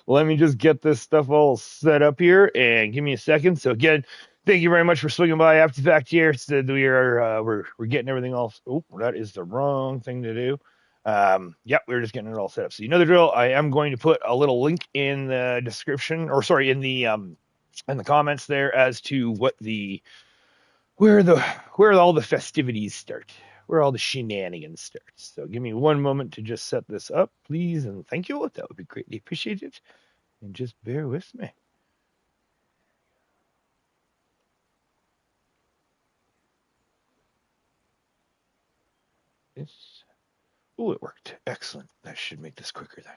Let me just get this stuff all set up here and give me a second. So again, thank you very much for swinging by after the fact here. So we're getting everything all. Oh, that is the wrong thing to do. Yep, we're just getting it all set up. So you know the drill. I am going to put a little link in the description, or sorry, in the comments there as to what the where the where all the festivities start, where all the shenanigans start. So give me one moment to just set this up, please, and thank you. That would be greatly appreciated. And just bear with me. This. Oh, it worked. Excellent. That should make this quicker then.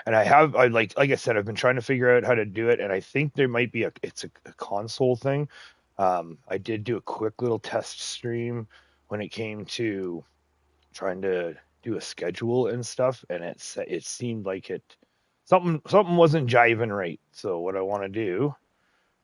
And I like I said, I've been trying to figure out how to do it, and I think there might be a console thing. I did do a quick little test stream when it came to trying to do a schedule and stuff, and it seemed like something wasn't jiving right. So what I want to do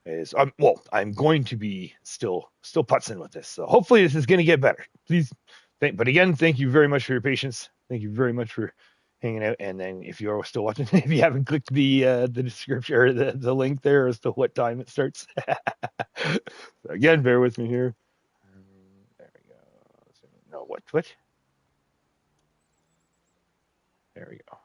is I'm going to be still putzing with this. So hopefully this is going to get better. Please, but again, thank you very much for your patience. Thank you very much for hanging out. And then if you're still watching, if you haven't clicked the description or the link there as to what time it starts, so again, bear with me here. There we go. No, what? There we go.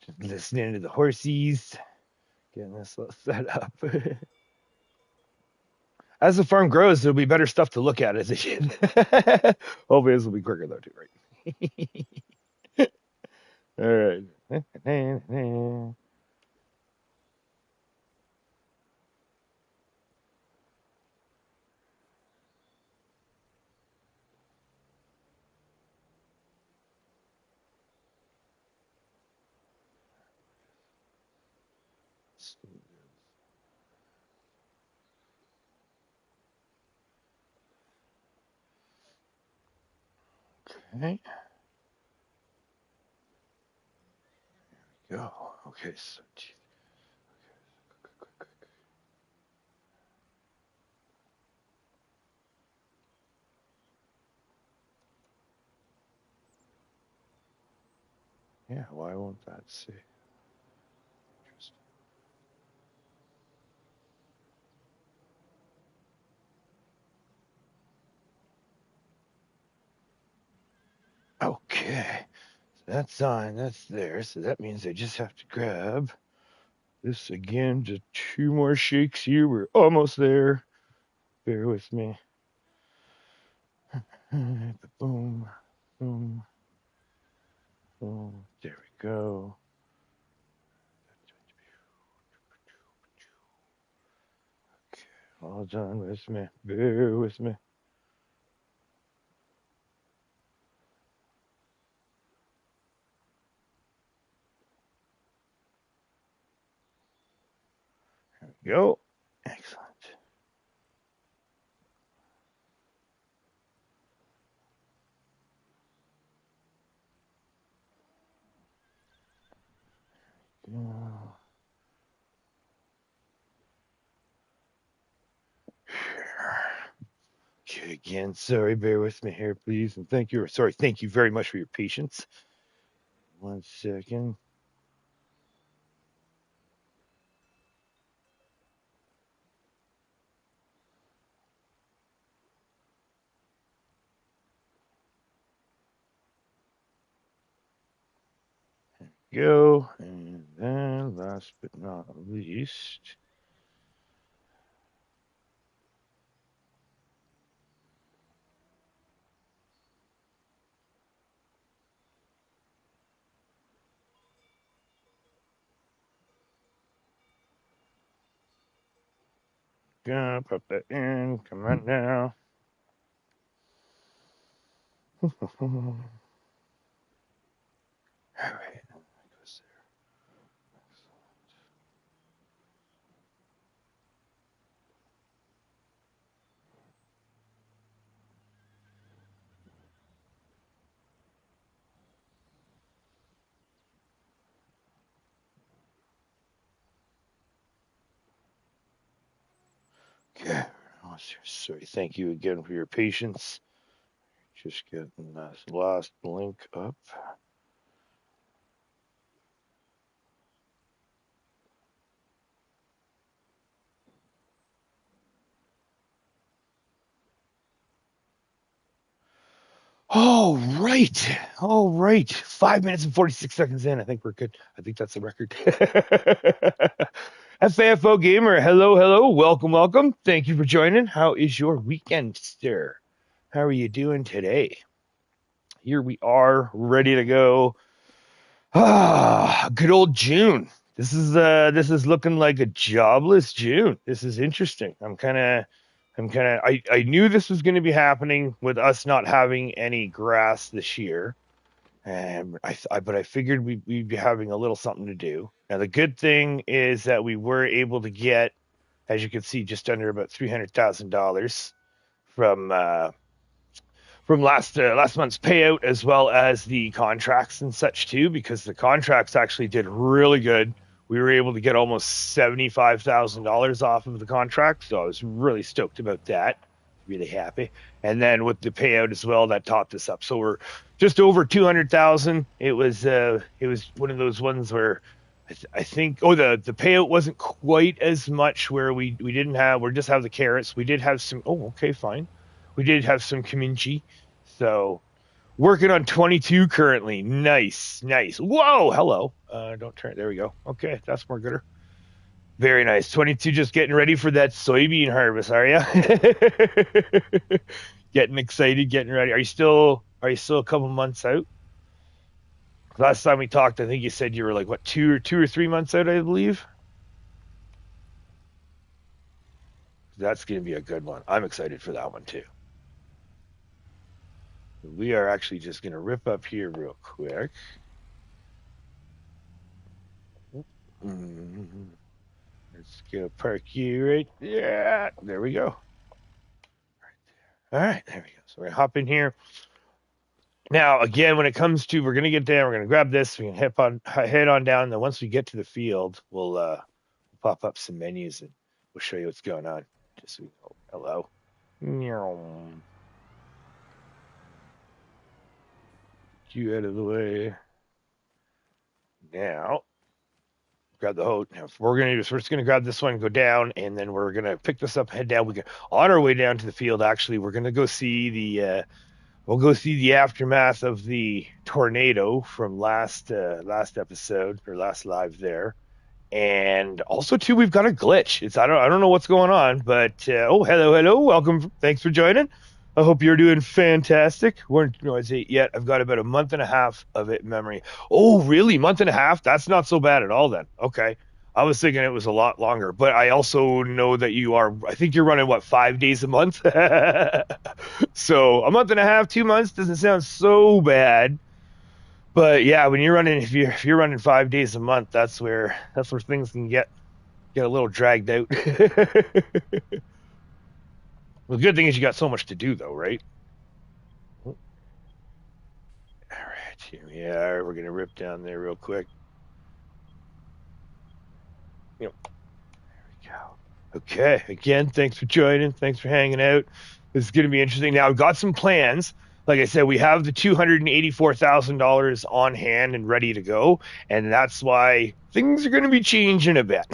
Just listening to the horsies, getting this all set up. As the farm grows, there'll be better stuff to look at as it should. Hopefully, this will be quicker though, too, right? All right. Okay. Go. Okay. So, yeah. Why won't that see? Okay. So that's on. That's there. So that means I just have to grab this again. Just two more shakes here. We're almost there. Bear with me. Boom. Boom. Boom. There we go. Okay. All done with me. Bear with me. Go. Excellent. Go. Okay, again, sorry, bear with me here, please, and thank you. Sorry, thank you very much for your patience. 1 second. Go, and then last but not least, Gonna put that in. Come on now. All right. Okay. Oh, sorry. Thank you again for your patience. Just getting this last link up. All right. All right. 5 minutes and 46 seconds in. I think we're good. I think that's the record. FAFO Gamer, hello, hello. Welcome, welcome. Thank you for joining. How is your weekend, sir? How are you doing today? Here we are, ready to go. Good old June. This is looking like a jobless June. This is interesting. I knew this was going to be happening with us not having any grass this year, and but I figured we'd be having a little something to do. Now the good thing is that we were able to get, as you can see, just under about $300,000 from last month's payout, as well as the contracts and such too, because the contracts actually did really good. We were able to get almost $75,000 off of the contract, so I was really stoked about that. Really happy. And then with the payout as well, that topped us up. So we're just over 200,000. It was one of those ones where I think the payout wasn't quite as much, where we just have the carrots. We did have some. Oh, okay, fine. We did have some kimchi. So working on 22 currently. Nice, nice. Whoa, hello. Don't turn. There we go. Okay, that's more gooder. Very nice. 22, just getting ready for that soybean harvest, are you? Getting excited, getting ready. Are you still a couple months out? Last time we talked, I think you said you were like what, two or 3 months out, I believe. That's going to be a good one. I'm excited for that one too. We are actually just going to rip up here real quick. Mm-hmm. Let's go park you right there. There we go. All right, there we go. So we're going to hop in here. Now, again, when it comes to, we're going to get down, we're going to grab this, we can head on down. Then once we get to the field, we'll pop up some menus and we'll show you what's going on. Just so we know. Hello. You out of the way. Now, grab the hose. Now, we're just going to grab this one, go down, and then we're going to pick this up, head down. On our way down to the field, actually, we're going to go see we'll go see the aftermath of the tornado from last episode, or last live there. And also too, we've got a glitch. I don't know what's going on, but hello, welcome, thanks for joining. I hope you're doing fantastic. Weren't it yet? I've got about a month and a half of it in memory. Oh, really? Month and a half? That's not so bad at all then. Okay. I was thinking it was a lot longer, but I also know that I think you're running, what, 5 days a month? So a month and a half, 2 months doesn't sound so bad. But yeah, when you're running, if you're running 5 days a month, that's where things can get a little dragged out. Well, the good thing is you got so much to do, though, right? All right, here we are. We're gonna rip down there real quick. There we go. Okay, again, thanks for joining. Thanks for hanging out. This is gonna be interesting. Now, I've got some plans. Like I said, we have the $284,000 on hand and ready to go, and that's why things are going to be changing a bit.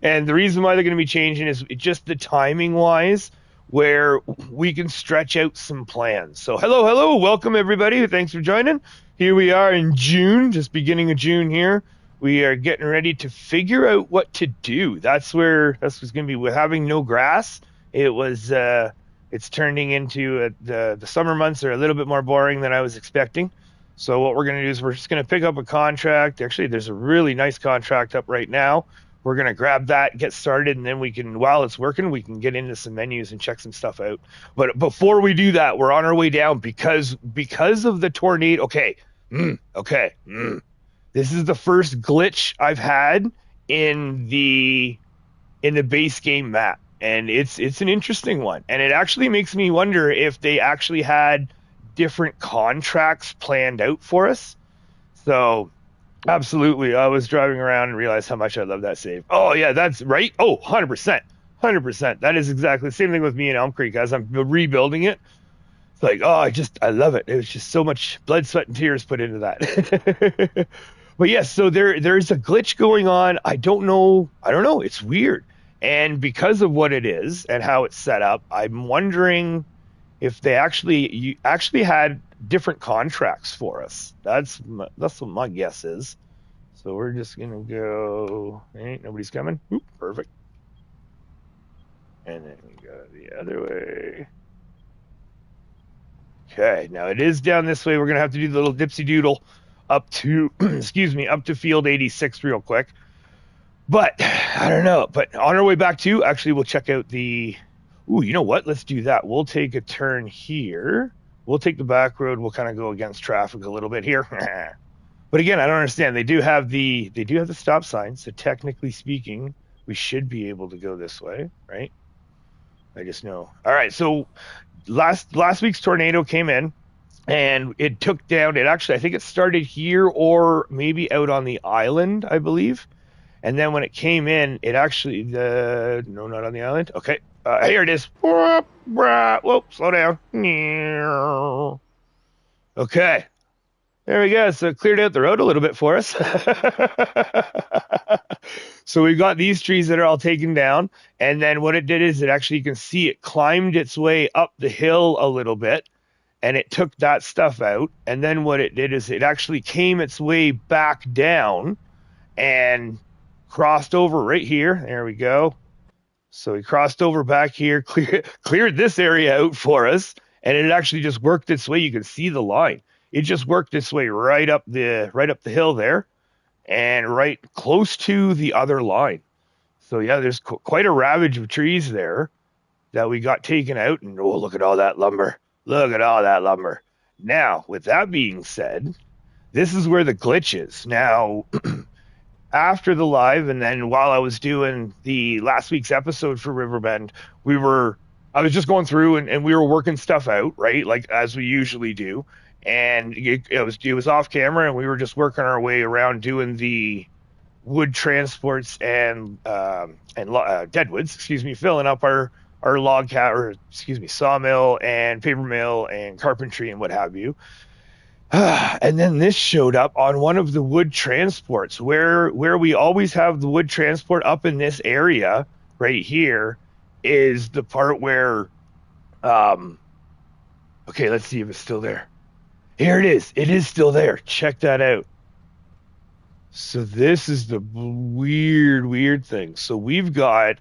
And the reason why they're going to be changing is just the timing wise, where we can stretch out some plans. So hello, welcome everybody. Thanks for joining. Here we are in June, just beginning of June here. We are getting ready to figure out what to do. That's what's going to be. With having no grass, it's turning into the summer months are a little bit more boring than I was expecting. So what we're going to do is we're just going to pick up a contract. Actually, there's a really nice contract up right now we're going to grab that, get started, and then we can, while it's working, we can get into some menus and check some stuff out. But before we do that, we're on our way down because of the tornado. Okay. This is the first glitch I've had in the base game map, and it's an interesting one, and it actually makes me wonder if they actually had different contracts planned out for us. So absolutely, I was driving around and realized how much I love that save. Oh yeah, that's right. Oh, 100%. That is exactly the same thing with me in Elm Creek as I'm rebuilding it. It's like, oh, I love it. It was just so much blood, sweat, and tears put into that. But yes, so there's a glitch going on. I don't know. It's weird. And because of what it is and how it's set up, I'm wondering if they actually had different contracts for us. That's what my guess is. So we're just gonna go. Ain't nobody's coming. Oop, perfect. And then we go the other way. Okay, now it is down this way. We're gonna have to do the little dipsy doodle up to up to field 86 real quick. But I don't know. But on our way back to, actually, we'll check out the. Ooh, you know what? Let's do that. We'll take a turn here. We'll take the back road. We'll kind of go against traffic a little bit here. But again, I don't understand. They do have the stop sign. So technically speaking, we should be able to go this way, right? I just know. All right. So last week's tornado came in, and it took down. It actually, I think it started here or maybe out on the island, I believe. And then when it came in, it actually no, not on the island. Okay. Here it is. Whoa, slow down. Okay. There we go. So it cleared out the road a little bit for us. So we've got these trees that are all taken down. And then what it did is you can see it climbed its way up the hill a little bit. And it took that stuff out. And then what it did is it actually came its way back down and crossed over right here. There we go. So he crossed over back here, cleared this area out for us, and it actually just worked its way. You can see the line. It just worked its way right up the hill there, and right close to the other line. So yeah, there's quite a ravage of trees there that we got taken out. And oh, look at all that lumber! Look at all that lumber. Now, with that being said, this is where the glitch is. Now, after the live, and then while I was doing the last week's episode for Riverbend, I was just going through and we were working stuff out, right? Like as we usually do. And it was off camera, and we were just working our way around doing the wood transports and deadwoods, filling up our sawmill and paper mill and carpentry and what have you. And then this showed up on one of the wood transports where we always have the wood transport up in this area right here is the part where, okay, let's see if it's still there. Here it is. It is still there. Check that out. So this is the weird thing. So we've got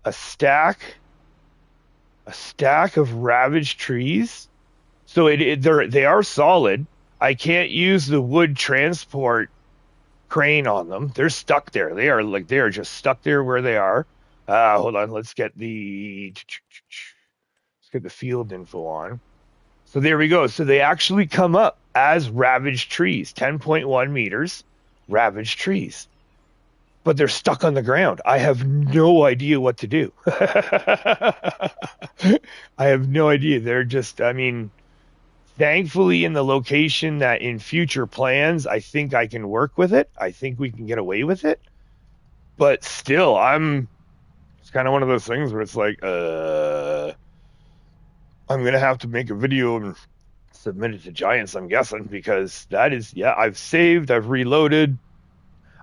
a stack of ravaged trees. So they are solid. I can't use the wood transport crane on them. They're stuck there. They are just stuck there where they are. Hold on. Let's get the field info on. So there we go. So they actually come up as ravaged trees, 10.1 meters, ravaged trees. But they're stuck on the ground. I have no idea what to do. I have no idea. They're just, thankfully in the location that in future plans, I think I can work with it. I think we can get away with it. But still, it's kind of one of those things where it's like, I'm going to have to make a video and submit it to Giants, I'm guessing, because that is, I've saved, I've reloaded,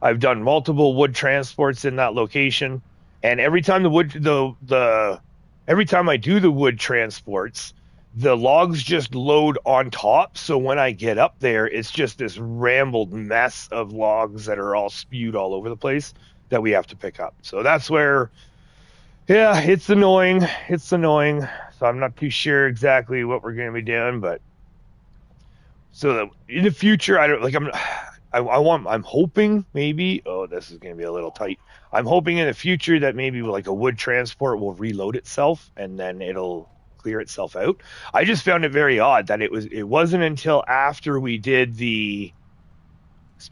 I've done multiple wood transports in that location. And every time every time I do the wood transports, the logs just load on top. So when I get up there, it's just this rambled mess of logs that are all spewed all over the place that we have to pick up. So that's where, it's annoying. So I'm not too sure exactly what we're going to be doing, but so in the future, I'm hoping maybe, oh, this is going to be a little tight. I'm hoping in the future that maybe like a wood transport will reload itself and then it'll clear itself out. I just found it very odd that it wasn't until after we did the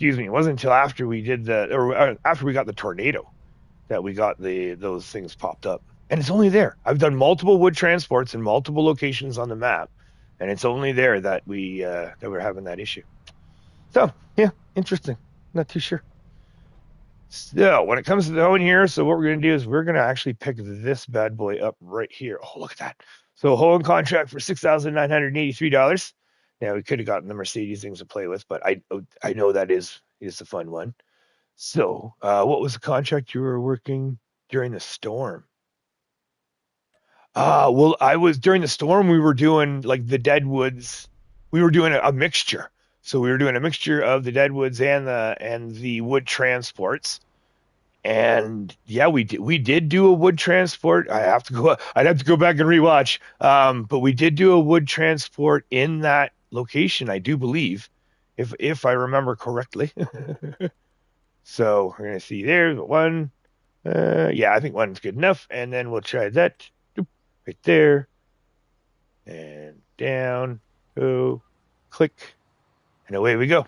it wasn't until after we did after we got the tornado that we got those things popped up. And it's only there. I've done multiple wood transports in multiple locations on the map, and it's only there that we're having that issue. So yeah, interesting. Not too sure. So when it comes to the hone here, so what we're going to do is we're going to actually pick this bad boy up right here. Oh, look at that. So hone contract for $6,983. Now we could have gotten the Mercedes things to play with, but I know that is a fun one. So what was the contract you were working during the storm? Well, I was during the storm. We were doing like the deadwoods. We were doing a mixture. So we were doing a mixture of the deadwoods and the wood transports. And yeah, we did do a wood transport. I'd have to go back and rewatch. But we did do a wood transport in that location, I do believe, if I remember correctly. So we're gonna see there's one. Yeah, I think one's good enough, and then we'll try that right there, and down, go, click, and away we go.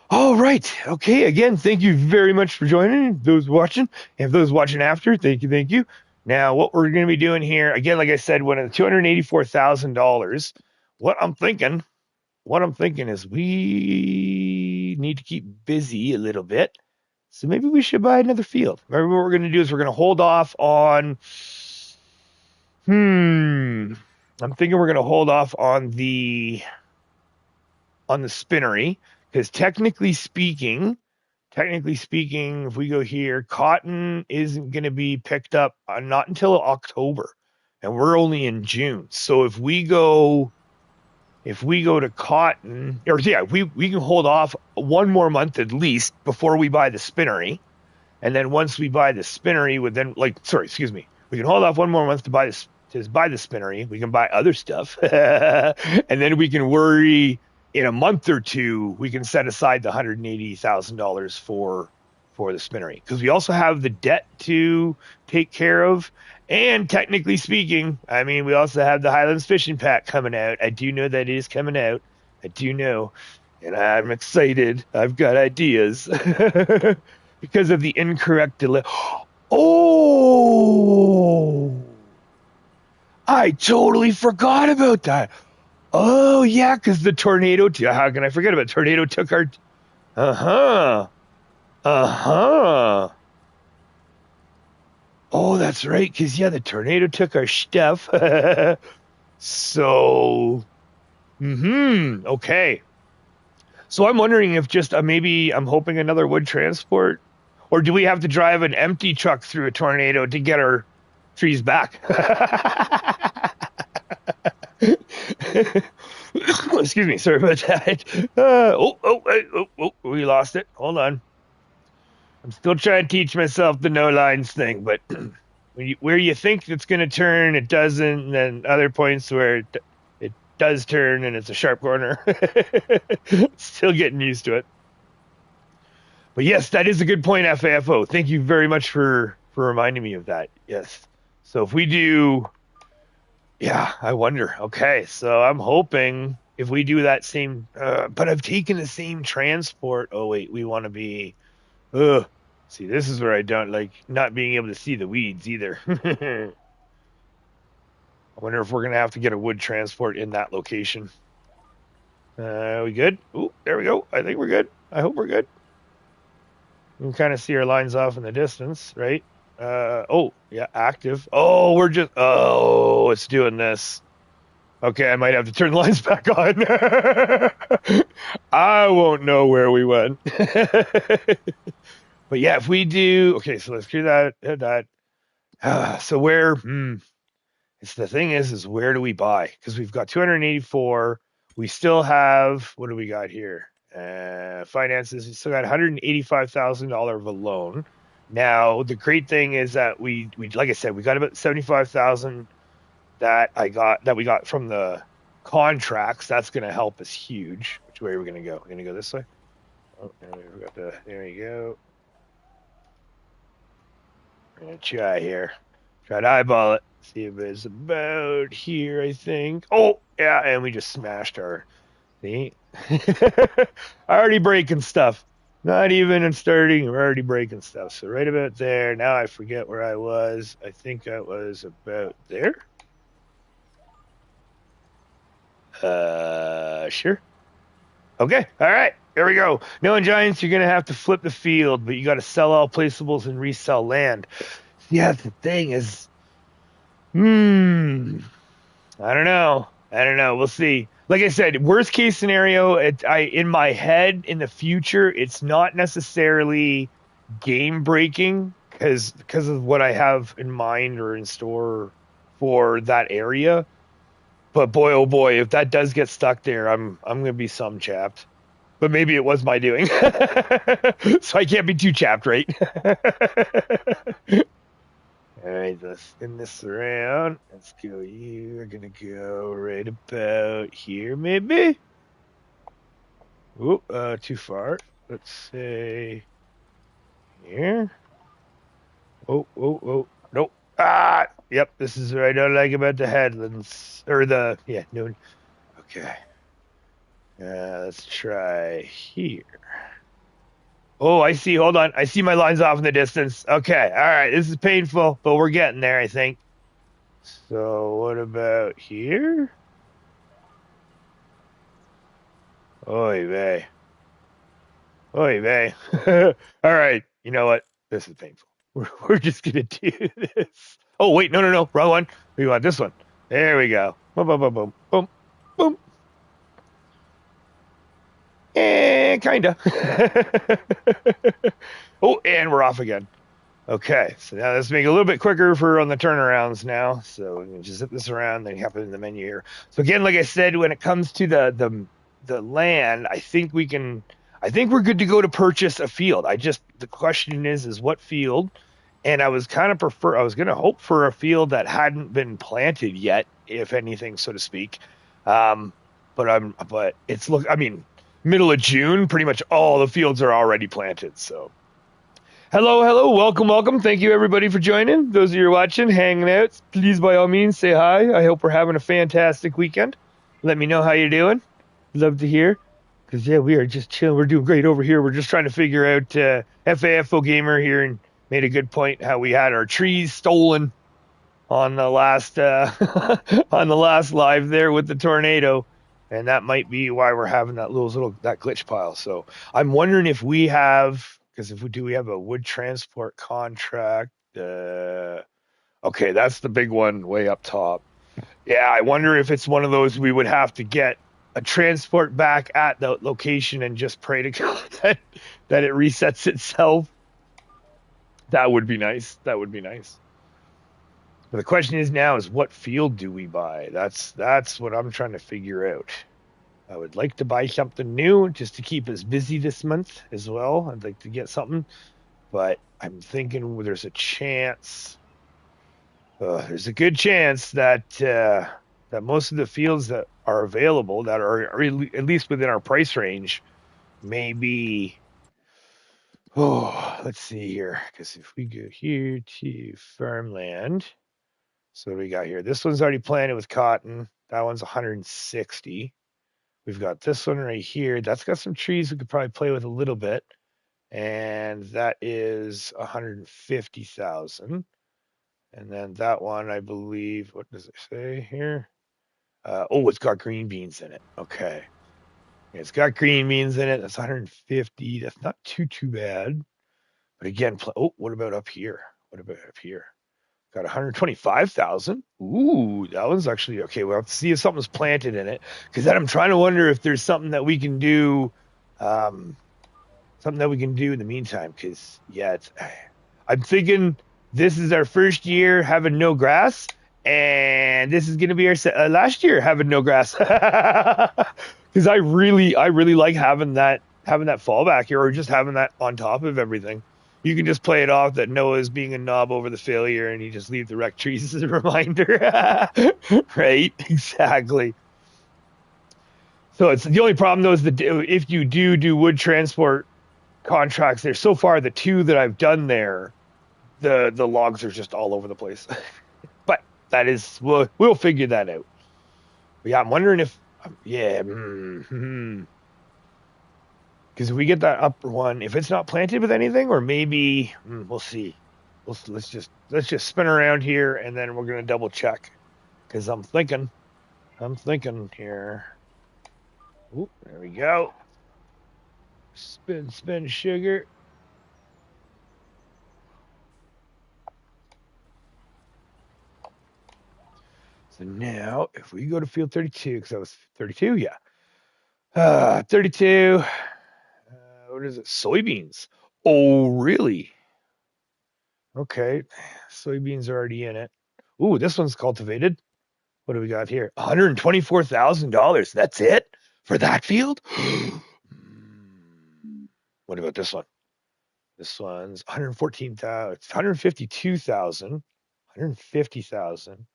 All right. Okay. Again, thank you very much for joining. Those watching and those watching after, thank you, thank you. Now, what we're going to be doing here, again, like I said, one of the $284,000. What I'm thinking is we need to keep busy a little bit. So maybe we should buy another field. Maybe what we're going to do is we're going to hold off on. I'm thinking we're going to hold off on the spinnery because technically speaking, if we go here, cotton isn't going to be picked up not until October, and we're only in June. So if we go to cotton, or yeah, we can hold off one more month at least before we buy the spinnery. And then once we buy the spinnery, we can hold off one more month to buy the spinnery. We can buy other stuff. And then we can worry in a month or two, we can set aside the $180,000 for the spinnery. Because we also have the debt to take care of. And technically speaking, I mean, we also have the Highlands Fishing Pack coming out. I do know that it is coming out. I do know. And I'm excited. I've got ideas. Because of the incorrect delay. Oh! I totally forgot about that. Oh, yeah, because the tornado. How can I forget about it? Tornado took our. Uh-huh. Uh-huh. Oh, that's right, because, yeah, the tornado took our stuff. So, okay. So I'm wondering if just maybe I'm hoping another wood transport, or do we have to drive an empty truck through a tornado to get our trees back? Excuse me, sorry about that. We lost it. Hold on. I'm still trying to teach myself the no lines thing, but where you think it's going to turn, it doesn't, and then other points where it does turn and it's a sharp corner. Still getting used to it. But yes, that is a good point, FAFO. Thank you very much for reminding me of that. Yes. So if we do, yeah, I wonder. Okay, so I'm hoping if we do that same, but I've taken the same transport. Oh wait, we want to be. See, this is where I don't like not being able to see the weeds either. I wonder if we're gonna have to get a wood transport in that location. We good? Oh, there we go. I think we're good. I hope we're good. You can kind of see our lines off in the distance, right? Oh, yeah, active. Oh, it's doing this. Okay, I might have to turn the lines back on. I won't know where we went. But yeah, if we do, okay, so let's do that. So where, it's the thing is where do we buy? Because we've got 284. We still have, what do we got here? Finances, we still got $185,000 of a loan. Now, the great thing is that we like I said, we got about 75,000 that we got from the contracts. That's going to help us huge. Which way are we going to go? We're going to go this way. Oh, there we go. We're gonna try here. Try to eyeball it. See if it's about here, I think. Oh, yeah, and we just smashed our... See? Already breaking stuff. Not even in starting, we're already breaking stuff. So right about there. Now I forget where I was. I think I was about there. Sure. Okay, all right. Here we go. Knowing Giants, you're gonna have to flip the field, but you got to sell all placeables and resell land. Yeah, the thing is, I don't know. I don't know. We'll see. Like I said, worst case scenario, in my head in the future, it's not necessarily game breaking because of what I have in mind or in store for that area. But boy, oh boy, if that does get stuck there, I'm gonna be some chapped. But maybe it was my doing, so I can't be too chapped, right? All right, let's spin this around. Let's go. You're gonna go right about here, maybe. Oh, too far. Let's say here. Oh, oh, oh. Nope. Ah, yep. This is what I don't like about the headlands or no. Okay. Let's try here. Oh, I see. Hold on. I see my lines off in the distance. Okay. All right. This is painful, but we're getting there, I think. So what about here? Oy vey. Oy vey. All right. You know what? This is painful. We're just going to do this. Oh, wait. No. Wrong one. We want this one. There we go. Boom, boom, boom, boom, boom, boom. Kinda. Oh, and we're off again. Okay, so now let's make it a little bit quicker for on the turnarounds now. So we can just zip this around, then you have it in the menu here. So again, like I said, when it comes to the land, I think we're good to go to purchase a field. The question is what field? And I was going to hope for a field that hadn't been planted yet, if anything, so to speak. But middle of June, pretty much all the fields are already planted. So, hello, welcome. Thank you everybody for joining. Those of you who are watching, hanging out, please by all means say hi. I hope we're having a fantastic weekend. Let me know how you're doing. Love to hear. Because yeah, we are just chilling. We're doing great over here. We're just trying to figure out FAFO Gamer here and made a good point how we had our trees stolen on the last on the last live there with the tornado. And that might be why we're having that glitch pile. So I'm wondering if we have, because if we do, we have a wood transport contract. Okay, that's the big one way up top. Yeah, I wonder if it's one of those we would have to get a transport back at the location and just pray to God that it resets itself. That would be nice. But the question is what field do we buy? That's what I'm trying to figure out. I would like to buy something new just to keep us busy this month as well. I'd like to get something, but I'm thinking there's a chance. There's a good chance that most of the fields that are available, that are at least within our price range, may be. Oh, let's see here. Because if we go here to farmland, so what do we got here? This one's already planted with cotton. That one's 160. We've got this one right here. That's got some trees we could probably play with a little bit. And that is 150,000. And then that one, I believe, what does it say here? It's got green beans in it. Okay. Yeah, it's got green beans in it. That's 150. That's not too bad. But again, what about up here? Got 125,000. Ooh, that one's actually okay. We'll have to see if something's planted in it. Because then I'm trying to wonder if there's something that we can do. In the meantime. Because, yeah, I'm thinking this is our first year having no grass. And this is going to be our last year having no grass. Because I really like having that fallback here, or just having that on top of everything. You can just play it off that Noah's being a knob over the failure, and you just leave the wrecked trees as a reminder. Right? Exactly. So it's the only problem though is that if you do wood transport contracts there, so far the two that I've done there, the logs are just all over the place. But that is we'll figure that out. But yeah, I'm wondering if yeah, because if we get that upper one, if it's not planted with anything, or maybe we'll see. Let's just spin around here, and then we're gonna double check. Because I'm thinking here. Ooh, there we go. Spin, sugar. So now, if we go to field 32, because that was 32, yeah. 32. What is it? Soybeans. Oh, really? Okay. Soybeans are already in it. Ooh, this one's cultivated. What do we got here? $124,000. That's it for that field? What about this one? This one's 114,000, 152,000, 150,000,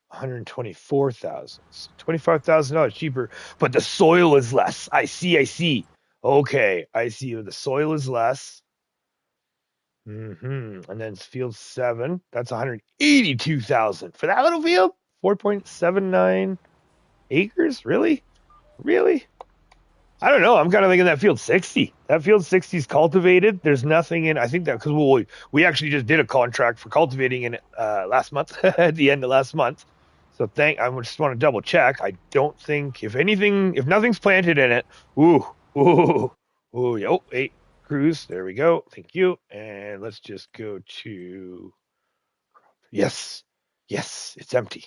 124,000. $25,000 cheaper, but the soil is less. I see. Okay, I see. The soil is less. And then field 7, that's 182,000 for that little field. 4.79 acres. Really? I don't know. I'm kind of thinking that field 60. That field 60 is cultivated. There's nothing in. I think that because we actually just did a contract for cultivating in it last month, at the end of last month. So I just want to double check. I don't think if nothing's planted in it. Oh, 8 crews. There we go. Thank you. And let's just go to. Yes, it's empty.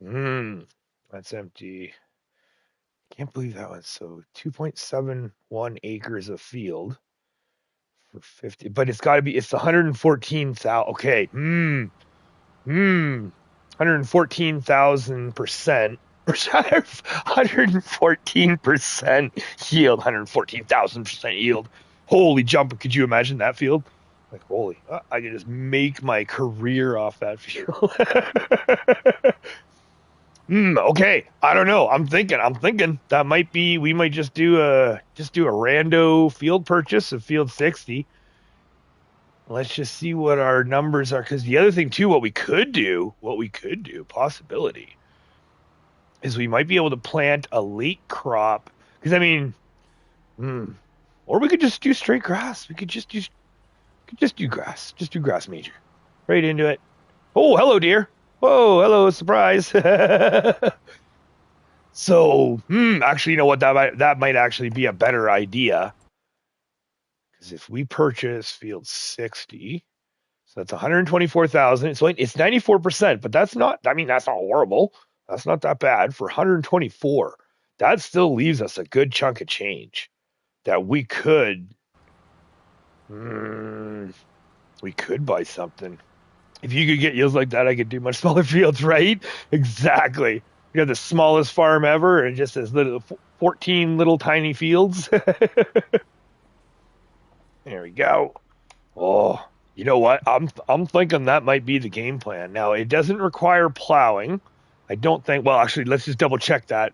That's empty. Can't believe that one. So 2.71 acres of field for 50, but it's got to be, it's 114,000. Okay. 114,000%. 114% yield, 114,000% yield. Holy jumper. Could you imagine that field? Like, holy, I could just make my career off that field. Okay, I don't know. I'm thinking that we might just do a rando field purchase of field 60. Let's just see what our numbers are. Because the other thing too, what we could do, possibility, is we might be able to plant a late crop. Because I mean, or we could just do straight grass. We could just do grass. Just do grass major, right into it. Oh, hello, dear. Whoa, hello, surprise. So, actually, you know what? That might actually be a better idea. Because if we purchase field 60, so that's 124,000. So it's 94%, but that's not. I mean, that's not horrible. That's not that bad for 124. That still leaves us a good chunk of change that we could. We could buy something. If you could get yields like that, I could do much smaller fields, right? Exactly. You have the smallest farm ever, and just as little 14 little tiny fields. There we go. Oh, you know what? I'm thinking that might be the game plan. Now it doesn't require plowing. I don't think. Well, actually, let's just double check that.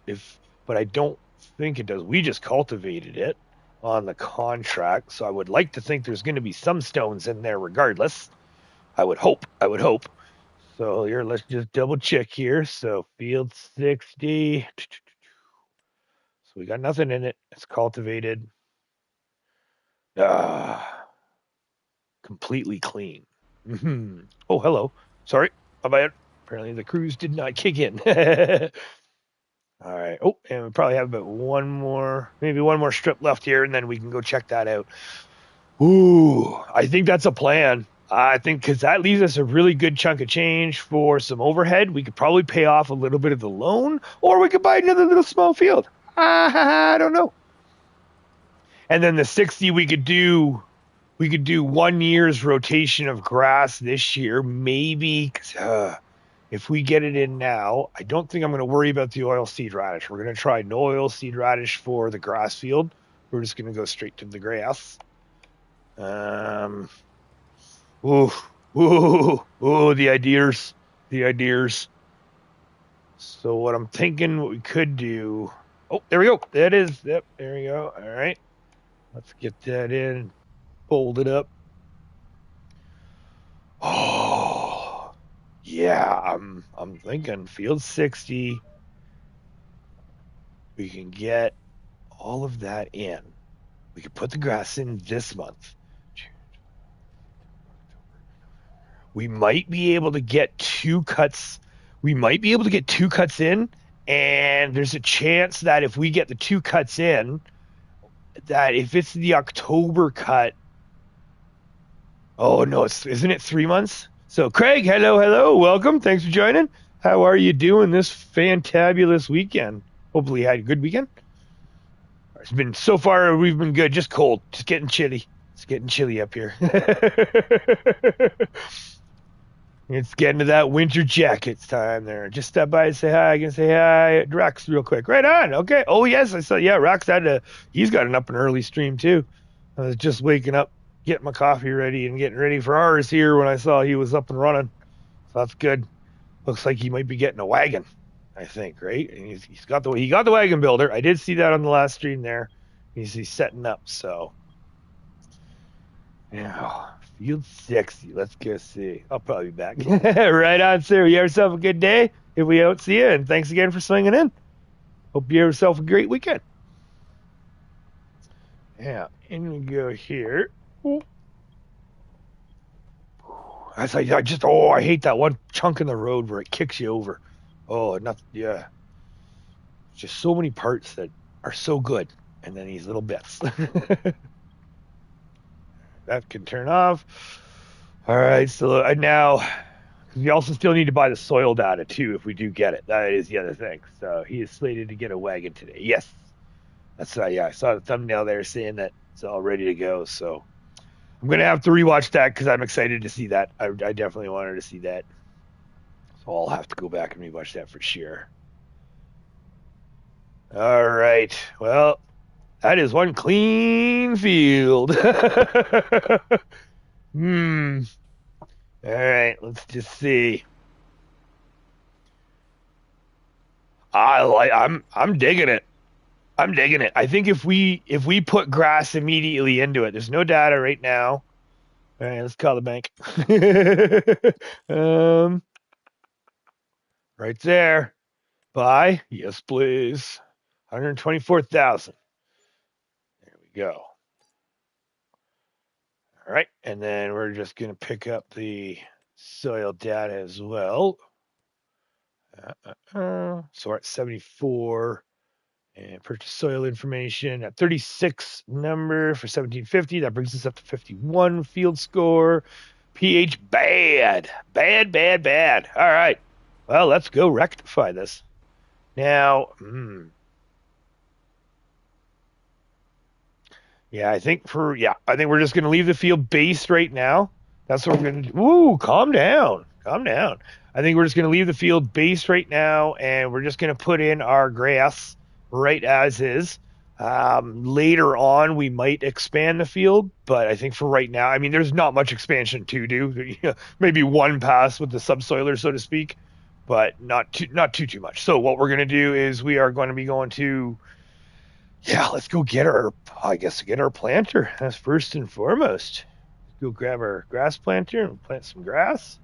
But I don't think it does. We just cultivated it on the contract, so I would like to think there's going to be some stones in there, regardless. I would hope. So here, let's just double check here. So field 60. So we got nothing in it. It's cultivated. Completely clean. Oh, hello. Sorry. Apparently the cruise did not kick in. All right. Oh, and we probably have maybe one more strip left here, and then we can go check that out. Ooh, I think that's a plan. I think because that leaves us a really good chunk of change for some overhead. We could probably pay off a little bit of the loan, or we could buy another little small field. I don't know. And then the 60 we could do 1 year's rotation of grass this year, maybe. If we get it in now, I don't think I'm going to worry about the oilseed radish. We're going to try no oilseed radish for the grass field. We're just going to go straight to the grass. The ideas. So what I'm thinking, what we could do. Oh, there we go. That is. Yep, there we go. All right. Let's get that in. Fold it up. Oh, yeah. I'm thinking field 60. We can get all of that in. We could put the grass in this month. We might be able to get 2 cuts. We might be able to get 2 cuts in, and there's a chance that if we get the 2 cuts in, that if it's the October cut, oh no, isn't it 3 months? So Craig, hello, welcome. Thanks for joining. How are you doing this fantabulous weekend? Hopefully you had a good weekend. It's been so far, we've been good. Just cold, just getting chilly. It's getting chilly up here. It's getting to that winter jackets time there. Just stop by and say hi. I can say hi, Rex, real quick. Right on. Okay. Oh yes, I saw. Yeah, Rex he's got an up and early stream too. I was just waking up, getting my coffee ready, and getting ready for ours here when I saw he was up and running. So that's good. Looks like he might be getting a wagon, I think, right? And he got the wagon builder. I did see that on the last stream there. He's setting up. So yeah. Field 60. Let's go see. I'll probably be back. Right on, sir. You have yourself a good day if we don't see you. And thanks again for swinging in. Hope you have yourself a great weekend. Yeah. In we go here. I hate that one chunk in the road where it kicks you over. Yeah. Just so many parts that are so good. And then these little bits. That can turn off. All right, so now we also still need to buy the soil data too if we do get it. That is the other thing. So he is slated to get a wagon today. Yes, that's yeah. I saw the thumbnail there saying that it's all ready to go. So I'm gonna have to rewatch that because I'm excited to see that. I definitely wanted to see that. So I'll have to go back and rewatch that for sure. All right. Well, that is one clean field. All right, let's just see. I'm digging it. I'm digging it. I think if we put grass immediately into it, there's no data right now. All right, let's call the bank. Right there. Buy. Yes, please. 124,000. There we go. All right, and then we're just going to pick up the soil data as well. So we're at 74 and purchase soil information at 36 number for 1750. That brings us up to 51 field score. pH bad. Bad. All right. Well, let's go rectify this. Now, yeah, I think we're just going to leave the field based right now. That's what we're going to do. Ooh, calm down. I think we're just going to leave the field based right now, and we're just going to put in our grass right as is. Later on, we might expand the field, but I think for right now, I mean, there's not much expansion to do. Maybe one pass with the subsoiler, so to speak, but not too much. So what we're going to do is we are going to be going to, let's go get our planter. That's first and foremost. Let's go grab our grass planter and plant some grass.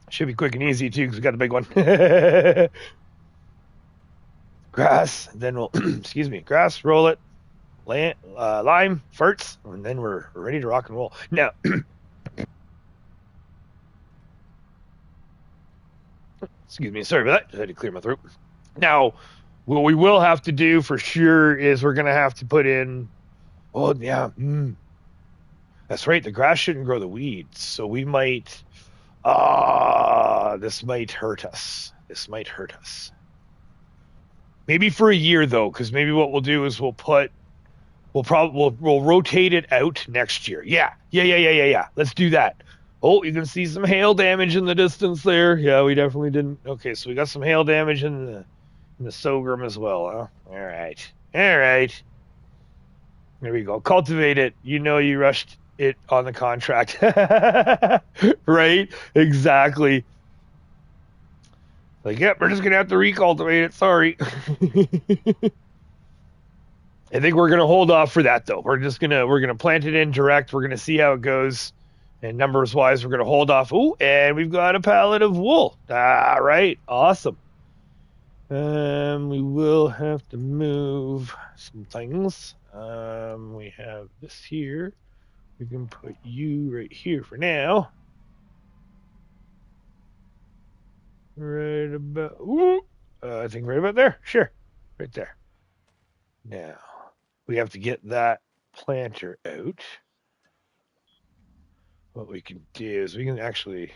Should be quick and easy too, because we got a big one. Grass, then we'll grass, roll it, lime, ferts, and then we're ready to rock and roll. Now, excuse me, sorry about that. Just had to clear my throat. Now, what we will have to do for sure is we're gonna have to put in. Oh yeah, that's right. The grass shouldn't grow the weeds, so we might. This might hurt us. Maybe for a year though, because maybe what we'll do is we'll rotate it out next year. Yeah. Let's do that. Oh, you can see some hail damage in the distance there. Yeah, we definitely didn't. Okay, so we got some hail damage in the sorghum as well. Huh? All right. There we go. Cultivate it. You rushed it on the contract. Right? Exactly. Like, yep, we're just going to have to recultivate it. Sorry. I think we're going to hold off for that, though. We're going to plant it in direct. We're going to see how it goes. And numbers wise, we're going to hold off. Ooh, and we've got a pallet of wool. All right, awesome. We will have to move some things. We have this here. We can put you right here for now. Right about, I think right about there. Sure, right there. Now, we have to get that planter out. What we can do is we can actually,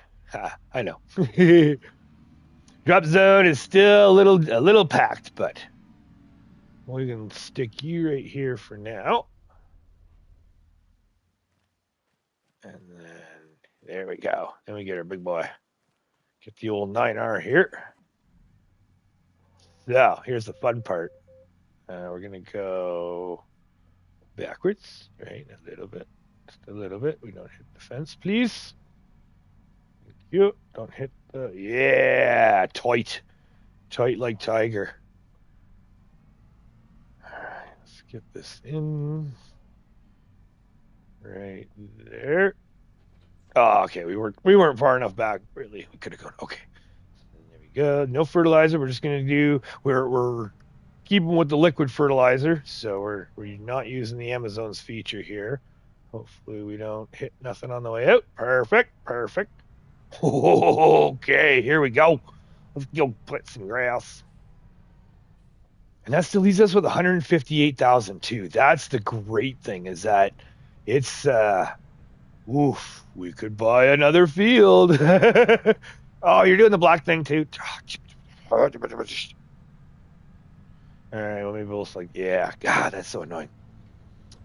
I know. Drop zone is still a little packed, but we can stick you right here for now. And then there we go. Then we get our big boy. Get the old 9R here. So here's the fun part. We're going to go backwards, right? A little bit. Just a little bit. We don't hit the fence, please. Thank you. Don't hit the... Yeah, tight. Tight like tiger. All right, let's get this in. Right there. Oh, okay. We weren't far enough back. Really, we could have gone. Okay. There we go. No fertilizer. We're just gonna do. We're keeping with the liquid fertilizer, so we're not using the Amazon's feature here. Hopefully, we don't hit nothing on the way out. Perfect. Perfect. Okay. Here we go. Let's go plant some grass. And that still leaves us with 158,000 too. That's the great thing is that it's oof, we could buy another field. Oh, you're doing the black thing too. All right, well maybe we'll like, yeah, God, that's so annoying.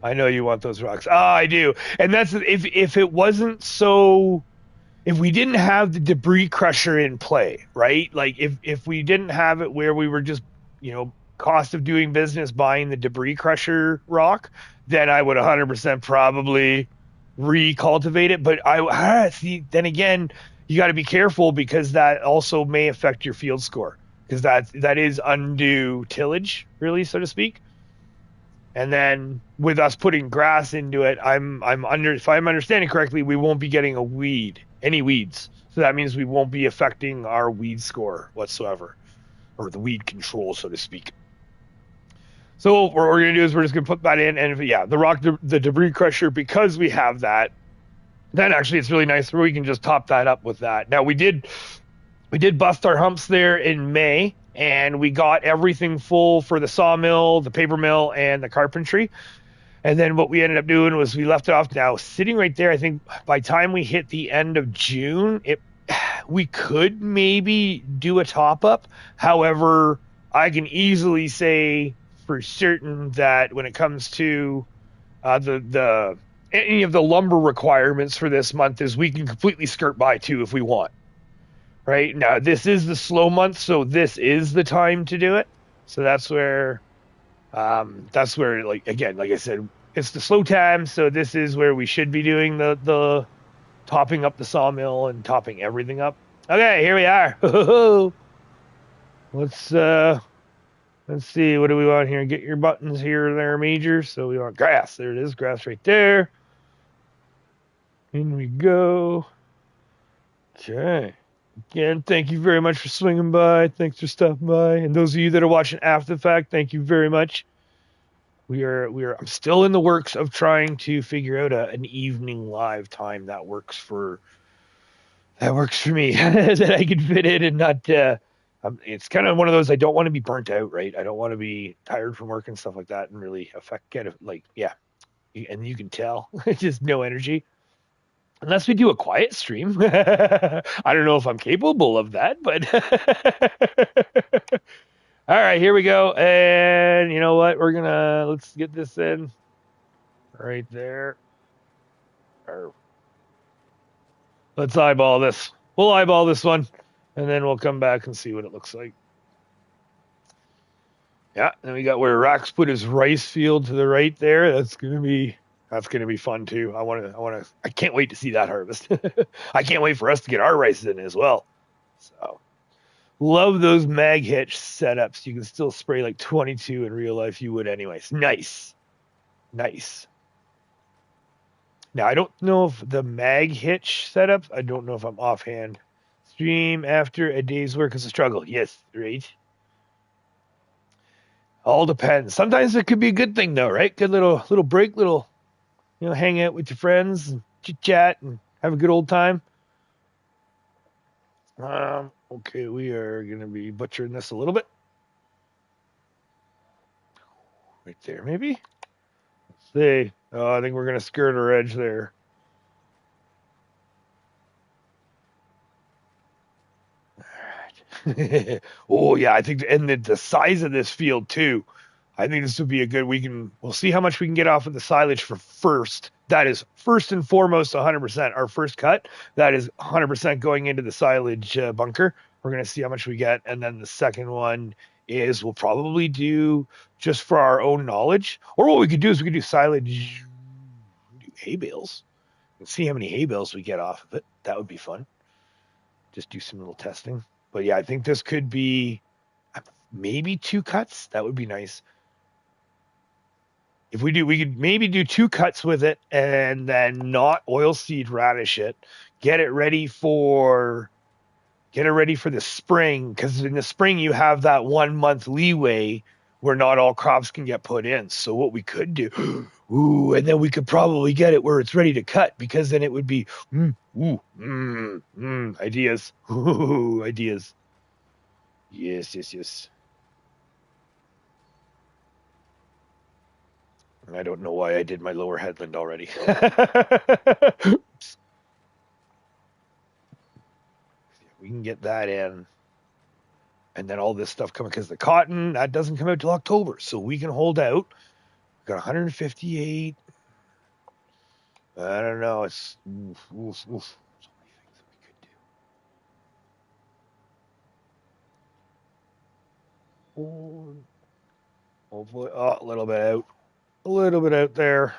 I know you want those rocks. Oh, I do. And that's if it wasn't so, if we didn't have the debris crusher in play, right? Like if we didn't have it where we were just, cost of doing business buying the debris crusher rock, then I would 100% probably recultivate it. But I see. Then again, you got to be careful because that also may affect your field score because that is undue tillage, really, so to speak. And then with us putting grass into it, if I'm understanding correctly, we won't be getting any weeds. So that means we won't be affecting our weed score whatsoever, or the weed control, so to speak. So what we're going to do is we're just going to put that in, and the debris crusher, because we have that, then actually it's really nice where we can just top that up with that. Now we did bust our humps there in May, and we got everything full for the sawmill, the paper mill, and the carpentry. And then what we ended up doing was we left it off now sitting right there. I think by the time we hit the end of June, we could maybe do a top up. However, I can easily say for certain that when it comes to any of the lumber requirements for this month is we can completely skirt by too if we want. Right now, this is the slow month, so this is the time to do it. So that's where, like I said, it's the slow time. So this is where we should be doing the topping up the sawmill and topping everything up. Okay, here we are. Let's see. What do we want here? Get your buttons here, there, Major. So we want grass. There it is, grass right there. In we go. Okay. Again, thank you very much for swinging by. Thanks for stopping by. And those of you that are watching after the fact, thank you very much. I'm still in the works of trying to figure out an evening live time that works for me that I can fit in and not. It's kind of one of those I don't want to be burnt out, right? I don't want to be tired from work and stuff like that and really and you can tell just no energy. Unless we do a quiet stream. I don't know if I'm capable of that, but all right, here we go. And you know what? Let's get this in right there. Let's eyeball this. We'll eyeball this one, and then we'll come back and see what it looks like. Yeah, and we got where Rax put his rice field to the right there. That's gonna be fun too. I can't wait to see that harvest. I can't wait for us to get our rice in as well. So love those mag hitch setups. You can still spray like 22 in real life. You would anyways. Nice. Now, I don't know if the mag hitch setup, I don't know if I'm offhand. Stream after a day's work is a struggle. Yes, right. All depends. Sometimes it could be a good thing though, right? Good little break, little hang out with your friends and chit chat and have a good old time. Okay, we are gonna be butchering this a little bit. Right there, maybe. Let's see. Oh, I think we're gonna skirt our edge there. All right. Oh yeah, I think, and the size of this field too. I think this would be a good. We'll see how much we can get off of the silage for first. That is first and foremost 100%. Our first cut, that is 100% going into the silage bunker. We're going to see how much we get. And then the second one is we'll probably do just for our own knowledge. Or what we could do is we could do silage, do hay bales, and see how many hay bales we get off of it. That would be fun. Just do some little testing. But yeah, I think this could be maybe 2 cuts. That would be nice. If we do, we could maybe do 2 cuts with it and then not oilseed radish it. Get it ready for the spring, because in the spring you have that 1 month leeway where not all crops can get put in. So what we could do, and then we could probably get it where it's ready to cut, because then it would be ideas, ideas. Yes. I don't know why I did my lower headland already. We can get that in. And then all this stuff coming, because the cotton, that doesn't come out till October. So we can hold out. We've got 158. I don't know. It's so many things that we could do. Hopefully, a little bit out. A little bit out there.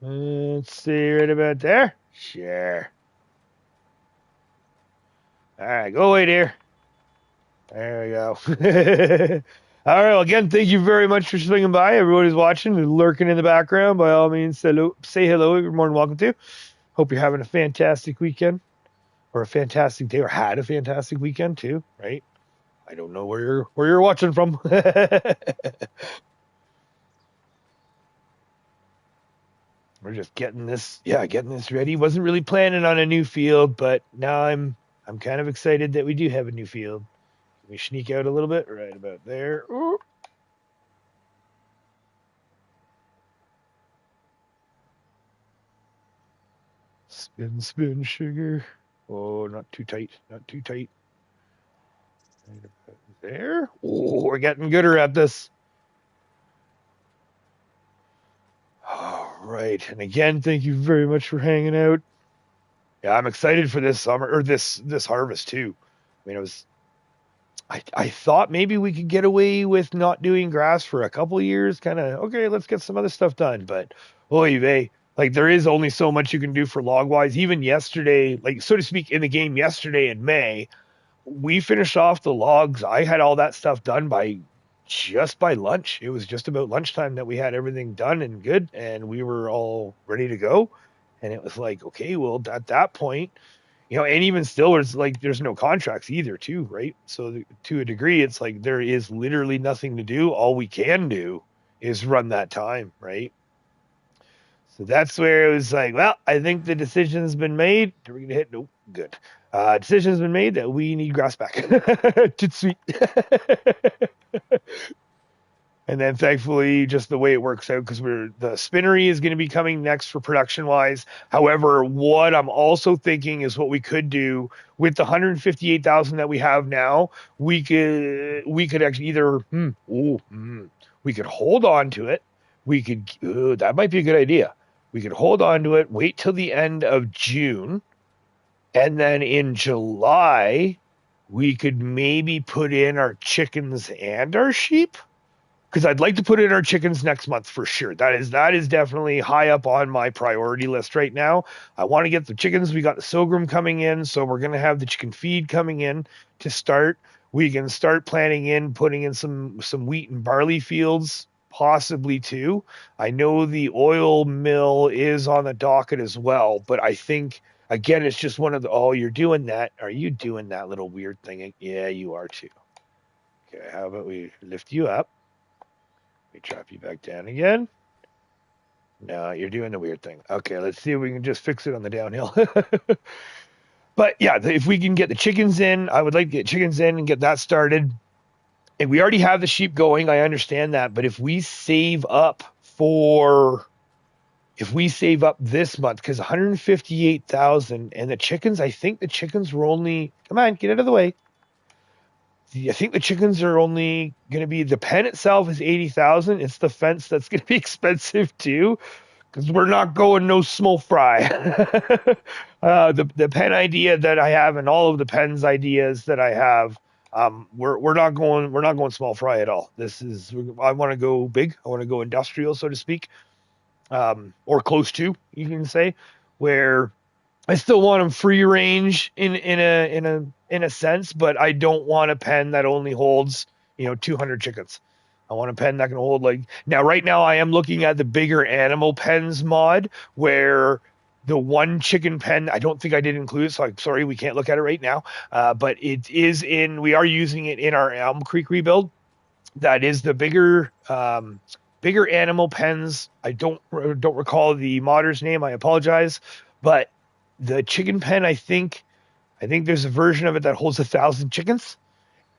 Let's see, right about there. Sure. All right, go away, dear. There we go. All right. Well, again, thank you very much for swinging by. Everyone who's watching and lurking in the background, by all means, say hello. You're more than welcome to. Hope you're having a fantastic weekend, or a fantastic day, or had a fantastic weekend too. Right? I don't know where you're watching from. We're just getting this ready. Wasn't really planning on a new field, but now I'm kind of excited that we do have a new field. Can we sneak out a little bit? Right about there. Ooh. Spin, sugar. Oh, not too tight. Not too tight. Right about there. Oh, we're getting gooder at this. All right. And again, thank you very much for hanging out. Yeah, I'm excited for this summer, or this harvest too. I mean, I thought maybe we could get away with not doing grass for a couple of years, kind of, okay, let's get some other stuff done. But, oy vey, like there is only so much you can do for log wise. Even yesterday, like so to speak, in the game yesterday in May, we finished off the logs. I had all that stuff done by lunch. It was just about lunchtime that we had everything done and good, and we were all ready to go. And it was like, okay, well, at that point, and even still, it's like there's no contracts either, too, right? So to a degree, it's like there is literally nothing to do. All we can do is run that time, right? So that's where it was like, well, I think the decision's been made. Are we gonna hit? Nope. Good. Decision's been made that we need grass back. Too sweet. And then thankfully, just the way it works out, because the spinnery is going to be coming next for production wise. However, what I'm also thinking is what we could do with the 158,000 that we have now. We could actually either we could hold on to it. We could that might be a good idea. We could hold on to it, wait till the end of June, and then in July we could maybe put in our chickens and our sheep. Because I'd like to put in our chickens next month for sure. That is definitely high up on my priority list right now. I want to get the chickens. We got the sorghum coming in, so we're going to have the chicken feed coming in to start. We can start planning in putting in some wheat and barley fields possibly two. I know the oil mill is on the docket as well, but I think again it's just one of the, oh, you're doing that. Are you doing that little weird thing? Yeah, you are too. Okay, how about we lift you up? We drop you back down again. No, you're doing the weird thing. Okay, let's see if we can just fix it on the downhill. But yeah, if we can get the chickens in, I would like to get chickens in and get that started. And we already have the sheep going. I understand that. But if we save up this month, because 158,000 and the chickens, I think the chickens were only, come on, get out of the way. I think the chickens are only going to be, the pen itself is 80,000. It's the fence that's going to be expensive too, because we're not going no small fry. The pen idea that I have and all of the pens ideas that I have, we're not going small fry at all. I want to go big. I want to go industrial, so to speak, or close to, you can say, where I still want them free range in a sense, but I don't want a pen that only holds 200 chickens. I want a pen that can hold like now. Right now, I am looking at the bigger animal pens mod where the one chicken pen. I don't think I did include it, so I'm sorry we can't look at it right now. But it is in. We are using it in our Elm Creek rebuild. That is the bigger animal pens. I don't recall the modder's name. I apologize, but the chicken pen, I think there's a version of it that holds 1,000 chickens,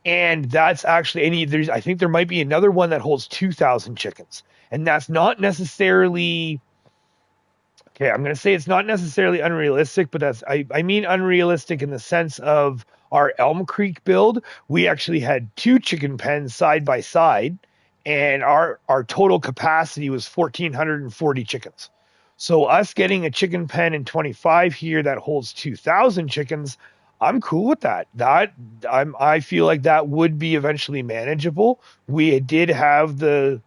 and that's actually I think there might be another one that holds 2,000 chickens, and that's not necessarily okay. I'm going to say it's not necessarily unrealistic, but I mean unrealistic in the sense of our Elm Creek build. We actually had two chicken pens side by side, and our total capacity was 1,440 chickens. So us getting a chicken pen in 25 here that holds 2,000 chickens, I'm cool with that. I feel like that would be eventually manageable. We did have the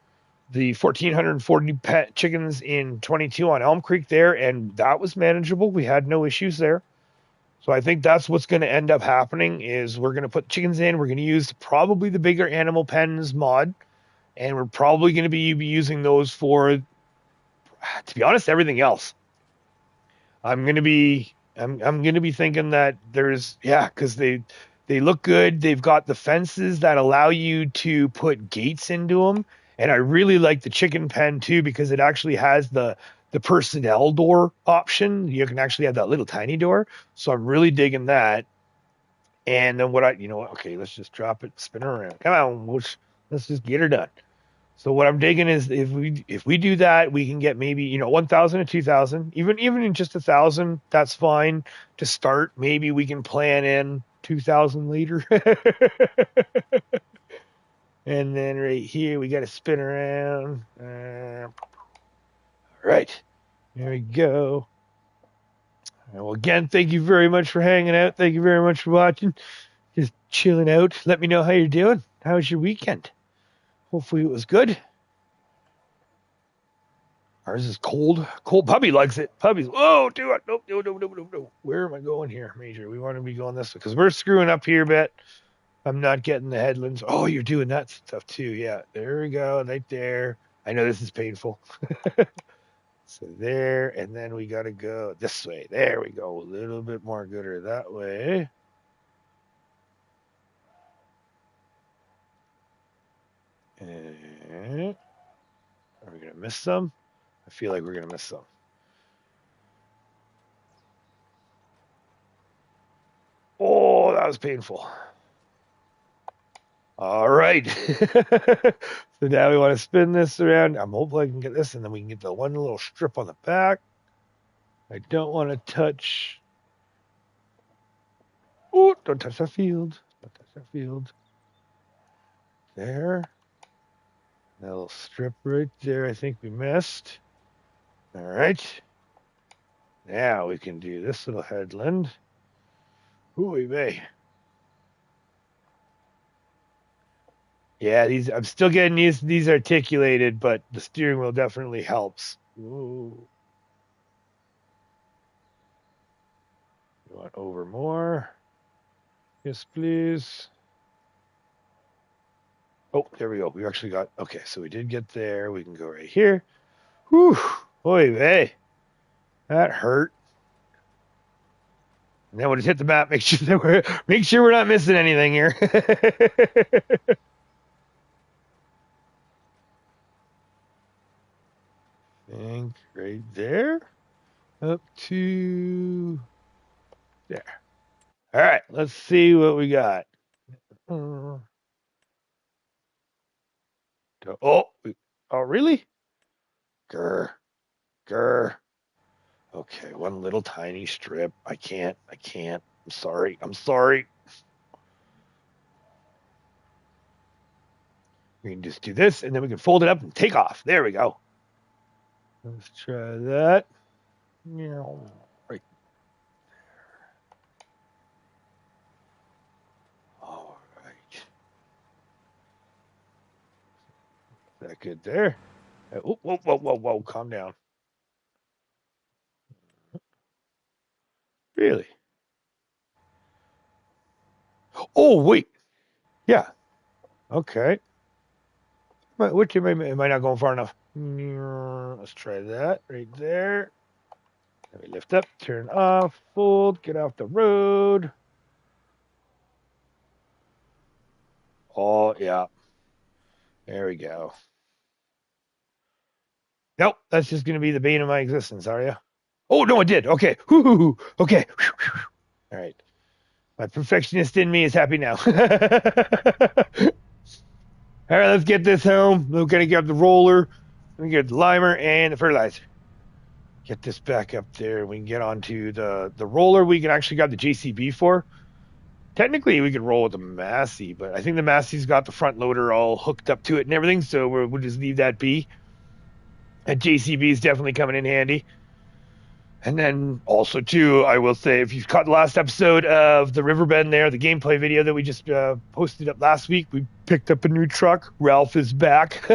1,440 pet chickens in 22 on Elm Creek there, and that was manageable. We had no issues there. So I think that's what's going to end up happening is we're going to put chickens in. We're going to use probably the bigger animal pens mod, and we're probably going to be using those for, to be honest, everything else. I'm going to be thinking that because they look good. They've got the fences that allow you to put gates into them, and I really like the chicken pen too because it actually has the personnel door option. You can actually have that little tiny door, so I'm really digging that. And then okay, let's just drop it, spin her around. Come on, let's just get her done. So what I'm digging is if we do that, we can get maybe 1,000 to 2,000, even in just 1,000, that's fine to start. Maybe we can plan in 2,000 later. And then right here we got to spin around. All right, there we go. Well, again, thank you very much for hanging out. Thank you very much for watching. Just chilling out. Let me know how you're doing. How was your weekend? Hopefully it was good. Ours is cold. Cold puppy likes it. Puppies. Oh, do it. Nope. No. Where am I going here, Major? We want to be going this way because we're screwing up here a bit. I'm not getting the headlands. Oh, you're doing that stuff too. Yeah. There we go. Right there. I know this is painful. So there, and then we got to go this way. There we go. A little bit more gooder that way. And are we going to miss some? I feel like we're going to miss some. Oh, that was painful. All right. So now we want to spin this around. I'm hoping I can get this, and then we can get the one little strip on the back. I don't want to touch. Oh, don't touch that field. Don't touch that field. There. That little strip right there, I think we missed. All right. Now we can do this little headland. Ooh, may. Yeah, I'm still getting these articulated, but the steering wheel definitely helps. Ooh. You want over more? Yes, please. Oh, there we go. We actually got, okay, so we did get there. We can go right here. Whew. Oy vey. That hurt. And then we'll just hit the map, make sure we're not missing anything here. Think right there. Up to there. All right, let's see what we got. Oh, oh, really? Grr, grr. Okay, one little tiny strip. I can't. I'm sorry. We can just do this, and then we can fold it up and take off. There we go. Let's try that. Right there. All right. Is that good there? Oh, whoa. Calm down. Really? Oh, wait. Yeah. Okay. Which am I not going far enough? Let's try that right there. Let me lift up, turn off, fold, get off the road. Oh, yeah. There we go. Nope, that's just going to be the bane of my existence, are you? Oh, no, it did. Okay. Okay. All right. My perfectionist in me is happy now. All right, let's get this home. We're going to get the roller. We get the limer and the fertilizer. Get this back up there. We can get onto the roller. We can actually got the JCB for. Technically, we could roll with the Massey, but I think the Massey's got the front loader all hooked up to it and everything, so we'll just leave that be. And JCB is definitely coming in handy. And then also, too, I will say, if you've caught the last episode of the Riverbend there, the gameplay video that we just posted up last week, we picked up a new truck. Ralph is back.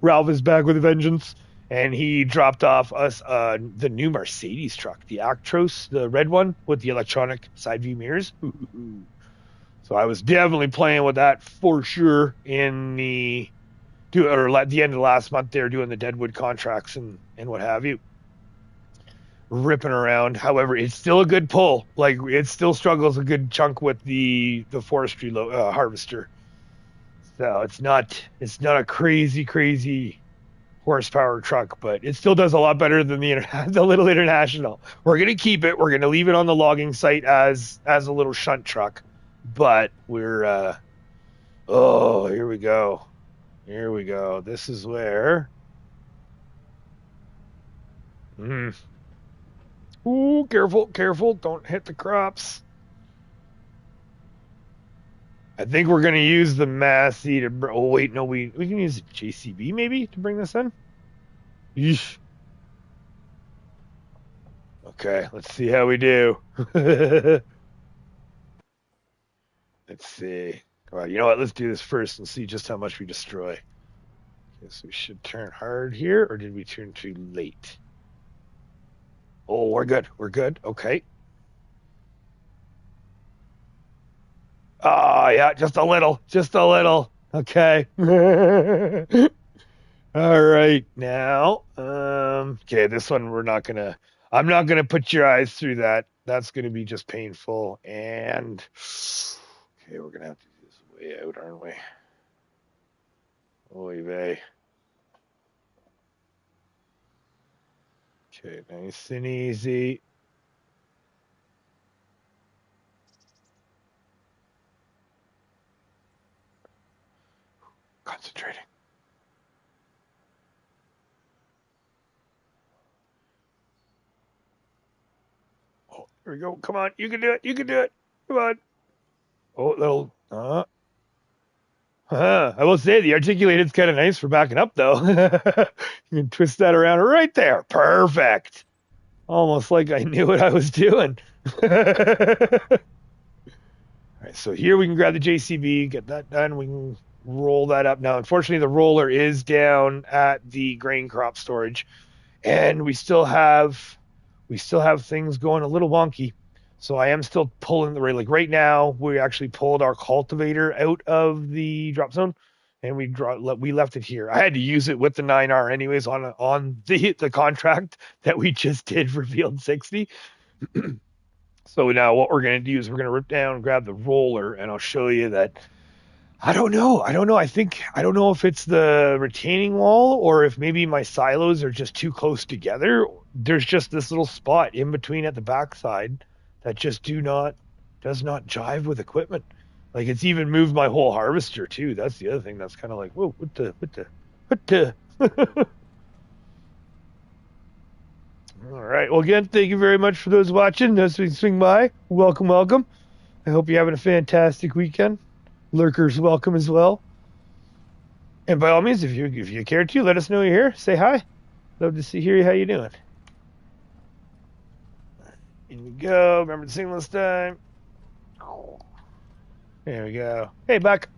Ralph is back with a vengeance. And he dropped off us the new Mercedes truck, the Actros, the red one with the electronic side view mirrors. So I was definitely playing with that for sure at the end of last month there, doing the Deadwood contracts and what have you. Ripping around. However, it's still a good pull. Like, it still struggles a good chunk with the forestry harvester. So it's not a crazy horsepower truck, but it still does a lot better than the little International. We're gonna keep it. We're gonna leave it on the logging site as a little shunt truck. But we're here we go. This is where. Ooh, careful. Don't hit the crops. I think we're going to use the Massey to... Oh, wait, no, we can use the JCB maybe to bring this in? Yeesh. Okay, let's see how we do. Let's see. Well, you know what? Let's do this first and see just how much we destroy. Guess we should turn hard here, or did we turn too late? Oh, we're good. Okay. Oh, yeah, just a little. Okay. All right, now, okay, this one I'm not gonna put your eyes through that. That's gonna be just painful. And okay, we're gonna have to do this way out, aren't we? Oy vey. Okay, nice and easy. Concentrating. Oh, here we go. Come on, you can do it. Come on. Oh, little. I will say the articulated's kind of nice for backing up, though. You can twist that around right there. Perfect. Almost like I knew what I was doing. All right, so here we can grab the JCB, get that done. We can roll that up. Now, unfortunately, the roller is down at the grain crop storage, and we still have things going a little wonky. So I am still pulling the like right now. We actually pulled our cultivator out of the drop zone, and we left it here. I had to use it with the 9R anyways on the contract that we just did for Field 60. So now what we're gonna do is we're gonna rip down, grab the roller, and I'll show you that. I don't know. I don't know if it's the retaining wall or if maybe my silos are just too close together. There's just this little spot in between at the backside that just does not jive with equipment. Like it's even moved my whole harvester too. That's the other thing that's kind of like, whoa, what the. All right. Well, again, thank you very much for those watching. As we swing by, welcome, welcome. I hope you're having a fantastic weekend. Lurkers welcome as well. And by all means, if you care to, let us know you're here. Say hi. Love to hear you. How you doing? In we go. Remember to sing this time. There we go. Hey, Buck.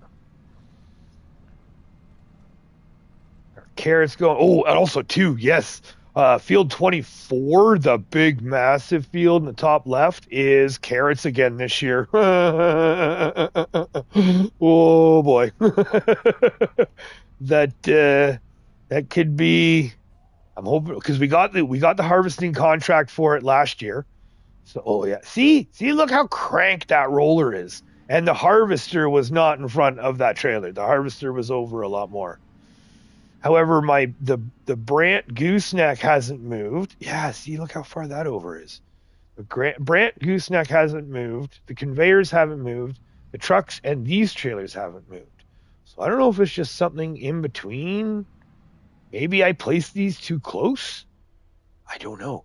Our carrots going. Oh, and also too, yes. Field 24, the big massive field in the top left, is carrots again this year. Oh boy. that could be. I'm hoping because we got the harvesting contract for it last year. So oh yeah. See, look how cranked that roller is. And the harvester was not in front of that trailer. The harvester was over a lot more. However, the Brant gooseneck hasn't moved. Yeah, see, look how far that over is. The Brant gooseneck hasn't moved. The conveyors haven't moved. The trucks and these trailers haven't moved. So I don't know if it's just something in between. Maybe I placed these too close. I don't know.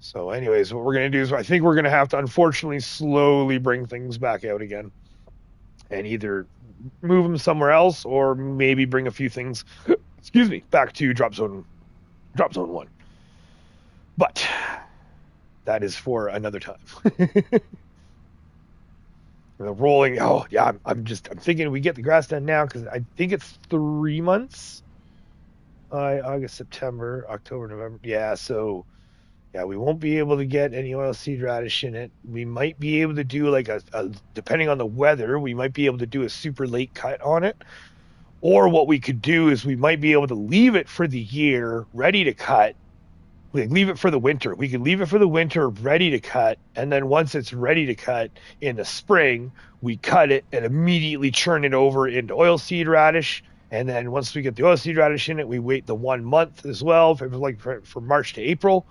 So anyways, what we're going to do is I think we're going to have to unfortunately slowly bring things back out again. And either move them somewhere else or maybe bring a few things back to drop zone 1. But that is for another time. The rolling, oh yeah, I'm thinking we get the grass done now because I think it's 3 months. August, September, October, November. Yeah, so yeah, we won't be able to get any oilseed radish in it. We might be able to do like a depending on the weather, we might be able to do a super late cut on it. Or what we could do is we might be able to leave it for the year, ready to cut. We leave it for the winter. We could leave it for the winter, ready to cut. And then once it's ready to cut in the spring, we cut it and immediately churn it over into oilseed radish. And then once we get the oilseed radish in it, we wait the 1 month as well, for March to April.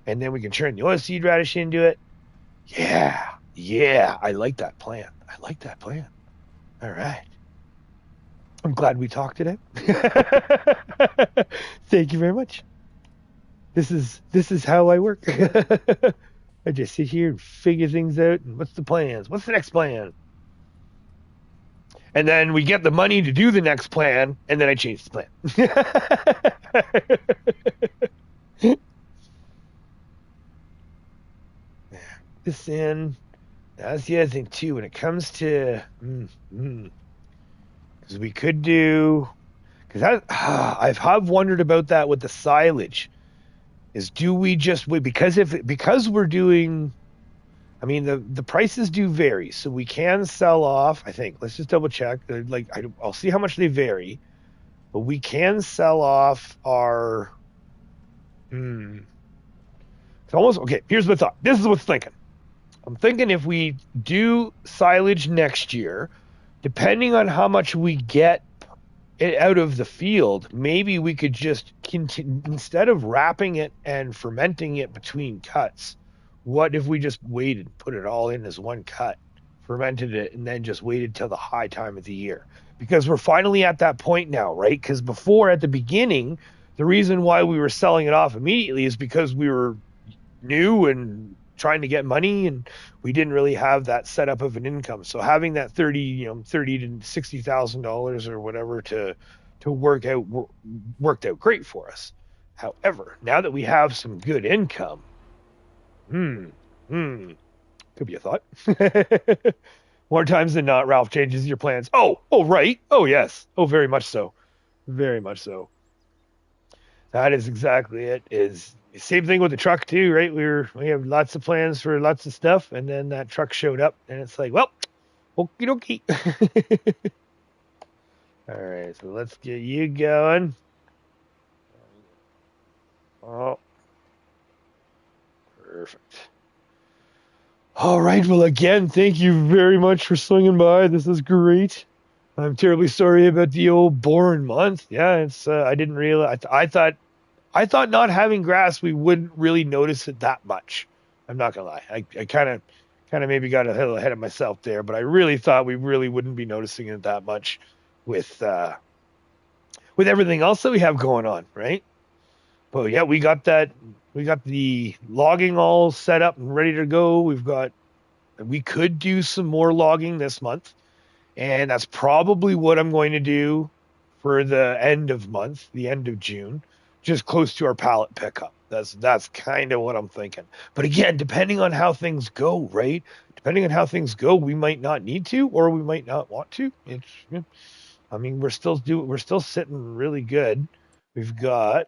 And then we can turn the oilseed radish into it. Yeah, I like that plan. All right. I'm glad we talked today. Thank you very much. This is how I work. I just sit here and figure things out. And what's the plans? What's the next plan? And then we get the money to do the next plan, and then I change the plan. This in. That's the other thing too. When it comes to, because we could do, because I've wondered about that with the silage. Is do we just wait because we're doing? I mean the prices do vary, so we can sell off. I think let's just double check. I'll see how much they vary, but we can sell off our. It's almost okay. Here's the thought. This is what's thinking. I'm thinking if we do silage next year, depending on how much we get out of the field, maybe we could just continue instead of wrapping it and fermenting it between cuts. What if we just waited, put it all in as one cut, fermented it, and then just waited till the high time of the year? Because we're finally at that point now, right? Because before, at the beginning, the reason why we were selling it off immediately is because we were new and trying to get money, and we didn't really have that setup of an income. So having that $30 to $60,000 or whatever to worked out great for us. However, now that we have some good income, could be a thought. More times than not, Ralph changes your plans. Oh, right. Oh, yes. Oh, very much so. Very much so. That is exactly it. Is same thing with the truck too, right? We have lots of plans for lots of stuff, and then that truck showed up, and it's like, well, okie dokie. All right, so let's get you going. Oh, perfect. All right. Well, again, thank you very much for swinging by. This is great. I'm terribly sorry about the old boring month. Yeah, it's. I didn't realize. I thought not having grass, we wouldn't really notice it that much. I'm not gonna lie. I kind of maybe got a little ahead of myself there, but I really thought we really wouldn't be noticing it that much with everything else that we have going on, right? But yeah, we got that. We got the logging all set up and ready to go. We could do some more logging this month, and that's probably what I'm going to do for the end of month, the end of June, just close to our pallet pickup. That's kind of what I'm thinking. But again, depending on how things go, right? Depending on how things go, we might not need to, or we might not want to. I mean, we're still sitting really good. We've got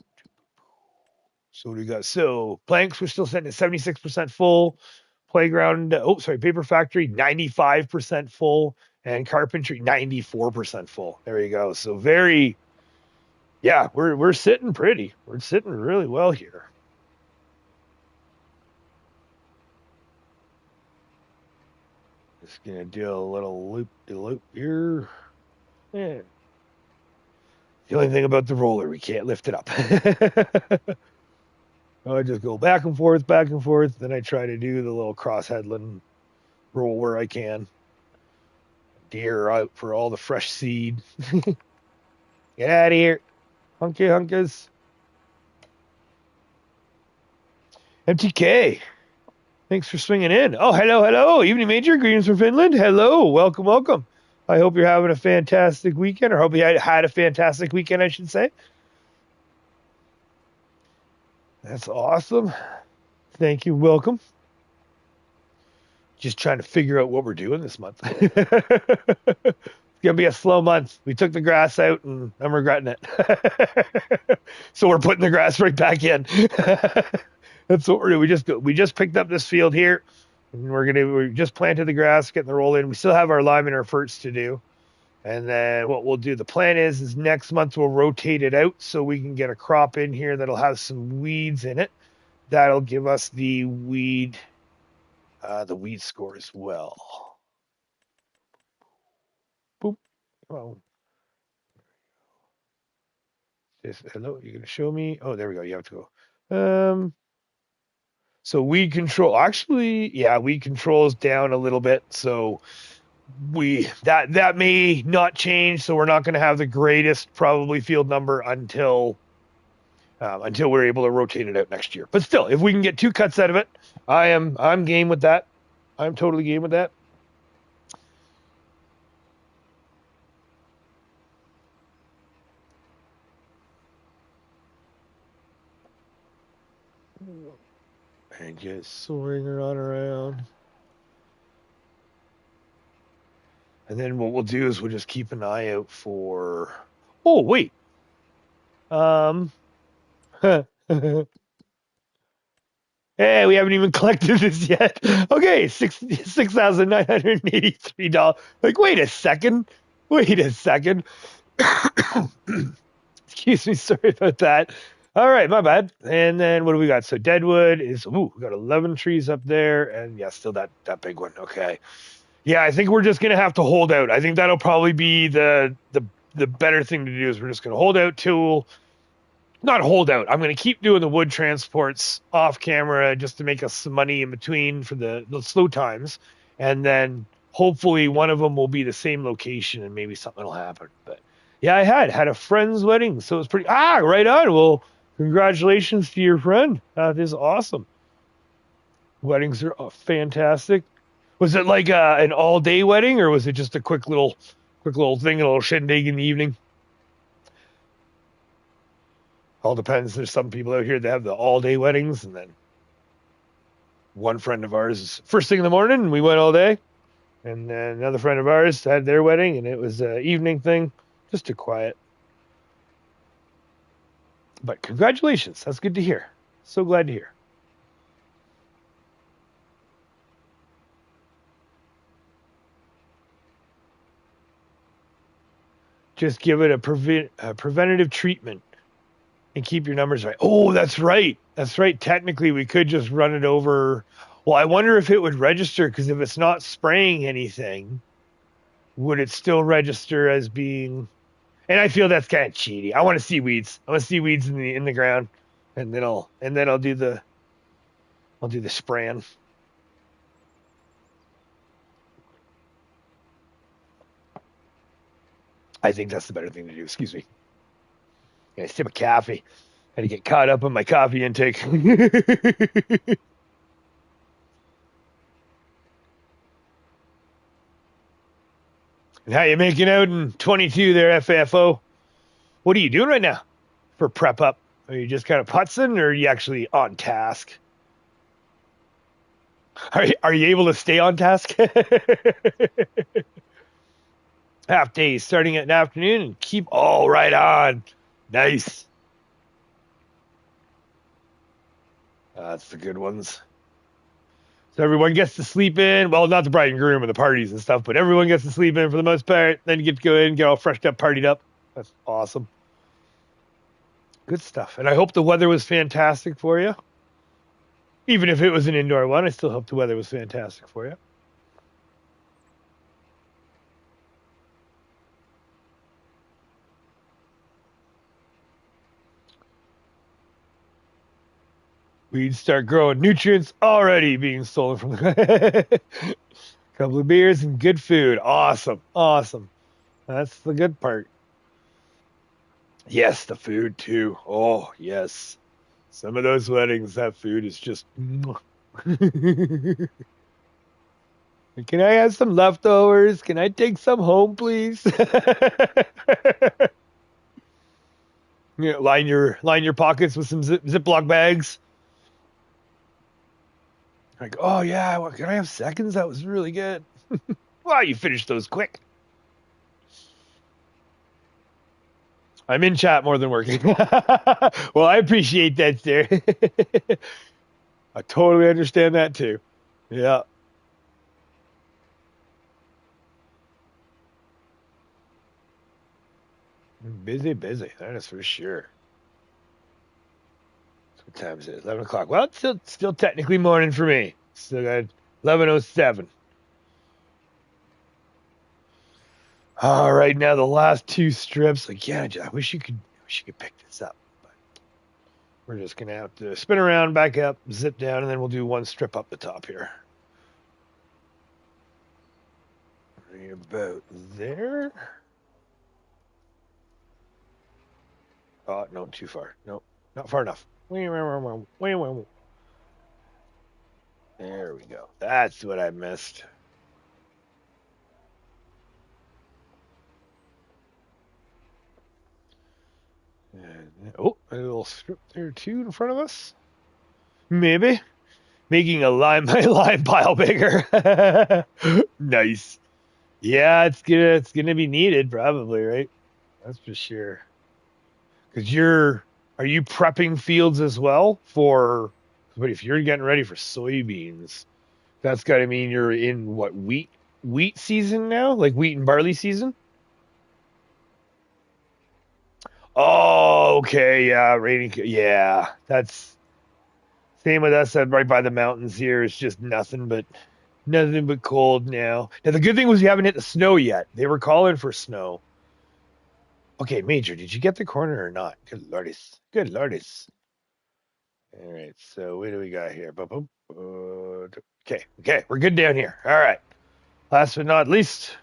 so what do we got? So planks, we're still sitting at 76% full. Playground, Paper Factory, 95% full. And carpentry, 94% full. There you go. So we're sitting pretty. We're sitting really well here. Just gonna do a little loop de loop here. Yeah. The only thing about the roller, we can't lift it up. I just go back and forth, back and forth. Then I try to do the little cross headland roll where I can. Deer out for all the fresh seed. Get out of here. Hunky hunkas. MTK. Thanks for swinging in. Oh, hello. Evening Major. Greetings from Finland. Hello. Welcome. I hope you're having a fantastic weekend, or hope you had a fantastic weekend, I should say. That's awesome. Thank you. Welcome. Just trying to figure out what we're doing this month. It's gonna be a slow month. We took the grass out, and I'm regretting it. So we're putting the grass right back in. That's what we're doing. We just picked up this field here, and we just planted the grass, getting the roll in. We still have our lime and our ferts to do, and then what we'll do. The plan is next month we'll rotate it out so we can get a crop in here that'll have some weeds in it. That'll give us the weed score as well. Boop. Oh. Hello, you're gonna show me? Oh, there we go. You have to go. So weed control. Actually, yeah, weed control is down a little bit. So that may not change. So we're not going to have the greatest probably field number until we're able to rotate it out next year. But still, if we can get 2 cuts out of it, I'm game with that. I'm totally game with that. And just swing around. And then what we'll do is we'll just keep an eye out for. Oh wait. Hey, we haven't even collected this yet. Okay, $6,983. Like, wait a second. Excuse me, sorry about that. All right, my bad. And then what do we got? So Deadwood is we got 11 trees up there, and yeah, still that big one. Okay. Yeah, I think we're just gonna have to hold out. I think that'll probably be the better thing to do is we're just gonna hold out till not hold out. I'm gonna keep doing the wood transports off camera just to make us some money in between for the slow times, and then hopefully one of them will be the same location and maybe something will happen. But yeah, I had a friend's wedding, so it's pretty right on. Well, congratulations to your friend. That is awesome. Weddings are fantastic. Was it like an all day wedding, or was it just a quick little thing, a little shindig in the evening? All depends. There's some people out here that have the all day weddings, and then one friend of ours first thing in the morning, and we went all day. And then another friend of ours had their wedding, and it was an evening thing, just a quiet. But congratulations. That's good to hear. So glad to hear. Just give it a preventative treatment and keep your numbers right. Oh, that's right. That's right. Technically, we could just run it over. Well, I wonder if it would register, because if it's not spraying anything, would it still register as being? And I feel that's kind of cheaty. I want to see weeds. I want to see weeds in the ground, and then I'll do the spraying. I think that's the better thing to do. Excuse me. Yeah, sip of coffee. I had to get caught up on my coffee intake. And how you making out in 22 there, FFO? What are you doing right now for prep up? Are you just kind of putzing, or are you actually on task? Are you able to stay on task? Half days starting at an afternoon and keep all right on. Nice. That's the good ones. So everyone gets to sleep in. Well, not the bride and groom and the parties and stuff, but everyone gets to sleep in for the most part. Then you get to go in, get all freshed up, partied up. That's awesome. Good stuff. And I hope the weather was fantastic for you. Even if it was an indoor one, I still hope the weather was fantastic for you. We'd start growing. Nutrients already being stolen from the couple of beers and good food. Awesome. Awesome. That's the good part. Yes, the food too. Oh, yes. Some of those weddings, that food is just. Can I have some leftovers? Can I take some home, please? Line your pockets with some Ziploc bags. Like, oh yeah, well, can I have seconds? That was really good. Wow, you finished those quick. I'm in chat more than working. Well, I appreciate that, sir. I totally understand that too. Yeah. Busy. That is for sure. What time is it? 11 o'clock. Well, it's still technically morning for me. Still got 11:07. All right, now the last two strips. Like, yeah, I wish you could pick this up, but we're just gonna have to spin around, back up, zip down, and then we'll do one strip up the top here. Right about there. Oh no, too far. No, not far enough. There we go. That's what I missed. And, oh, a little strip there too in front of us. Maybe. Making my lime pile bigger. Nice. Yeah, it's gonna be needed probably, right? That's for sure. Because are you prepping fields as well but if you're getting ready for soybeans, that's gotta mean you're in what, wheat season now? Like wheat and barley season? Oh, okay, yeah, raining. Yeah, that's same with us. Right by the mountains here. It's just nothing but cold now. Now the good thing was we haven't hit the snow yet. They were calling for snow. Okay, Major, did you get the corner or not? Good lordis. Good lordis. All right, so what do we got here? Okay, we're good down here. All right. Last but not least,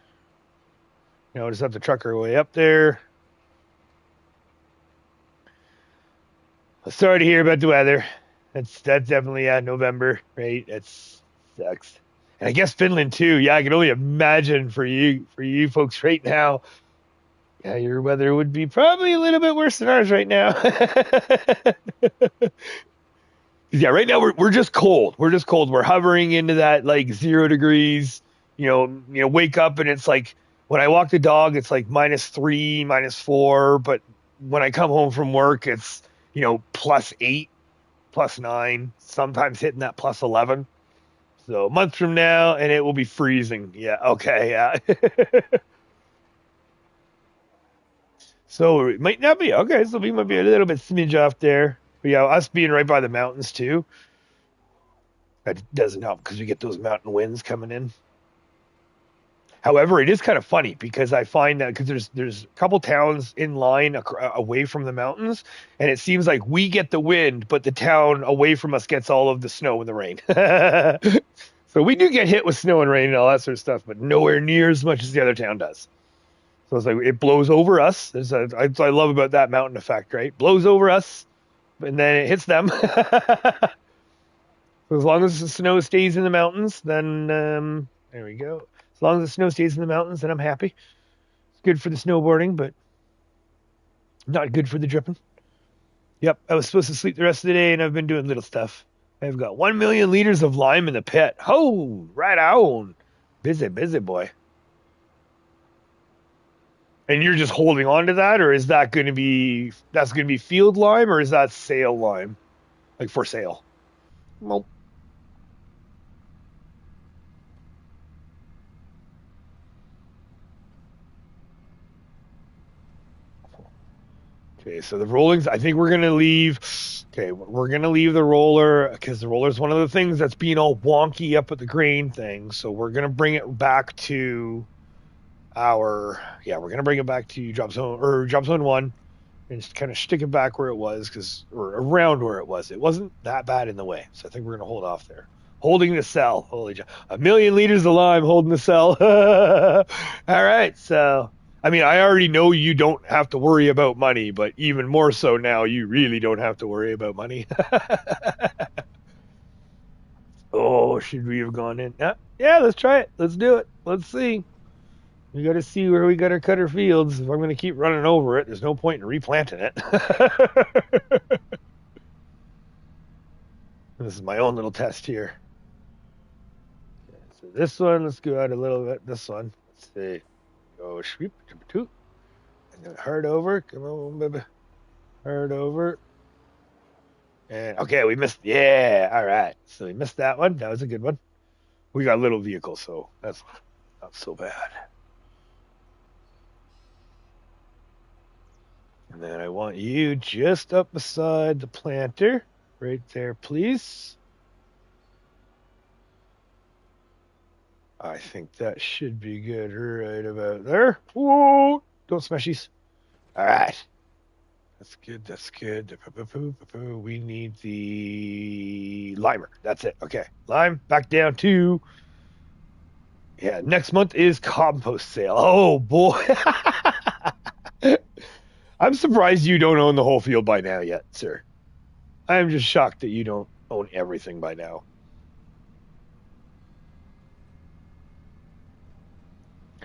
just have the trucker way up there. Sorry to hear about the weather. That's definitely November, right? That sucks. And I guess Finland too. Yeah, I can only imagine for you folks right now. Yeah, your weather would be probably a little bit worse than ours right now. Yeah, right now we're just cold. We're just cold. We're hovering into that like 0 degrees. Wake up and it's like when I walk the dog, it's like -3, -4. But when I come home from work, it's +8, +9, sometimes hitting that +11. So a month from now, and it will be freezing. Yeah, okay, yeah. So it might not be. Okay, so we might be a little bit smidge off there. But yeah, us being right by the mountains too, that doesn't help because we get those mountain winds coming in. However, it is kind of funny because I find that because there's a couple towns in line away from the mountains, and it seems like we get the wind, but the town away from us gets all of the snow and the rain. So we do get hit with snow and rain and all that sort of stuff, but nowhere near as much as the other town does. So it's like it blows over us. I love about that mountain effect, right? Blows over us, and then it hits them. So as long as the snow stays in the mountains, then there we go. As long as the snow stays in the mountains, then I'm happy. It's good for the snowboarding, but not good for the dripping. Yep, I was supposed to sleep the rest of the day, and I've been doing little stuff. I've got 1 million liters of lime in the pit. Oh, right on. Busy, busy boy. And you're just holding on to that, or is that going to be field lime, or is that sale lime, like for sale? Well, okay, so the rollings, I think we're going to leave. Okay, we're going to leave the roller because the roller is one of the things that's being all wonky up with the grain thing. So we're going to bring it back to we're going to bring it back to drop zone 1 and just kind of stick it back where it was or around where it was. It wasn't that bad in the way. So I think we're going to hold off there. Holding the cell. Holy, 1 million liters of lime holding the cell. All right, so. I mean, I already know you don't have to worry about money, but even more so now, you really don't have to worry about money. Oh, should we have gone in? Yeah, let's try it. Let's do it. Let's see. We got to see where we got to cut our fields. If I'm going to keep running over it, there's no point in replanting it. This is my own little test here. Okay, so this one, let's go out a little bit. This one, let's see. Go sweep, and then hard over. Come on, baby. Hard over. And okay, we missed. Yeah, all right. So we missed that one. That was a good one. We got a little vehicle, so that's not so bad. And then I want you just up beside the planter, right there, please. I think that should be good right about there. Whoa! Don't smash these. All right. That's good. That's good. We need the limer. That's it. Okay. Lime back down to. Yeah, next month is compost sale. Oh, boy. I'm surprised you don't own the whole field by now yet, sir. I'm just shocked that you don't own everything by now.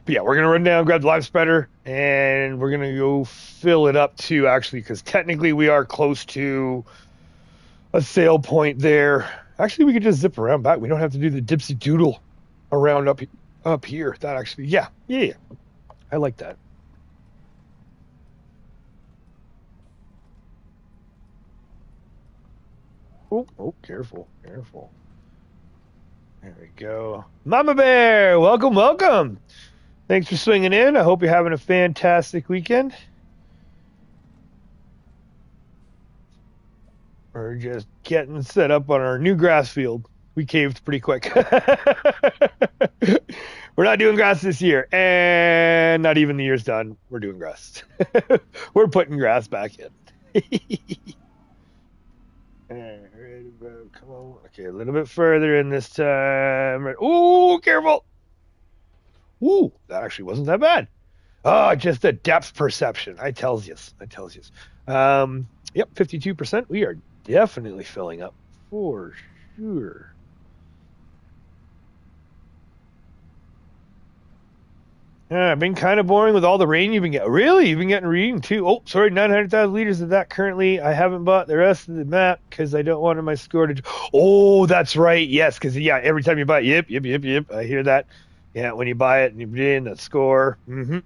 But yeah, we're going to run down, grab the lime spreader, and we're going to go fill it up too, actually, because technically we are close to a sale point there. Actually, we could just zip around back. We don't have to do the dipsy doodle around up here. That actually, yeah. I like that. Oh, careful. There we go. Mama Bear, welcome. Thanks for swinging in. I hope you're having a fantastic weekend. We're just getting set up on our new grass field. We caved pretty quick. We're not doing grass this year, and not even the year's done. We're doing grass. We're putting grass back in. Come on. Okay, a little bit further in this time. Ooh, careful. Ooh, that actually wasn't that bad. Oh, just the depth perception. I tells you. Yep, 52%. We are definitely filling up for sure. Been kind of boring with all the rain you've been getting. Really? You've been getting reading too? Oh, sorry, 900,000 liters of that currently. I haven't bought the rest of the map because I don't want my score to... Oh, that's right. Yes, because, yeah, every time you buy it, yep. I hear that. Yeah, when you buy it and you put in the score. Mm-hmm.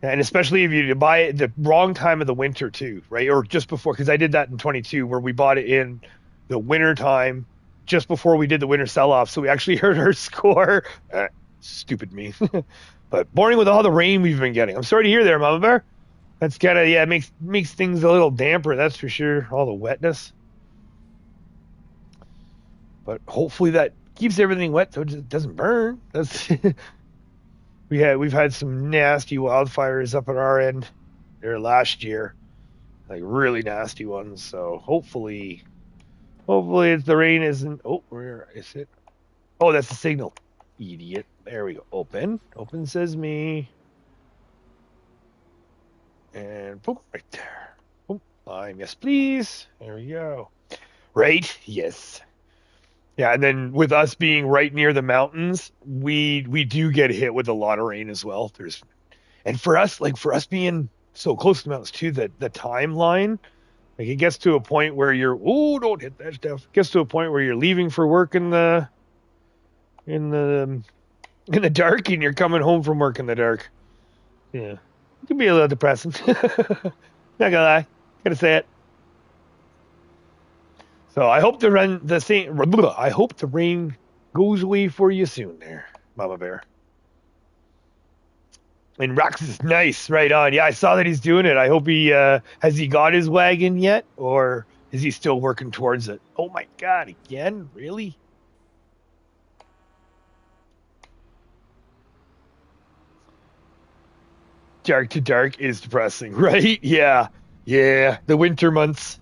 And especially if you buy it the wrong time of the winter too, right? Or just before, because I did that in 22 where we bought it in the winter time just before we did the winter sell-off. So we actually heard our score. Stupid me. But morning with all the rain we've been getting. I'm sorry to hear there, Mama Bear. That's kind of, yeah, makes things a little damper, that's for sure. All the wetness. But hopefully that keeps everything wet so it doesn't burn. That's we've had some nasty wildfires up at our end there last year, like really nasty ones. So hopefully it's the rain isn't. Oh, where is it? Oh, that's the signal. Idiot. There we go. Open says me, and boom, right there. Boom. Yes, please. There we go. Right. Yes. Yeah, and then with us being right near the mountains, we do get hit with a lot of rain as well. And for us being so close to the mountains too, that the timeline, like it gets to a point where you're don't hit that stuff. It gets to a point where you're leaving for work in the dark and you're coming home from work in the dark. Yeah. It can be a little depressing. Not gonna lie. Gotta say it. So I hope I hope the rain goes away for you soon there, Mama Bear. And Rex is nice, right on. Yeah, I saw that he's doing it. I hope has he got his wagon yet, or is he still working towards it? Oh my God, again? Really? Dark to dark is depressing, right? Yeah. The winter months.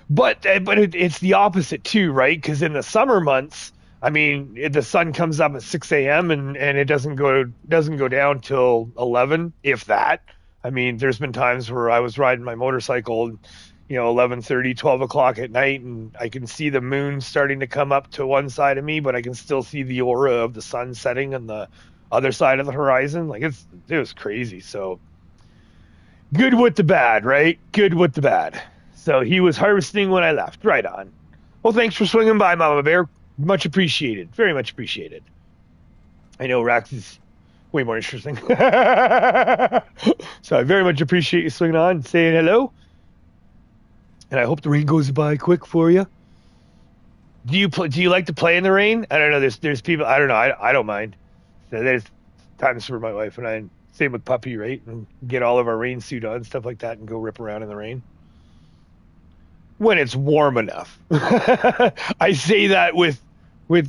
But it's the opposite too, right? Because in the summer months, I mean, the sun comes up at 6 a.m. and it doesn't go down till 11, if that. I mean, there's been times where I was riding my motorcycle, 11:30, 12 o'clock at night, and I can see the moon starting to come up to one side of me, but I can still see the aura of the sun setting on the other side of the horizon. Like it was crazy. So good with the bad, right? Good with the bad. So he was harvesting when I left. Right on. Well, thanks for swinging by, Mama Bear. Much appreciated. Very much appreciated. I know Rax is way more interesting. So I very much appreciate you swinging on and saying hello. And I hope the rain goes by quick for you. Do you like to play in the rain? I don't know. There's people. I don't know. I don't mind. So there's times for my wife and I. Same with Puppy, right? And get all of our rain suit on, stuff like that, and go rip around in the rain. When it's warm enough. I say that with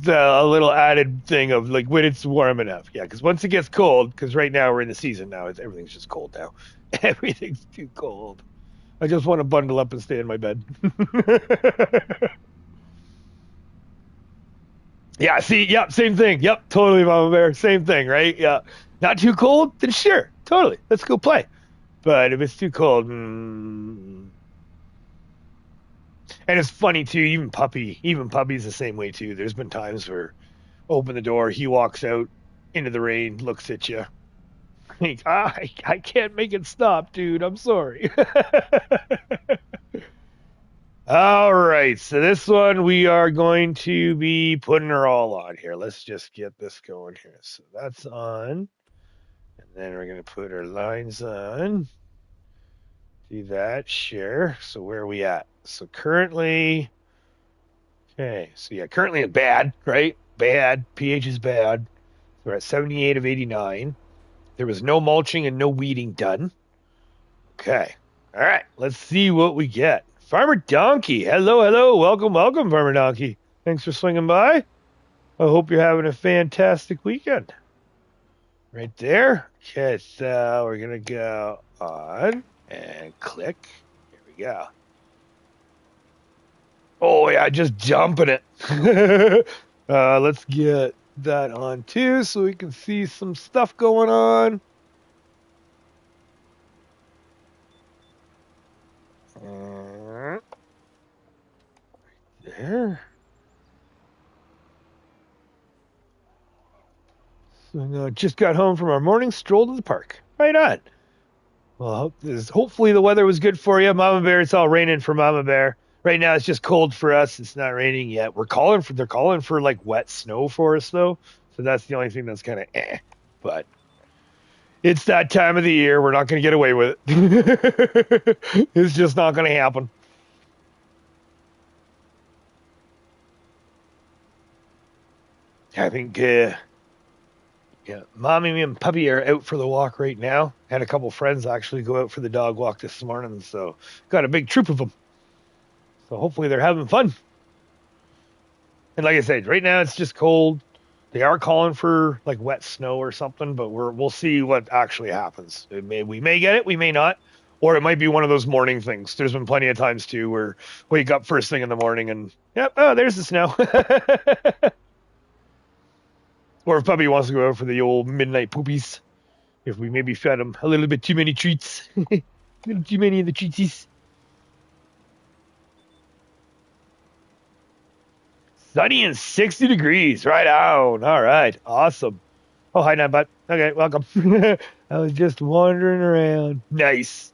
a little added thing of like when it's warm enough. Yeah, because once it gets cold, because right now we're in the season now, everything's just cold now. Everything's too cold. I just want to bundle up and stay in my bed. Yeah, see, yep, same thing. Yep, totally, Mama Bear. Same thing, right? Yeah. Not too cold? Then sure, totally. Let's go play. But if it's too cold, and it's funny too, even Puppy's the same way too. There's been times where open the door, he walks out into the rain, looks at you. Like, I can't make it stop, dude. I'm sorry. All right, so this one we are going to be putting her all on here. Let's just get this going here. So that's on. And then we're going to put our lines on. Do that, share. So where are we at? So currently, okay, so yeah, currently it's bad, right? Bad, pH is bad. We're at 78 of 89. There was no mulching and no weeding done. Okay, all right, let's see what we get. Farmer Donkey, hello, welcome, Farmer Donkey. Thanks for swinging by. I hope you're having a fantastic weekend. Right there. Okay, so we're going to go on and click. Here we go. Oh, yeah, just dumping it. Let's get that on, too, so we can see some stuff going on. Right there. So just got home from our morning stroll to the park. Right on. Well, hopefully the weather was good for you, Mama Bear. It's all raining for Mama Bear. Right now it's just cold for us. It's not raining yet. They're calling for like wet snow for us though. So that's the only thing that's kind of But It's that time of the year. We're not going to get away with it. It's just not going to happen. I think, yeah, mommy and puppy are out for the walk right now. Had a couple friends actually go out for the dog walk this morning, so got a big troop of them. So hopefully they're having fun. And like I said, right now it's just cold. They are calling for like wet snow or something, but we'll see what actually happens. We may get it, we may not, or it might be one of those morning things. There's been plenty of times too where wake up first thing in the morning and yep, oh, there's the snow. Or if puppy wants to go out for the old midnight poopies, if we maybe fed him a little bit too many treats, a little too many of the treatsies. Sunny and 60 degrees, right on. All right, awesome. Oh, hi, Nightbot. Okay, welcome. I was just wandering around. Nice.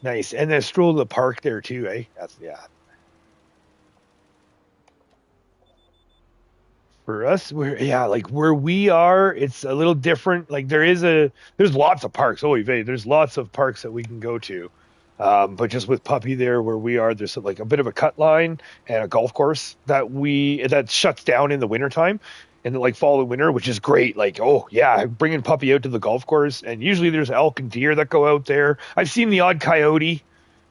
Nice. And then stroll to the park there, too, eh? Yeah. For us, like where we are, it's a little different. Like there's lots of parks. Oh, there's lots of parks that we can go to. But just with puppy there where we are, there's like a bit of a cut line and a golf course that shuts down in the wintertime and like fall and winter, which is great. Like, oh yeah, bringing puppy out to the golf course. And usually there's elk and deer that go out there. I've seen the odd coyote.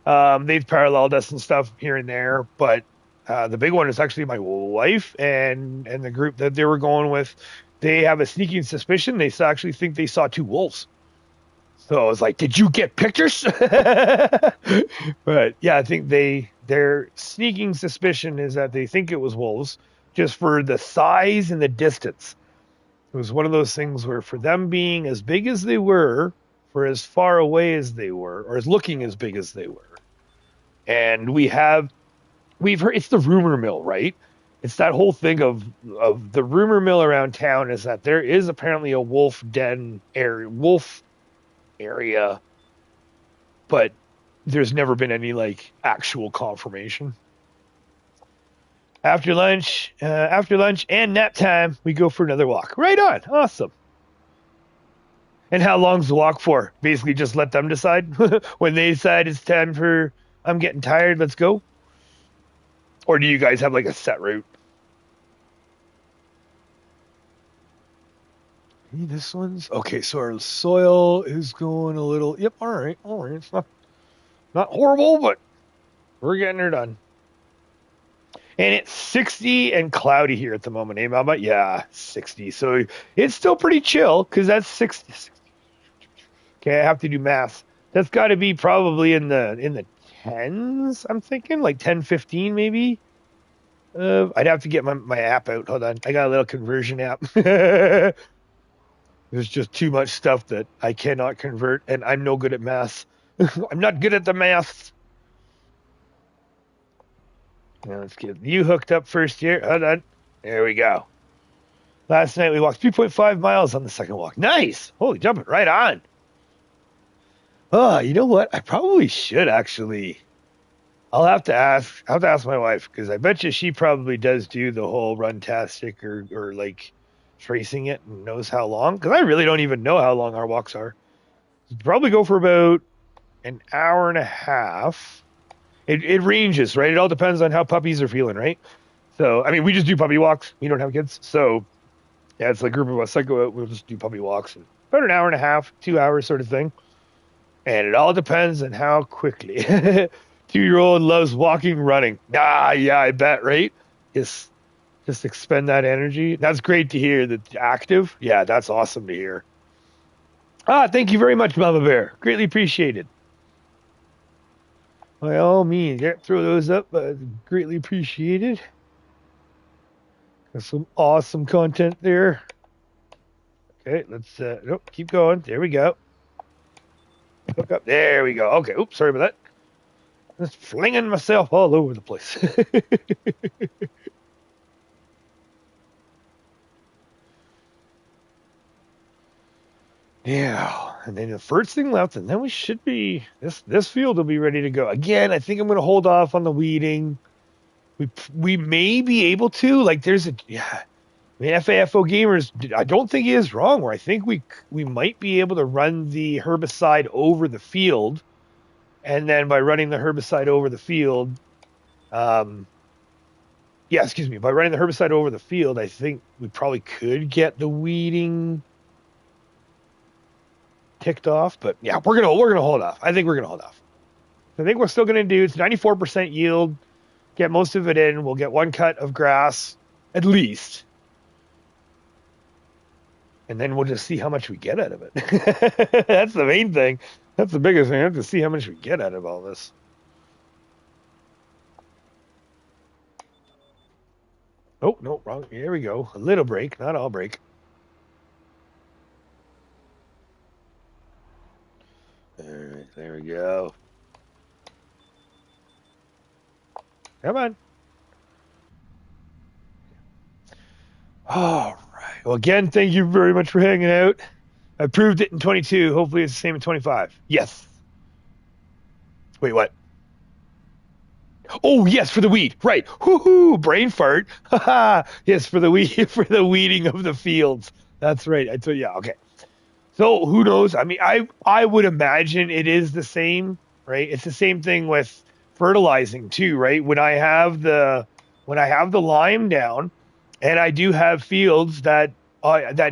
They've paralleled us and stuff here and there, but the big one is actually my wife and the group that they were going with. They have a sneaking suspicion. They actually think they saw two wolves. So I was like, did you get pictures? But yeah, I think their sneaking suspicion is that they think it was wolves just for the size and the distance. It was one of those things where for them being as big as they were, for as far away as they were, or as looking as big as they were. And we've heard it's the rumor mill, right? It's that whole thing of the rumor mill around town is that there is apparently a wolf area, but there's never been any like actual confirmation. After lunch and nap time, we go for another walk. Right on. Awesome. And how long's the walk for? Basically just let them decide. When they decide it's time for I'm getting tired, let's go. Or do you guys have like a set route? This one's okay. So our soil is going a little. Yep. All right. It's not horrible, but we're getting her done. And it's 60 and cloudy here at the moment, eh, Mama? Yeah, 60. So it's still pretty chill because that's 60. Okay, I have to do math. That's got to be probably in the tens. I'm thinking like 10, 15 maybe. I'd have to get my app out. Hold on, I got a little conversion app. There's just too much stuff that I cannot convert, and I'm no good at math. I'm not good at the math. Now let's get you hooked up first here. Hold on. There we go. Last night we walked 3.5 miles on the second walk. Nice. Holy jumping. Right on. Oh, you know what? I probably should actually. I'll have to ask my wife because I bet you she probably does do the whole runtastic or like tracing it and knows how long. Because I really don't even know how long our walks are. Probably go for about an hour and a half. It ranges, right? It all depends on how puppies are feeling, right? So, I mean, we just do puppy walks. We don't have kids. So, yeah, it's like a group of us that go out. We'll just do puppy walks. About an hour and a half, 2 hours sort of thing. And it all depends on how quickly. 2-year-old loves walking, running. Ah, yeah, I bet, right? Just expend that energy. That's great to hear that active. Yeah, that's awesome to hear. Thank you very much, Mama Bear. Greatly appreciated. By all means, throw those up. Greatly appreciated. Got some awesome content there. Okay, let's keep going. There we go. Hook up. There we go. Okay, oops, sorry about that. Just flinging myself all over the place. Yeah, and then the first thing left, and then we should be this field will be ready to go. Again, I think I'm going to hold off on the weeding. We may be able to, like, I mean, FAFO gamers, I don't think he is wrong. Where I think we might be able to run the herbicide over the field, and then by running the herbicide over the field, um, yeah, excuse me, by running the herbicide over the field, I think we probably could get the weeding ticked off. But yeah, we're gonna hold off. I think we're gonna hold off. I think we're still gonna do it's 94% yield. Get most of it in. We'll get one cut of grass at least, and then we'll just see how much we get out of it. That's the main thing. That's the biggest thing. I have to see how much we get out of all this. Oh, no, wrong. Here we go. A little break, not all break. All right, there we go. Come on. All right. Well, again, thank you very much for hanging out. I proved it in 22. Hopefully, it's the same in 25. Yes. Wait, what? Oh, yes, for the weed. Right. Woohoo! Brain fart. Haha. Yes, for the weed, for the weeding of the fields. That's right. I told you. Yeah, okay. So who knows? I mean, I would imagine it is the same, right? It's the same thing with fertilizing too, right? When I have the lime down, and I do have fields that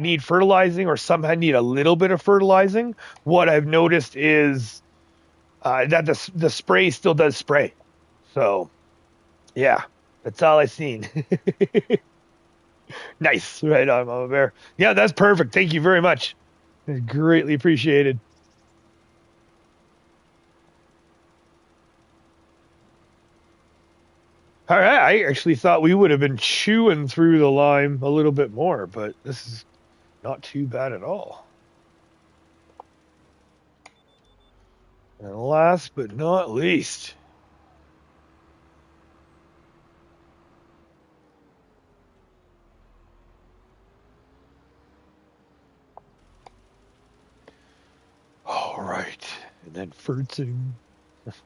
need fertilizing or somehow need a little bit of fertilizing. What I've noticed is that the spray still does spray. So yeah, that's all I've seen. Nice, right on, Mama Bear. Yeah, that's perfect. Thank you very much. Greatly appreciated. All right, I actually thought we would have been chewing through the lime a little bit more, but this is not too bad at all. And last but not least, all right, and then Furtzing. It's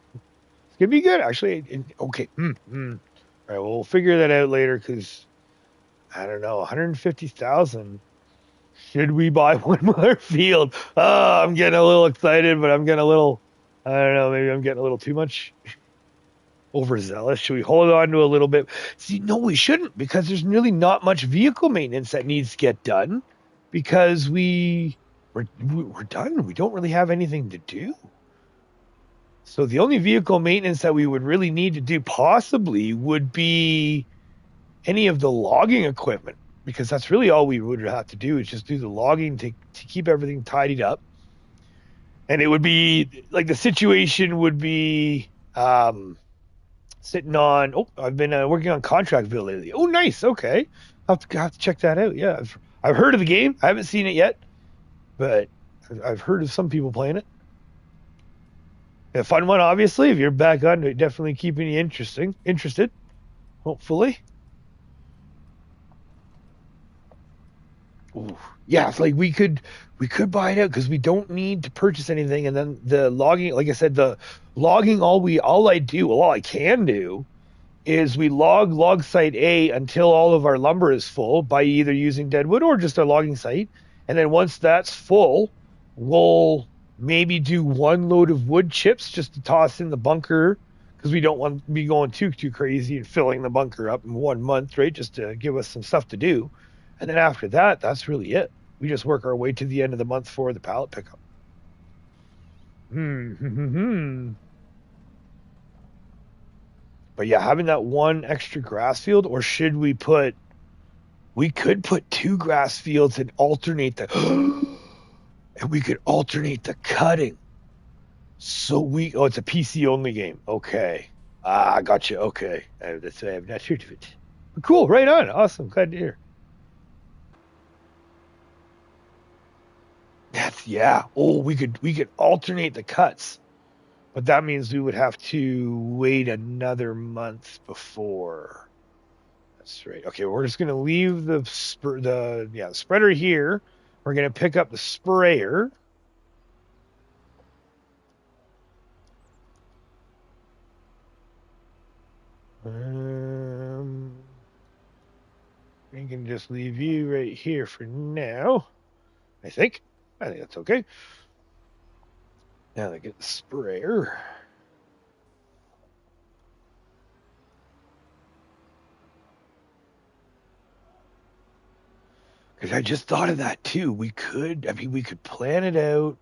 gonna be good, actually. Okay, all right, well, we'll figure that out later because I don't know, 150,000. Should we buy one more field? Oh, I'm getting a little excited, but I'm getting a little, I don't know, maybe I'm getting a little too much overzealous. Should we hold on to a little bit? See, no, we shouldn't because there's really not much vehicle maintenance that needs to get done because we're done. We don't really have anything to do. So the only vehicle maintenance that we would really need to do possibly would be any of the logging equipment because that's really all we would have to do is just do the logging to keep everything tidied up. And it would be like the situation would be sitting on. Oh, I've been working on Contractville lately. Oh, nice. Okay, have to check that out. Yeah, I've heard of the game. I haven't seen it yet, but I've heard of some people playing it. A fun one, obviously. If you're back on, definitely keeping you interested. Hopefully. Ooh. Yeah, it's like we could buy it out because we don't need to purchase anything, and then the logging, like I said, the logging all I can do is we log site A until all of our lumber is full by either using deadwood or just our logging site. And then once that's full, we'll maybe do one load of wood chips just to toss in the bunker because we don't want to be going too crazy and filling the bunker up in 1 month, right? Just to give us some stuff to do. And then after that, that's really it. We just work our way to the end of the month for the pallet pickup. Hmm. But yeah, having that one extra grass field, or should we could put two grass fields and alternate the, and we could alternate the cutting. Oh, it's a PC only game. Okay. I got you. Okay. That's, I have not heard of it. Cool. Right on. Awesome. Glad to hear. Yeah. Oh, we could alternate the cuts, but that means we would have to wait another month before. That's right. Okay, we're just gonna leave the spreader here. We're gonna pick up the sprayer. We can just leave you right here for now. I think that's okay. Now I get the sprayer. Because I just thought of that too. We could plan it out.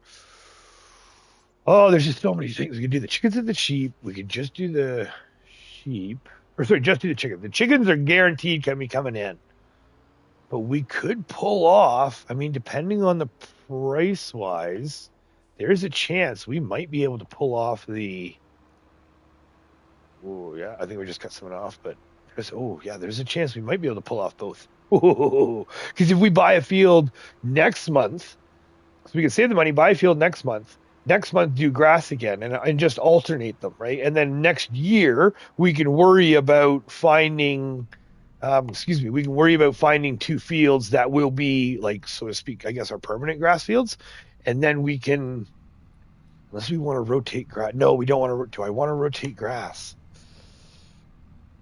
Oh, there's just so many things. We could do the chickens and the sheep. We could just do the sheep. Or sorry, just do the chickens. The chickens are guaranteed can be coming in. But we could pull off, depending on the price wise, there's a chance we might be able to pull off the. Oh, yeah, I think we just cut someone off, but there's a chance we might be able to pull off both. Because if we buy a field next month, so we can save the money, buy a field next month do grass again and just alternate them, right? And then next year we can worry about finding we can worry about finding two fields that will be, like, so to speak, I guess, our permanent grass fields. And then we can, unless we want to rotate grass. No, we don't want to. Do I want to rotate grass?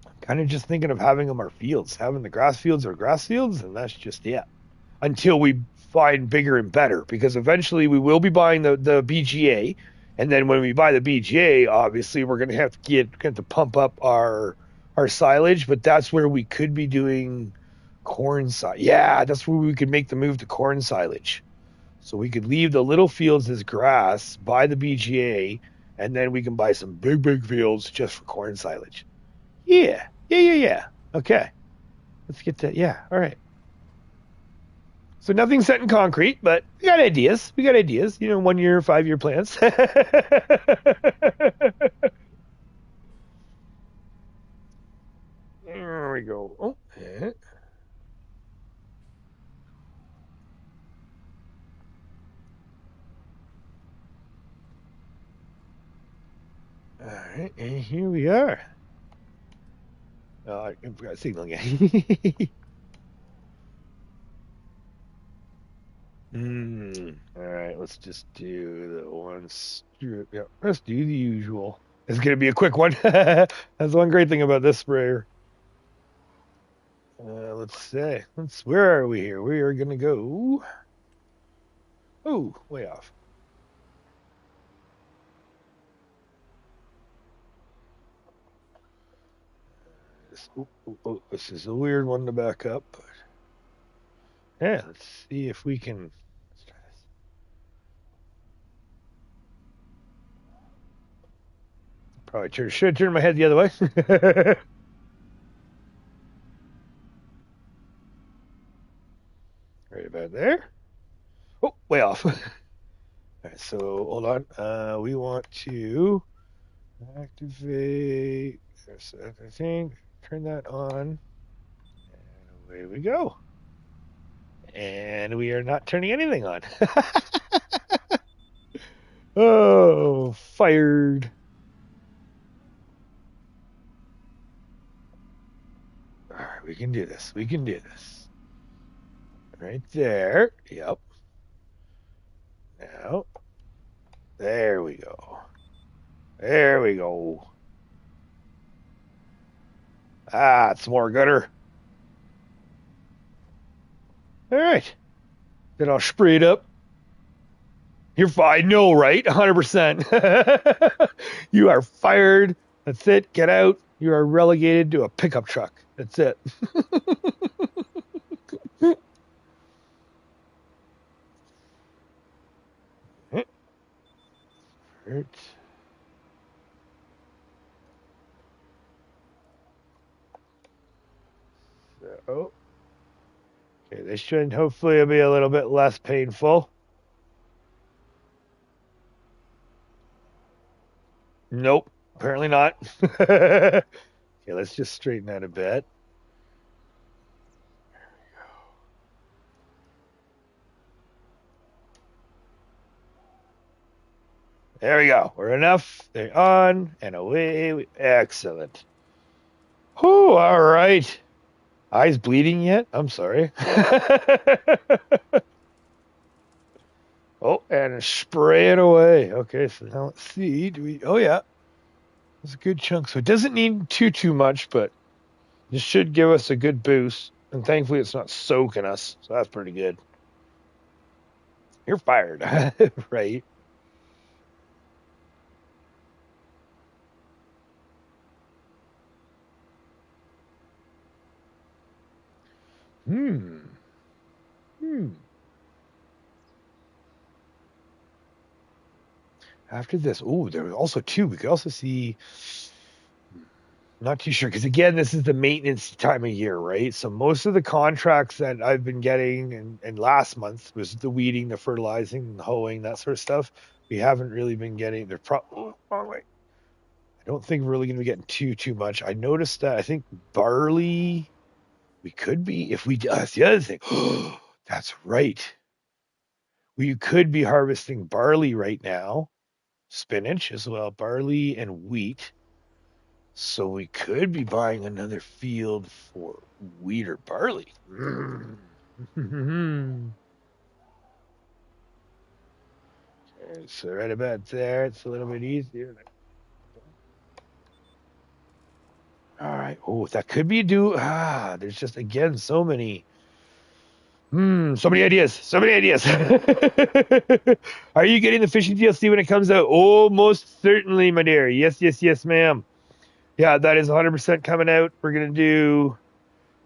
I'm kind of just thinking of having them our fields, having the grass fields or grass fields, and that's just it. Until we find bigger and better, because eventually we will be buying the BGA. And then when we buy the BGA, obviously we're going to have to pump up our silage, but that's where we could be doing corn silage. Yeah, that's where we could make the move to corn silage. So we could leave the little fields as grass, buy the BGA, and then we can buy some big fields just for corn silage. Yeah. Okay. Let's get that. Yeah, all right. So nothing's set in concrete, but we got ideas. 1 year, 5 year plans. There we go. Oh, yeah. All right, and here we are. I forgot signal again. All right, let's just do the one strip. Yeah, let's do the usual. It's gonna be a quick one. That's one great thing about this sprayer. Let's see. Where are we here? We are gonna go. Oh, way off. This is a weird one to back up. But yeah, let's see if we can. Let's try this. Probably should turn my head the other way. Right about there. Oh, way off. All right, so hold on. We want to activate this other thing. Turn that on. And away we go. And we are not turning anything on. Oh, fired. All right, we can do this. Right there. Yep. Now, there we go. Ah, it's more gooder. All right. Then I'll spray it up. You're fine. No, right? 100%. You are fired. That's it. Get out. You are relegated to a pickup truck. That's it. Right. So, okay, this should hopefully be a little bit less painful. Nope, apparently not. Okay, let's just straighten that a bit. There we go. We're enough. They're on and away. Excellent. Oh, all right. Eyes bleeding yet? I'm sorry. Oh, and spray it away. Okay, so now let's see. Oh, yeah. It's a good chunk. So it doesn't need too much, but this should give us a good boost. And thankfully it's not soaking us, so that's pretty good. You're fired, right? Hmm. After this, oh, there was also two. We could also see. Not too sure because again, this is the maintenance time of year, right? So most of the contracts that I've been getting, and last month was the weeding, the fertilizing, the hoeing, that sort of stuff. We haven't really been getting. Wrong way. I don't think we're really going to be getting too much. I noticed that I think barley we could be if we. That's the other thing. That's right. We could be harvesting barley right now, spinach as well, barley and wheat. So we could be buying another field for wheat or barley. Okay, so right about there, it's a little bit easier. All right. Oh, that could be a do. There's just again so many. So many ideas. So many ideas. Are you getting the fishing DLC when it comes out? Oh, most certainly, my dear. Yes, yes, yes, ma'am. Yeah, that is 100% coming out. We're gonna do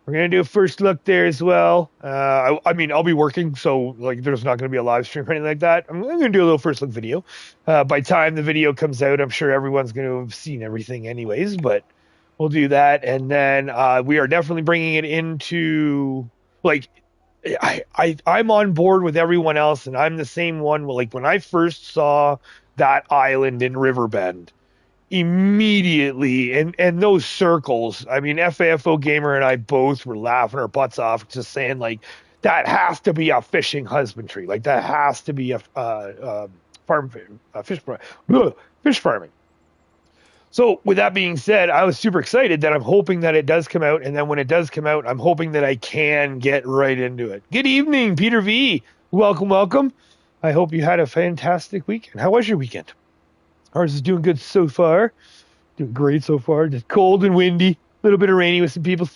a first look there as well. I mean, I'll be working, so like, there's not gonna be a live stream or anything like that. I'm gonna do a little first look video. By time the video comes out, I'm sure everyone's gonna have seen everything anyways. But we'll do that, and then we are definitely bringing it into like. I'm on board with everyone else, and I'm the same one. Like when I first saw that island in Riverbend, immediately and those circles, I mean, FAFO Gamer and I both were laughing our butts off, just saying like that has to be a fishing husbandry, like that has to be a farm fish farming. So with that being said, I was super excited that I'm hoping that it does come out, and then when it does come out, I'm hoping that I can get right into it. Good evening, Peter V. Welcome. I hope you had a fantastic weekend. How was your weekend? Ours is doing good so far. Doing great so far. Just cold and windy. A little bit of rainy with some people.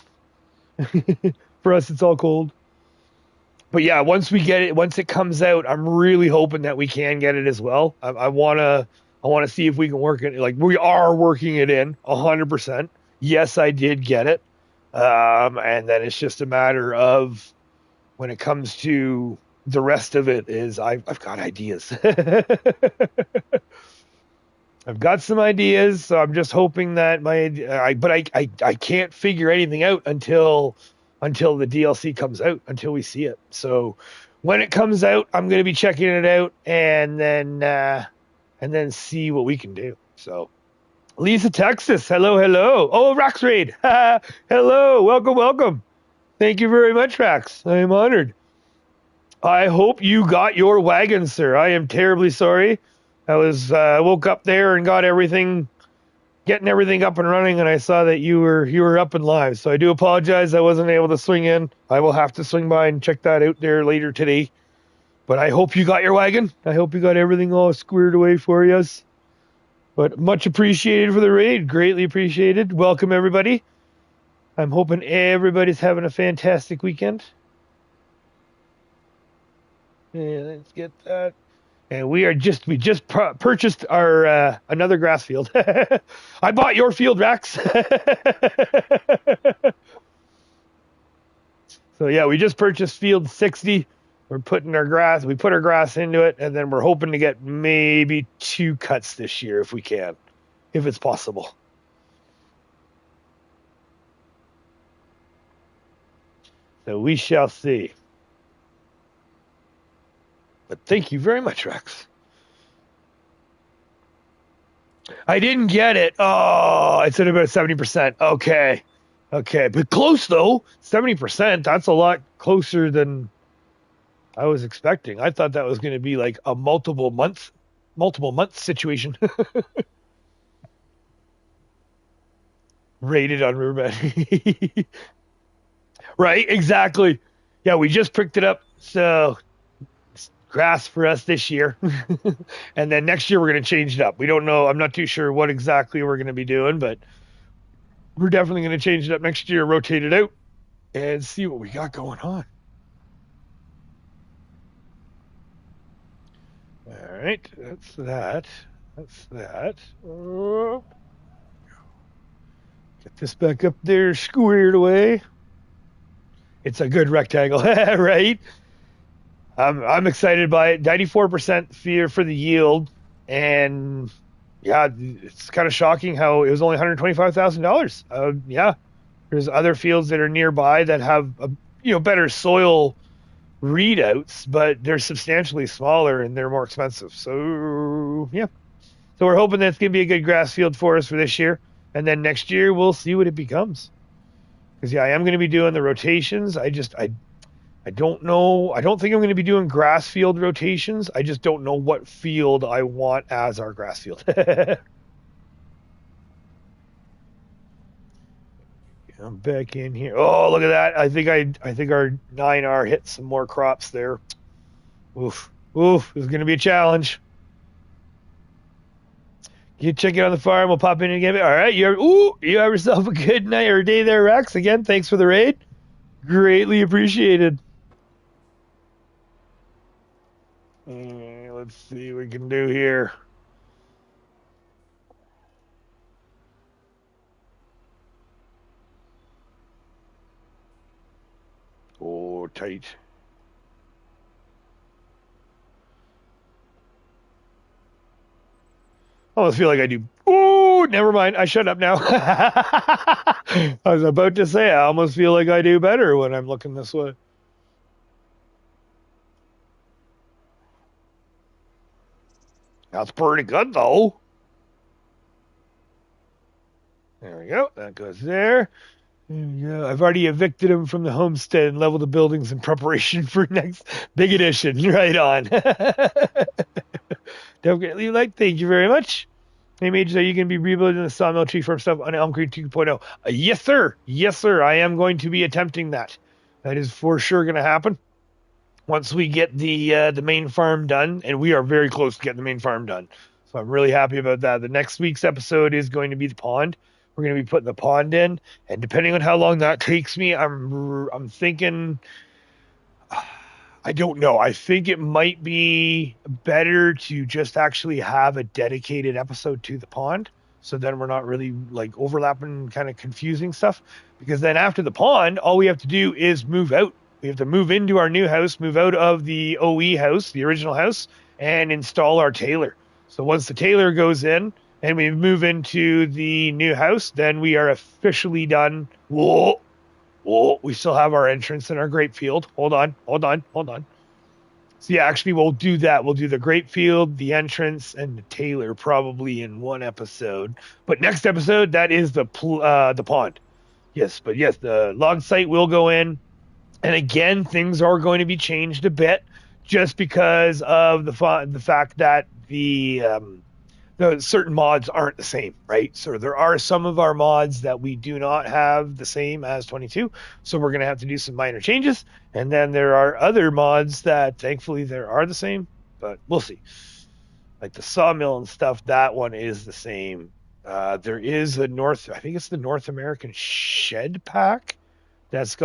For us, it's all cold. But yeah, once we get it, once it comes out, I'm really hoping that we can get it as well. I wanna see if we can work it. Like we are working it in 100%. Yes, I did get it. And then it's just a matter of when it comes to the rest of it is I've got ideas. I've got some ideas, so I'm just hoping that I can't figure anything out until the DLC comes out, until we see it. So when it comes out, I'm going to be checking it out and then see what we can do. So Lisa, Texas, hello. Oh, Rax Raid, hello, welcome. Thank you very much, Rax. I am honored. I hope you got your wagon, sir. I am terribly sorry. I woke up there and got getting everything up and running, and I saw that you were up and live. So I do apologize. I wasn't able to swing in. I will have to swing by and check that out there later today. But I hope you got your wagon. I hope you got everything all squared away for you. But much appreciated for the raid. Greatly appreciated. Welcome, everybody. I'm hoping everybody's having a fantastic weekend. Yeah, let's get that. And we just purchased our another grass field. I bought your field, Rax. So yeah, we just purchased field 60. We put our grass into it, and then we're hoping to get maybe 2 cuts this year if we can, if it's possible. So we shall see. But thank you very much, Rex. I didn't get it. Oh, it's at about 70%. Okay. But close, though. 70%. That's a lot closer than I was expecting. I thought that was going to be like a multiple month situation. Rated on Riverbend. Right, exactly. Yeah, we just picked it up. So grass for us this year. And then next year we're going to change it up. We don't know. I'm not too sure what exactly we're going to be doing, but we're definitely going to change it up next year, rotate it out. and see what we got going on. All right, that's that. That's that. Oh, get this back up there, squared away. It's a good rectangle, right? I'm excited by it. 94% fear for the yield, and yeah, it's kind of shocking how it was only $125,000. Yeah, there's other fields that are nearby that have better soil readouts, but they're substantially smaller and they're more expensive. So yeah, so we're hoping that's going to be a good grass field for us for this year, and then next year we'll see what it becomes. Because yeah, I am going to be doing the rotations. I don't know. I don't think I'm going to be doing grass field rotations. I just don't know what field I want as our grass field. I'm back in here. Oh, look at that! I think our 9R hit some more crops there. Oof, oof! This is going to be a challenge. You check it on the farm. We'll pop in again. All right, you have yourself a good night or day there, Rex. Again, thanks for the raid. Greatly appreciated. Let's see what we can do here. Oh, tight. I almost feel like I do. Oh, never mind. I shut up now. I was about to say, I almost feel like I do better when I'm looking this way. That's pretty good, though. There we go. That goes there. Yeah, I've already evicted him from the homestead and leveled the buildings in preparation for next big edition. Right on. Don't get like. Thank you very much. Hey, Major, are you going to be rebuilding the sawmill tree farm stuff on Elm Creek 2.0? Yes, sir. Yes, sir. I am going to be attempting that. That is for sure going to happen once we get the main farm done, and we are very close to getting the main farm done. So I'm really happy about that. The next week's episode is going to be the pond. We're going to be putting the pond in, and depending on how long that takes me, I'm thinking. I don't know. I think it might be better to just actually have a dedicated episode to the pond. So then we're not really like overlapping, kind of confusing stuff. Because then after the pond, all we have to do is move out. We have to move into our new house, move out of the OE house, the original house, and install our tailor. So once the tailor goes in and we move into the new house, then we are officially done. Whoa. Oh, we still have our entrance in our grape field. Hold on. So yeah, actually, we'll do that. We'll do the grape field, the entrance, and the tailor probably in one episode. But next episode, that is the pond. Yes, but yes, the log site will go in. And again, things are going to be changed a bit just because of the fact that the certain mods aren't the same, right? So there are some of our mods that we do not have the same as 22. So we're going to have to do some minor changes. And then there are other mods that thankfully there are the same, but we'll see. Like the sawmill and stuff, that one is the same. There is I think it's the North American shed pack. It's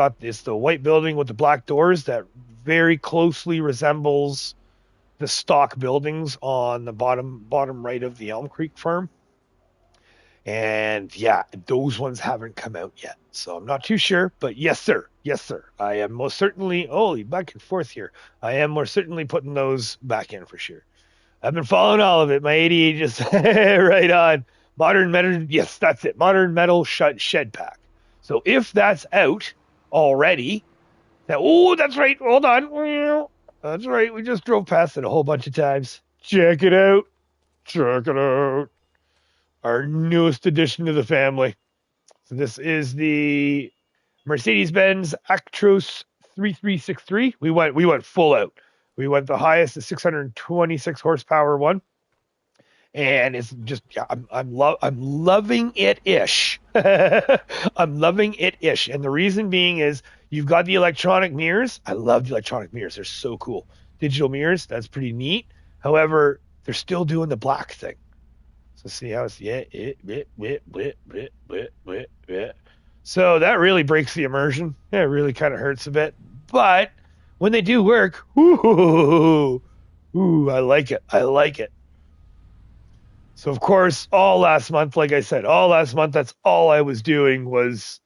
the white building with the black doors that very closely resembles the stock buildings on the bottom right of the Elm Creek farm. And yeah, those ones haven't come out yet. So I'm not too sure, but yes, sir. Yes, sir. I am most certainly, back and forth here. I am more certainly putting those back in for sure. I've been following all of it. My ADA just right on. Modern metal. Yes, that's it. Modern metal shed pack. So if that's out already, that's right. Hold on. That's right. We just drove past it a whole bunch of times. Check it out. Our newest addition to the family. So this is the Mercedes-Benz Actros 3363. We went full out. We went the highest, the 626 horsepower one. And it's just, I'm loving it ish. I'm loving it ish. And the reason being is you've got the electronic mirrors. I love the electronic mirrors. They're so cool. Digital mirrors, that's pretty neat. However, they're still doing the black thing. So see how it's, So that really breaks the immersion. Yeah, it really kind of hurts a bit. But when they do work, ooh, I like it. I like it. So of course, all last month, like I said, all last month, that's all I was doing was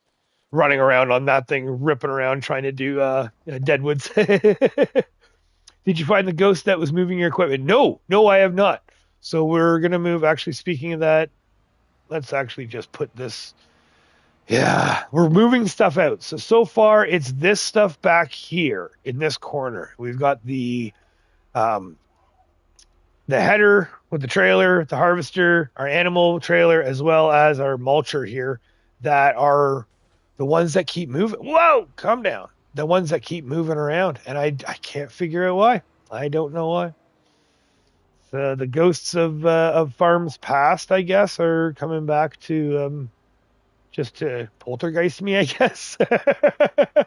running around on that thing, ripping around trying to do deadwoods. Did you find the ghost that was moving your equipment? No, I have not. So we're gonna move. Actually, speaking of that, let's actually just put this. Yeah, we're moving stuff out. So far, it's this stuff back here in this corner. We've got um, the header with the trailer, the harvester, our animal trailer, as well as our mulcher here that are the ones that keep moving. Whoa, calm down. The ones that keep moving around. And I can't figure out why. I don't know why. The ghosts of farms past, I guess, are coming back to just to poltergeist me, I guess. So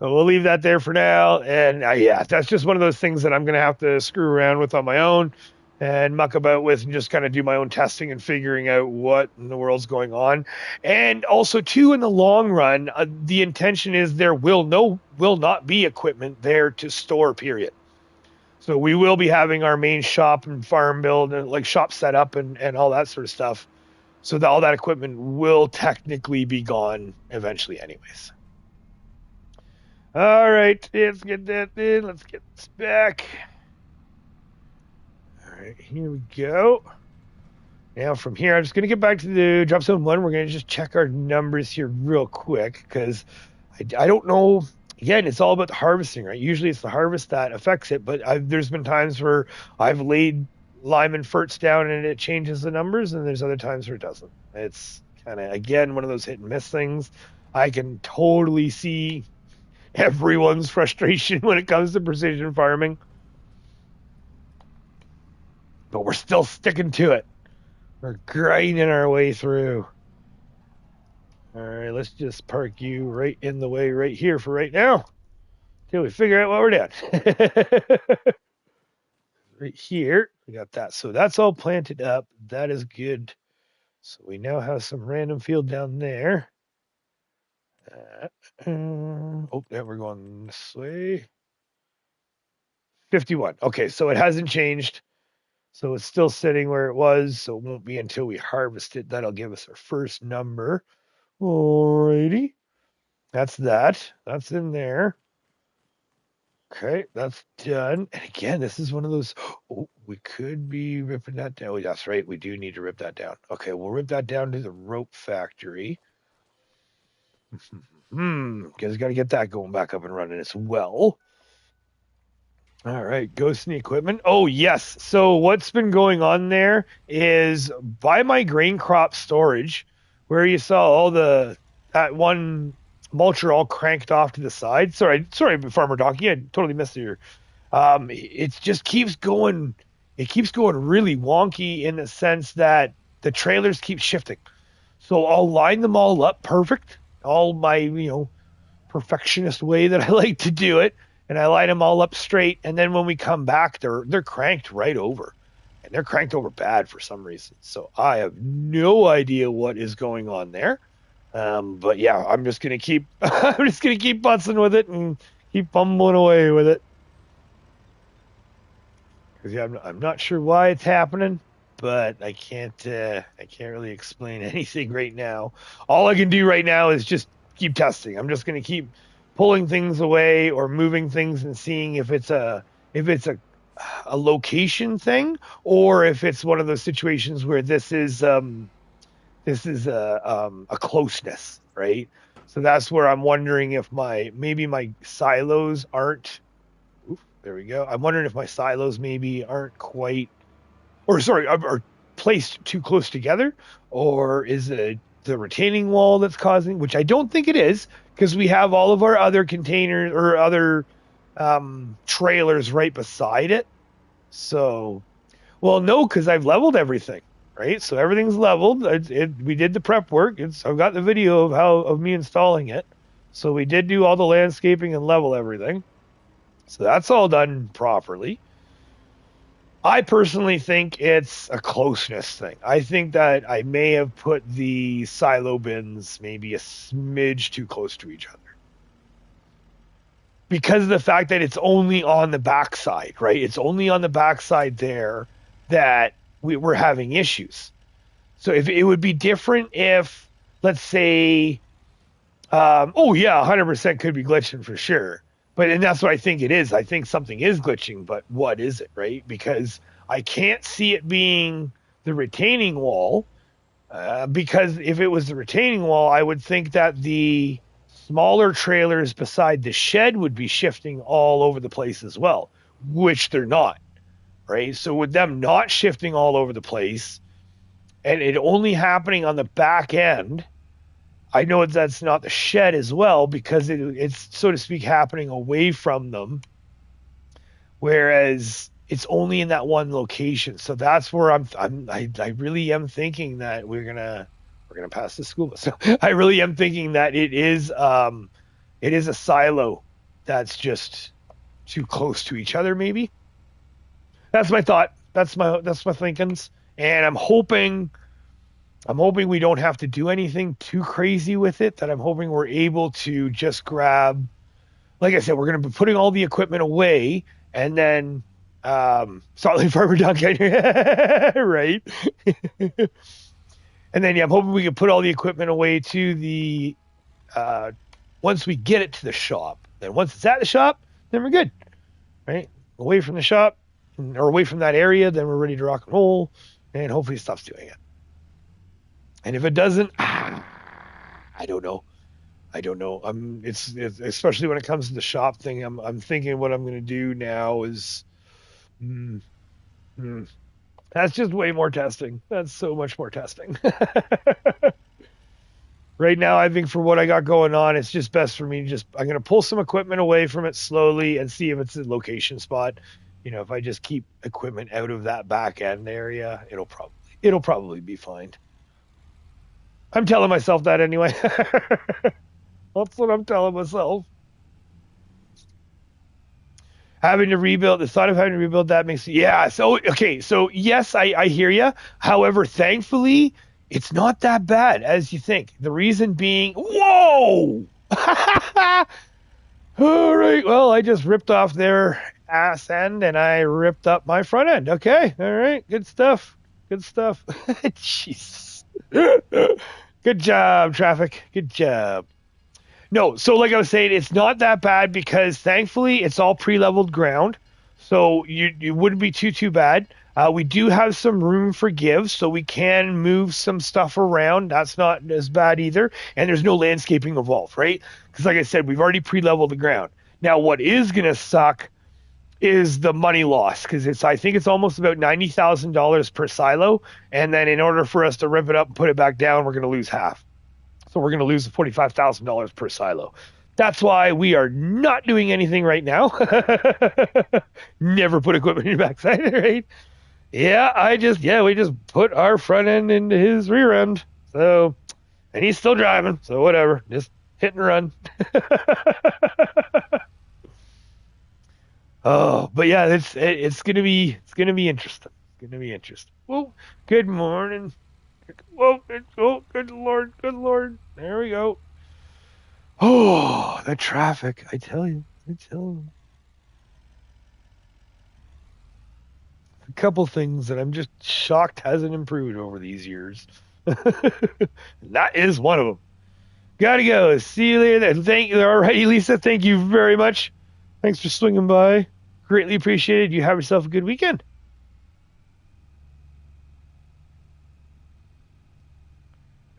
we'll leave that there for now. And yeah, that's just one of those things that I'm going to have to screw around with on my own and muck about with and just kind of do my own testing and figuring out what in the world's going on. And also, too, in the long run, the intention is there will not be equipment there to store, period. So we will be having our main shop and farm build and like shop set up and all that sort of stuff. So all that equipment will technically be gone eventually anyways. All right, let's get that in. Let's get this back. All right, here we go. Now from here, I'm just going to get back to the drop zone 1. We're going to just check our numbers here real quick because I don't know. Again, it's all about the harvesting, right? Usually it's the harvest that affects it, but there's been times where I've laid lime and ferts down and it changes the numbers, and there's other times where it doesn't. It's kind of, again, one of those hit and miss things. I can totally see everyone's frustration when it comes to precision farming, but we're still sticking to it. We're grinding our way through. All right, let's just park you right in the way right here for right now till we figure out what we're doing. Right here, we got that. So that's all planted up. That is good. So we now have some random field down there. Oh, yeah, we're going this way. 51. Okay, so it hasn't changed. So it's still sitting where it was. So it won't be until we harvest it. That'll give us our first number. Alrighty. That's that. That's in there. Okay, that's done. And again, this is one of those, oh, we could be ripping that down. Oh, that's right. We do need to rip that down. Okay, we'll rip that down to the rope factory. Because got to get that going back up and running as well. All right, ghost in the equipment. Oh, yes. So what's been going on there is by my grain crop storage, where you saw all that one mulcher all cranked off to the side. Sorry, Farmer Doc. Yeah, totally missed you. It just keeps going. It keeps going really wonky in the sense that the trailers keep shifting. So I'll line them all up perfect, all my perfectionist way that I like to do it, and I line them all up straight. And then when we come back, they're cranked right over, and they're cranked over bad for some reason. So I have no idea what is going on there. But yeah, I'm just gonna keep butzing with it and keep bumbling away with it. Because yeah, I'm not sure why it's happening, but I can't really explain anything right now. All I can do right now is just keep testing. I'm just gonna keep pulling things away or moving things and seeing if it's a location thing or if it's one of those situations where this is a closeness, right? So that's where I'm wondering if maybe my silos aren't. There we go. I'm wondering if my silos maybe aren't quite, are placed too close together, or is it the retaining wall that's causing? Which I don't think it is, because we have all of our other containers or other trailers right beside it. So, well, no, because I've leveled everything. Right, so everything's leveled. We did the prep work. I've got the video of me installing it. So we did do all the landscaping and level everything. So that's all done properly. I personally think it's a closeness thing. I think that I may have put the silo bins maybe a smidge too close to each other because of the fact that it's only on the backside, right? It's only on the backside there that we're having issues. So if it would be different if, let's say, oh yeah, 100% could be glitching for sure. But and that's what I think it is. I think something is glitching, but what is it, right? Because I can't see it being the retaining wall. Because if it was the retaining wall, I would think that the smaller trailers beside the shed would be shifting all over the place as well, which they're not, right? So with them not shifting all over the place and it only happening on the back end, I know that's not the shed as well because it's so to speak happening away from them, whereas it's only in that one location. So that's where I really am thinking that we're gonna pass the school bus. So I really am thinking that it is a silo that's just too close to each other. Maybe that's my thought. That's my thinkings, and I'm hoping we don't have to do anything too crazy with it. That I'm hoping we're able to just grab, like I said, we're going to be putting all the equipment away, and then Solid Farmer Dunk, right? And then yeah, I'm hoping we can put all the equipment away to the once we get it to the shop. Then once it's at the shop, then we're good, right? Away from the shop or away from that area, then we're ready to rock and roll, and hopefully it stops doing it. And if it doesn't, I don't know. I don't know. It's especially when it comes to the shop thing. I'm thinking what I'm going to do now is, mm, mm, that's just way more testing. That's so much more testing. Right now, I think for what I got going on, it's just best for me to just I'm going to pull some equipment away from it slowly and see if it's a location spot. You know, if I just keep equipment out of that back end area, it'll probably be fine. I'm telling myself that anyway. That's what I'm telling myself. Having to rebuild, the thought of having to rebuild that makes, yeah. So, okay. So, yes, I hear you. However, thankfully, it's not that bad as you think. The reason being, whoa! All right. Well, I just ripped off their ass end and I ripped up my front end. Okay. All right. Good stuff. Good stuff. Jesus. Good job, traffic. Good job. No, so like I was saying, it's not that bad because thankfully it's all pre-leveled ground, so you wouldn't be too bad. We do have some room for give, so we can move some stuff around. That's not as bad either, and there's no landscaping involved, right? Because like I said, we've already pre-leveled the ground. Now, what is gonna suck is the money loss because it's I think it's almost about $90,000 per silo, and then in order for us to rip it up and put it back down, we're gonna lose half. So we're going to lose $45,000 per silo. That's why we are not doing anything right now. Never put equipment in your backside, right? Yeah, we just put our front end into his rear end. So, and he's still driving. So whatever, just hit and run. Oh, but yeah, it's gonna be interesting. It's gonna be interesting. Well, good morning. Whoa, oh, good lord, good lord. There we go. Oh, the traffic. I tell you. I tell you. A couple things that I'm just shocked hasn't improved over these years. That is one of them. Gotta go. See you later. Thank you. All right, Lisa. Thank you very much. Thanks for swinging by. Greatly appreciated. You have yourself a good weekend.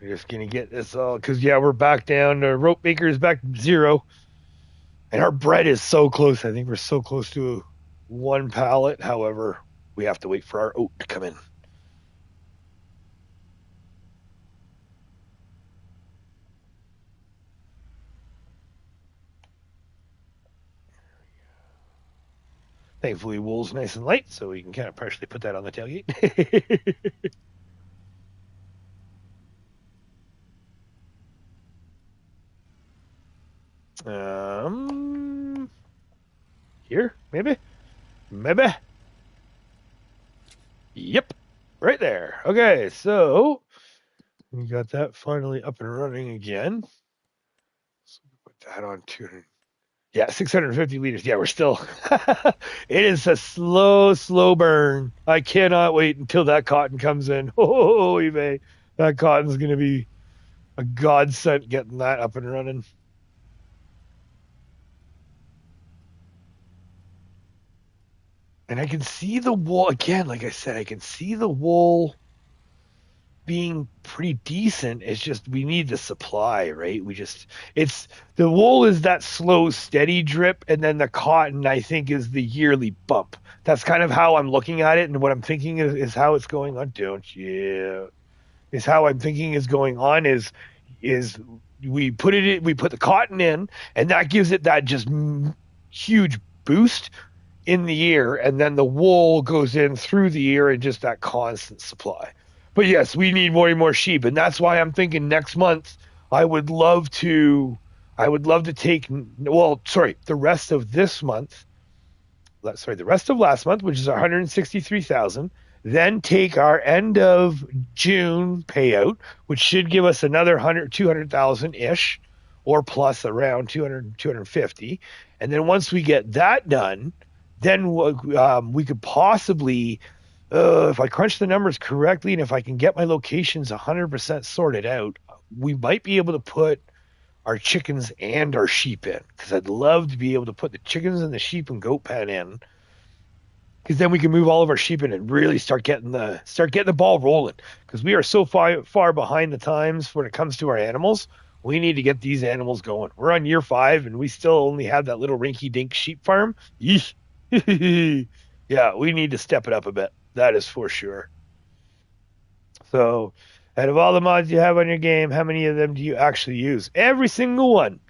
We're just gonna get this all because yeah, we're back down. Rope maker is back to 0, and our bread is so close. I think we're so close to one pallet. However, we have to wait for our oat to come in. Thankfully, wool's nice and light, so we can kind of partially put that on the tailgate. Here, maybe. Yep, right there. Okay, so we got that finally up and running again. So put that on 200. Yeah, 650 liters. Yeah, we're still. It is a slow burn. I cannot wait until that cotton comes in. Oh, eBay. That cotton's going to be a godsend getting that up and running. And I can see the wool again. Like I said, I can see the wool being pretty decent. It's just we need the supply, right? It's the wool is that slow, steady drip, and then the cotton I think is the yearly bump. That's kind of how I'm looking at it, and what I'm thinking is how it's going on. Don't you? Is how I'm thinking is going on is we put the cotton in, and that gives it that just huge boost in the year, and then the wool goes in through the year and just that constant supply. But yes, we need more and more sheep, and that's why I'm thinking next month I would love to I would love to take the rest of this month, the rest of last month, which is 163,000, then take our end of June payout, which should give us another 200,000 ish, or plus around 200, 250. And then once we get that done, then we could possibly, if I crunch the numbers correctly and if I can get my locations 100% sorted out, we might be able to put our chickens and our sheep in, because I'd love to be able to put the chickens and the sheep and goat pen in, because then we can move all of our sheep in and really start getting the ball rolling, because we are so far behind the times when it comes to our animals. We need to get these animals going. We're on year 5 and we still only have that little rinky dink sheep farm. Yeah, we need to step it up a bit, that is for sure. So out of all the mods you have on your game, how many of them do you actually use? Every single one.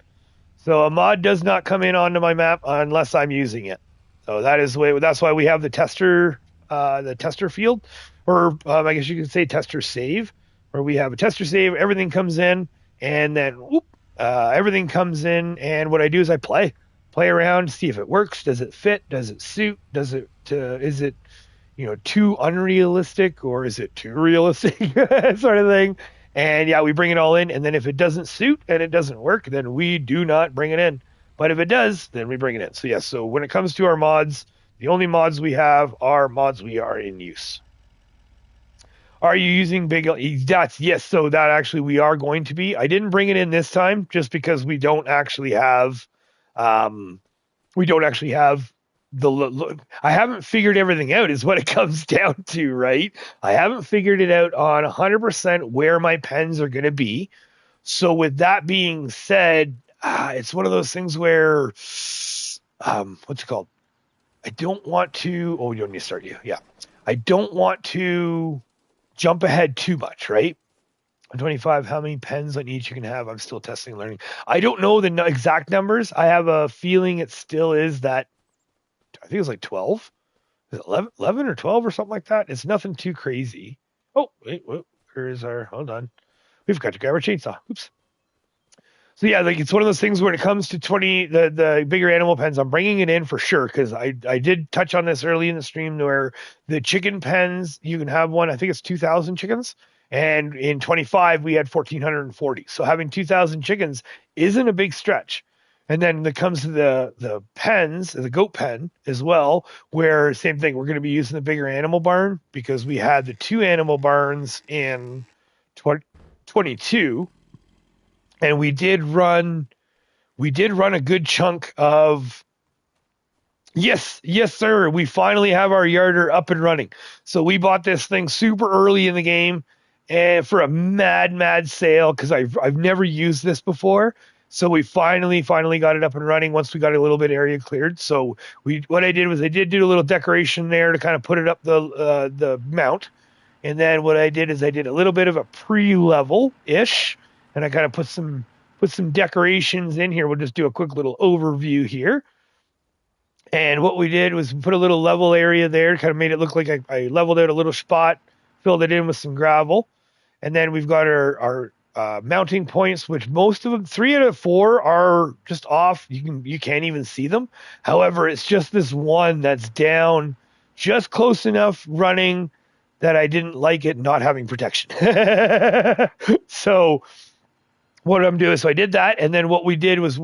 So a mod does not come in onto my map unless I'm using it. So that is the way. That's why we have the tester field, or I guess you could say tester save, where we have a tester save. Everything comes in, and then everything comes in. And what I do is I play around, see if it works. Does it fit? Does it suit? Is it too unrealistic, or is it too realistic sort of thing. And yeah, we bring it all in, and then if it doesn't suit and it doesn't work, then we do not bring it in. But if it does, then we bring it in. So yes, so when it comes to our mods, the only mods we have are mods we are in use. Are you using big dots? Yes, so that actually we are going to be. I didn't bring it in this time just because um we don't actually have I haven't figured everything out is what it comes down to, right? I haven't figured it out on 100% where my pens are going to be. So with that being said, it's one of those things where what's it called? I don't want to you want me to start you. Yeah. I don't want to jump ahead too much, right? 25, how many pens on each you can have? I'm still testing and learning. I don't know the exact numbers. I have a feeling it still is that, I think it's like 12. Is it 11 or 12 or something like that? It's nothing too crazy. Oh, wait, where is our, hold on. We've got to grab our chainsaw. Oops. So yeah, like it's one of those things when it comes to 20, the bigger animal pens, I'm bringing it in for sure, because I did touch on this early in the stream where the chicken pens, you can have one, I think it's 2,000 chickens, and in 25 we had 1,440. So having 2,000 chickens isn't a big stretch. And then it comes to the pens, the goat pen as well, where same thing, we're going to be using the bigger animal barn, because we had the 2 animal barns in 22, and we did run a good chunk of. Yes, sir. We finally have our yarder up and running. So we bought this thing super early in the game, and for a mad sale, because I've never used this before. So we finally got it up and running once we got a little bit area cleared. So what I did was I did do a little decoration there to kind of put it up the mount, and then what I did is I did a little bit of a pre-level ish, and I kind of put some decorations in here. We'll just do a quick little overview here. And what we did was put a little level area there, kind of made it look like I leveled out a little spot, filled it in with some gravel. And then we've got our mounting points, which most of them, 3 out of 4 are just off. You can't even see them. However, it's just this one that's down just close enough running that I didn't like it not having protection. So what I'm doing, so I did that, and then what we did was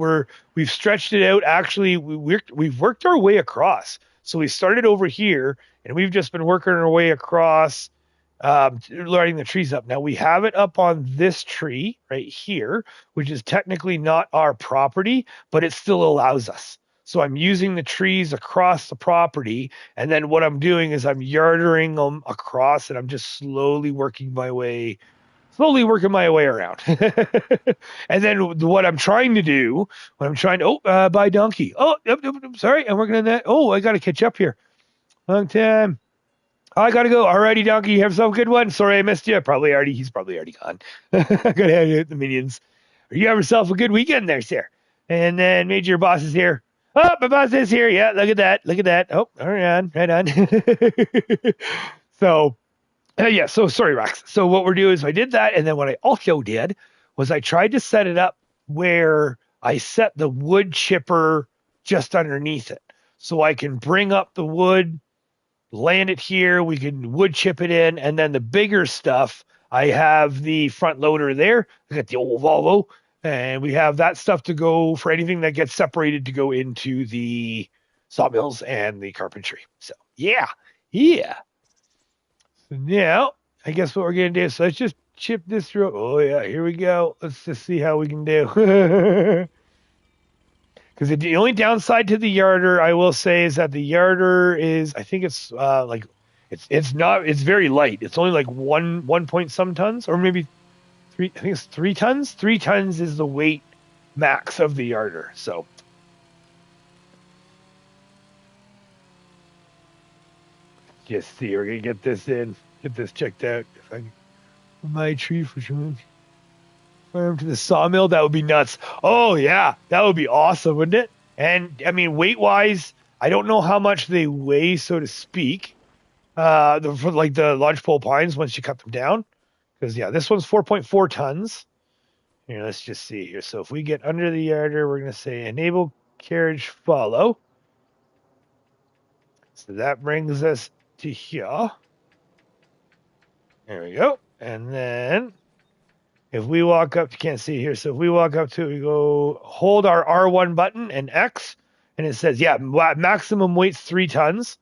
we've stretched it out. Actually, we've worked our way across. So we started over here, and we've just been working our way across, lighting the trees up. Now we have it up on this tree right here, which is technically not our property, but it still allows us. So I'm using the trees across the property, and then what I'm doing is I'm yardering them across, and I'm just slowly working my way around. And then what I'm trying to do, buy donkey. Oh, yep, sorry, I'm working on that. Oh, I got to catch up here. Long time. Oh, I got to go. Alrighty, donkey, you have yourself a good one. Sorry I missed you. He's probably already gone. I got to have the minions. You have yourself a good weekend there, sir. And then Major Boss is here. Oh, my boss is here. Yeah, look at that. Look at that. Oh, right on. So, yeah, so sorry, Rex. So what we're doing is I did that, and then what I also did was I tried to set it up where I set the wood chipper just underneath it. So I can bring up the wood, land it here, we can wood chip it in, and then the bigger stuff, I have the front loader there. I got the old Volvo, and we have that stuff to go for anything that gets separated to go into the sawmills and the carpentry. So, yeah. So now, I guess what we're going to do, so let's just chip this through. Oh, yeah, here we go. Let's just see how we can do. Because the only downside to the yarder, I will say, is that the yarder is, I think it's it's very light. It's only like one point some tons, or maybe three, I think it's 3 tons. 3 tons is the weight max of the yarder. So, just see, we're going to get this checked out. If I can, my tree for sure. Farm to the sawmill, that would be nuts. Oh yeah, that would be awesome, wouldn't it? And I mean, weight wise, I don't know how much they weigh, so to speak. For like the lodgepole pines once you cut them down, because yeah, this one's 4.4 tons. Here, let's just see here. So if we get under the yarder, we're gonna say enable carriage follow. So that brings us to here. There we go. And then if we walk up, you can't see here. So if we walk up to it, we go hold our R1 button and X, and it says, yeah, maximum weight's 3 tons.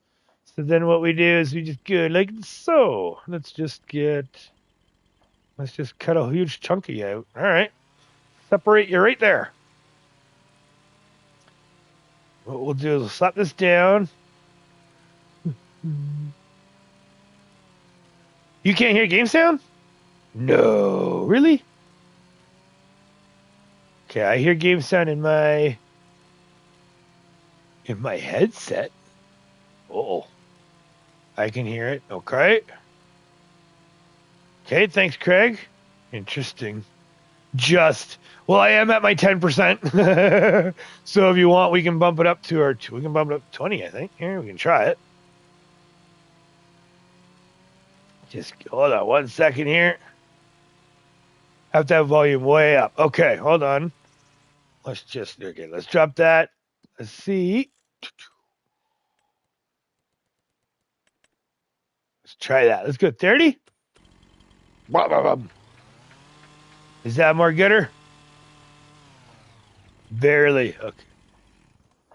So then what we do is we just go like so. Let's just cut a huge chunky out. All right. Separate you right there. What we'll do is we'll slap this down. You can't hear game sound? No, really? Okay, I hear game sound in my headset. Oh, I can hear it. Okay. Okay, thanks, Craig. Interesting. Well, I am at my 10%. So if you want, we can bump it up to 20, I think. Here, we can try it. Just hold on 1 second here. Have to have volume way up. Okay, hold on. Let's drop that. Let's see. Let's try that. Let's go 30. Is that more gooder? Barely. Okay.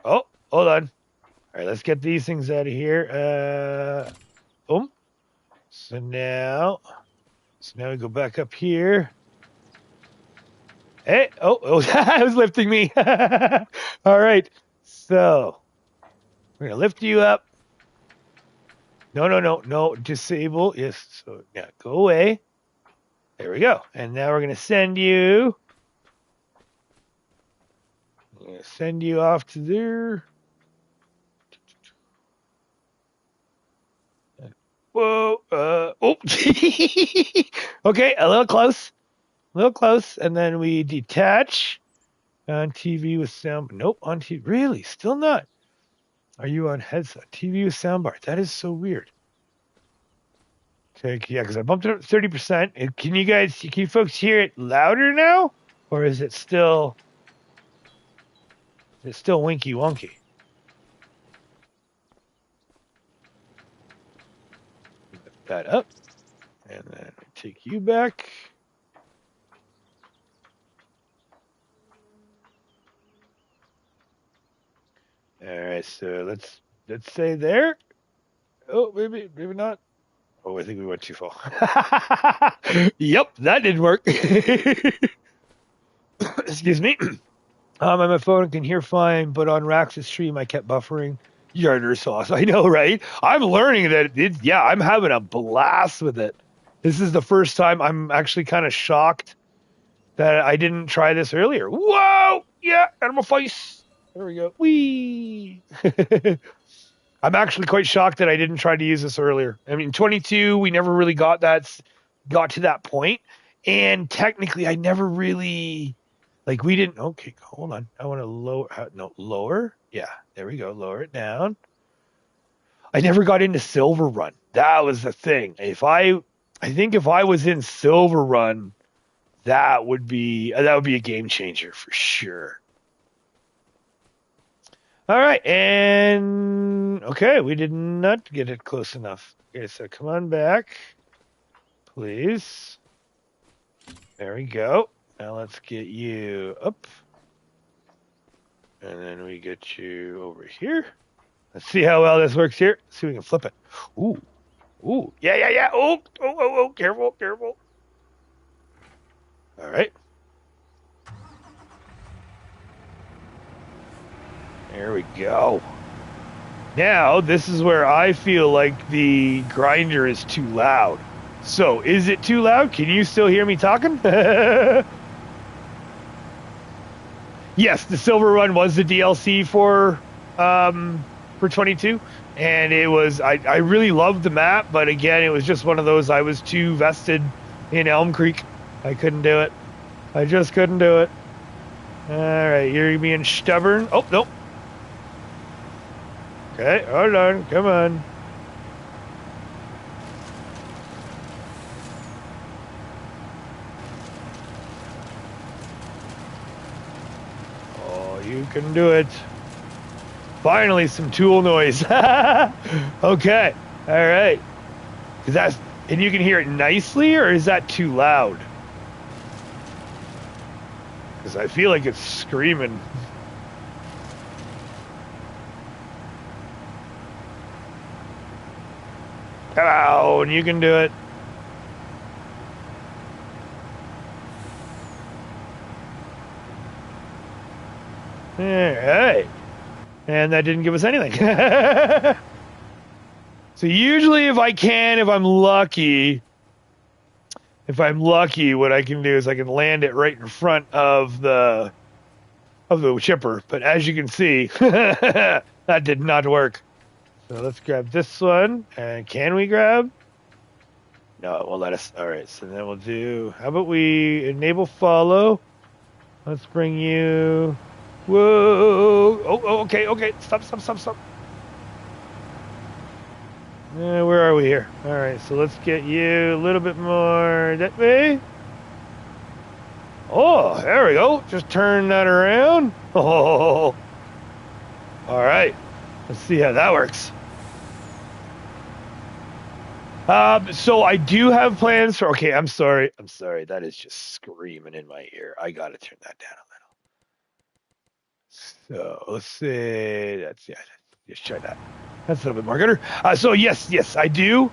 Oh, hold on. All right, let's get these things out of here. Boom. So now we go back up here. Hey, it was lifting me. All right, so we're gonna lift you up. No, disable. Yes, so yeah, go away. There we go. And now we're gonna send you. I'm gonna send you off to there. Whoa, oh. Okay, a little close, and then we detach on TV with sound. Nope, on TV. Really? Still not. Are you on headset? TV with soundbar. That is so weird. Okay, yeah, because I bumped it up 30%. Can you folks hear it louder now? Or is it still winky wonky? that up. And then we take you back. All right, so let's say there. Oh, maybe not. Oh, I think we went too far. Yep, that didn't work. Excuse me. I'm on my phone and can hear fine, but on Rax's stream I kept buffering. Yarder sauce. I know, right? I'm learning that I'm having a blast with it. This is the first time I'm actually kind of shocked that I didn't try this earlier. Whoa! Yeah, animal face. There we go. Whee! I'm actually quite shocked that I didn't try to use this earlier. I mean, 22, we never really got to that point, and technically, I never really we didn't. Okay, hold on. I want to lower. Yeah, there we go. Lower it down. I never got into Silver Run. That was the thing. I think if I was in Silver Run, that would be a game changer for sure. All right, and okay, we did not get it close enough. Okay, so come on back, please. There we go. Now let's get you up. And then we get you over here. Let's see how well this works here. Let's see if we can flip it. Ooh. Ooh. Yeah. Oh. Careful. All right. There we go. Now, this is where I feel like the grinder is too loud. So, is it too loud? Can you still hear me talking? Yes, the Silver Run was the DLC for 22, and it was I really loved the map, but again, it was just one of those. I was too vested in Elm Creek. I couldn't do it. I just couldn't do it. All right, you're being stubborn. Oh, nope. Okay, hold on. Come on. Oh, you can do it. Finally, some tool noise. Okay, all right. And you can hear it nicely, or is that too loud? Because I feel like it's screaming. Come on, you can do it. All right. And that didn't give us anything. So usually if I'm lucky, what I can do is I can land it right in front of the chipper. But as you can see, that did not work. So let's grab this one. And can we grab? No, it won't let us. All right, so then we'll do, how about we enable follow? Let's bring you, whoa. Oh, okay. Stop. Where are we here? All right, so let's get you a little bit more that way. Oh, there we go. Just turn that around. Oh, all right. Let's see how that works. So I do have plans for. Okay, I'm sorry. That is just screaming in my ear. I gotta turn that down a little. So let's see. Let's try that. That's a little bit more gooder. So yes, I do.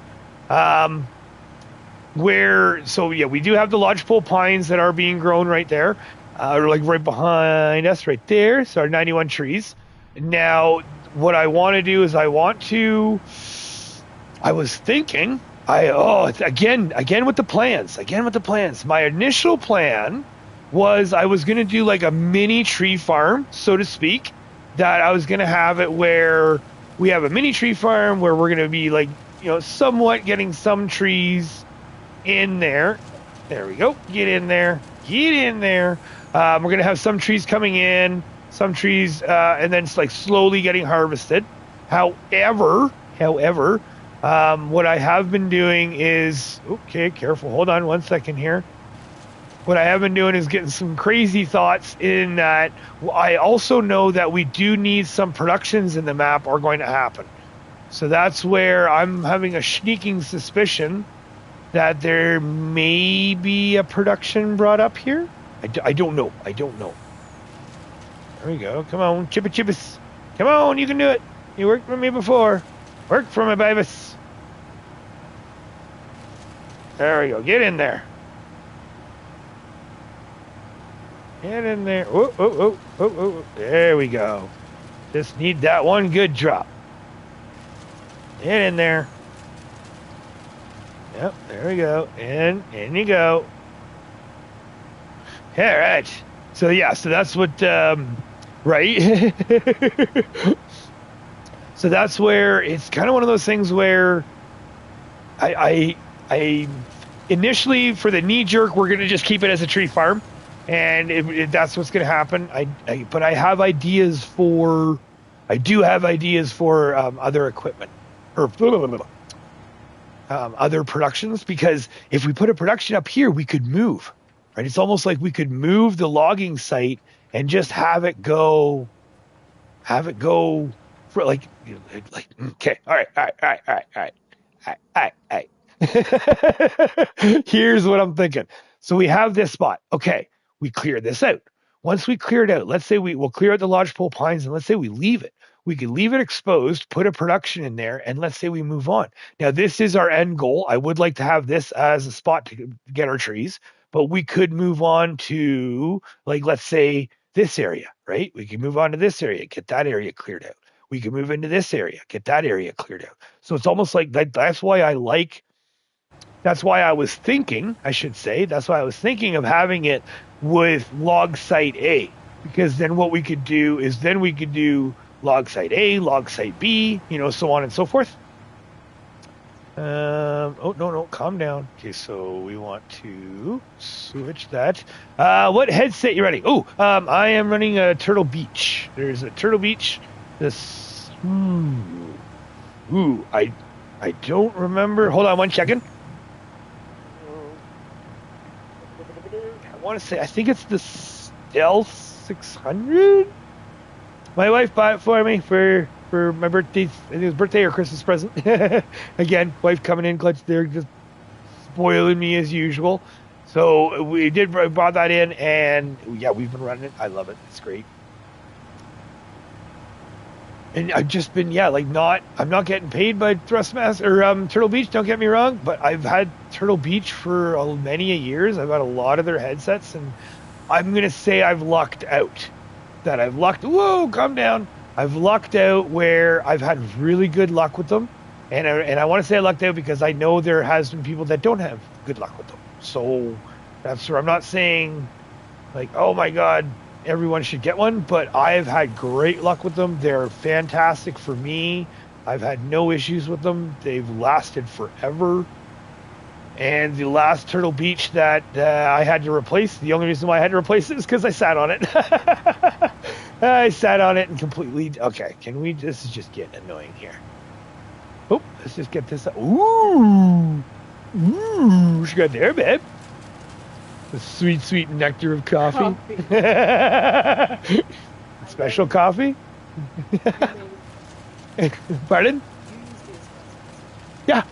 We do have the lodgepole pines that are being grown right there, right behind us, right there. So our 91 trees. Now, what I want to do is I was thinking, again with the plans. My initial plan was I was going to do like a mini tree farm, so to speak, that I was going to have it where we have a mini tree farm where we're going to be somewhat getting some trees in there. There we go. Get in there. We're going to have some trees coming in, some trees, and then it's slowly getting harvested. However, what I have been doing is, okay, careful. Hold on 1 second here. What I have been doing is getting some crazy thoughts in that I also know that we do need some productions in the map are going to happen. So that's where I'm having a sneaking suspicion that there may be a production brought up here. I don't know. I don't know. There we go. Come on, Chippa Chippus. Come on, you can do it. You worked for me before. Work for me, babies. There we go. Get in there. Get in there. Oh, oh, oh, oh, oh. There we go. Just need that one good drop. Get in there. Yep, there we go. In you go. All right. So yeah, so that's what, right? So that's where it's kind of one of those things where I initially for the knee jerk, we're going to just keep it as a tree farm. And if that's what's going to happen. But I have ideas for, I do have ideas for other equipment or other productions, because if we put a production up here, we could move, right? It's almost like we could move the logging site and just have it go for like okay, all right. Here's what I'm thinking. So we have this spot. Okay, we clear this out. Once we clear it out, let's say we'll clear out the lodgepole pines, and let's say we leave it. We could leave it exposed, put a production in there, and let's say we move on. Now, this is our end goal. I would like to have this as a spot to get our trees, but we could move on to, like, let's say this area, right? We can move on to this area, get that area cleared out. We can move into this area, get that area cleared out. So it's almost like that. That's why I was thinking of having it with log site A, because then what we could do is we could do log site A, log site B, so on and so forth. Oh, no, calm down. Okay, so we want to switch that. What headset you running? Oh, I am running a Turtle Beach. There's a Turtle Beach. This, I don't remember. Hold on one second. I want to say, I think it's the Stealth 600. My wife bought it for me for my birthday. I think it was birthday or Christmas present. Again, wife coming in clutch there, just spoiling me as usual. So we brought that in, and yeah, we've been running it. I love it. It's great. And I've just been, I'm not getting paid by Thrustmaster or Turtle Beach, don't get me wrong, but I've had Turtle Beach for many years. I've got a lot of their headsets, and I'm going to say I've lucked out. Whoa, calm down. I've lucked out where I've had really good luck with them. And I want to say I lucked out because I know there has been people that don't have good luck with them. So that's where I'm not saying, like, oh my God, everyone should get one, but I've had great luck with them. They're fantastic for me. I've had no issues with them. They've lasted forever. And the last Turtle Beach that I had to replace, the only reason why I had to replace it is because I sat on it. I sat on it and completely... Okay, this is just getting annoying here. Oh, let's just get this... Ooh! What you got there, babe? The sweet, sweet nectar of coffee. Special coffee? Pardon? Yeah.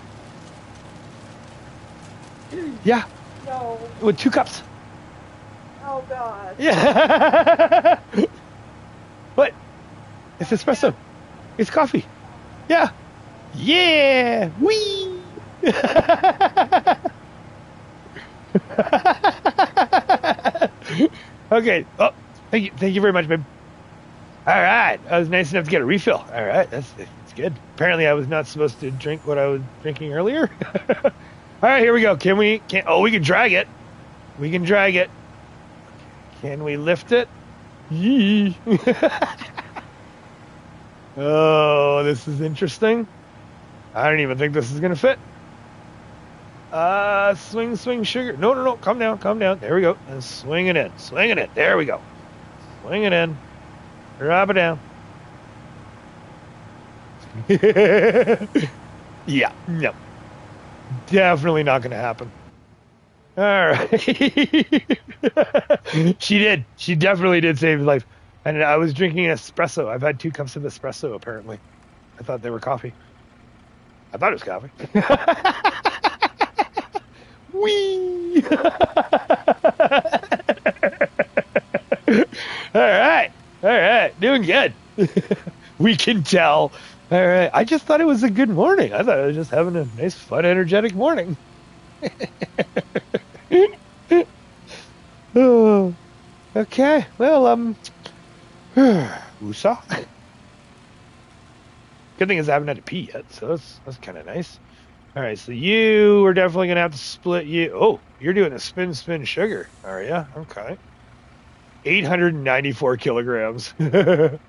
Yeah. No. With 2 cups. Oh, God. Yeah. What? It's espresso. It's coffee. Yeah. Yeah. Wee. Okay. Oh, thank you very much, babe. All right. I was nice enough to get a refill. All right. That's good. Apparently, I was not supposed to drink what I was drinking earlier. All right, here we go. We can drag it. We can drag it. Can we lift it? Yee. Oh, this is interesting. I don't even think this is going to fit. Swing, sugar. No. Calm down. There we go. And swing it in. There we go. Swing it in. Drop it down. Yeah, no. Definitely not going to happen. All right. She did. She definitely did save his life. And I was drinking espresso. I've had 2 cups of espresso, apparently. I thought they were coffee. I thought it was coffee. Whee! All right, doing good. We can tell. All right, I just thought it was a good morning. I thought I was just having a nice, fun, energetic morning. Oh, okay, well, Usa. Good thing is I haven't had to pee yet, so that's kind of nice. All right, so you are definitely gonna have to split you. Oh, you're doing a spin sugar, are you? Okay. 894 kilograms. Right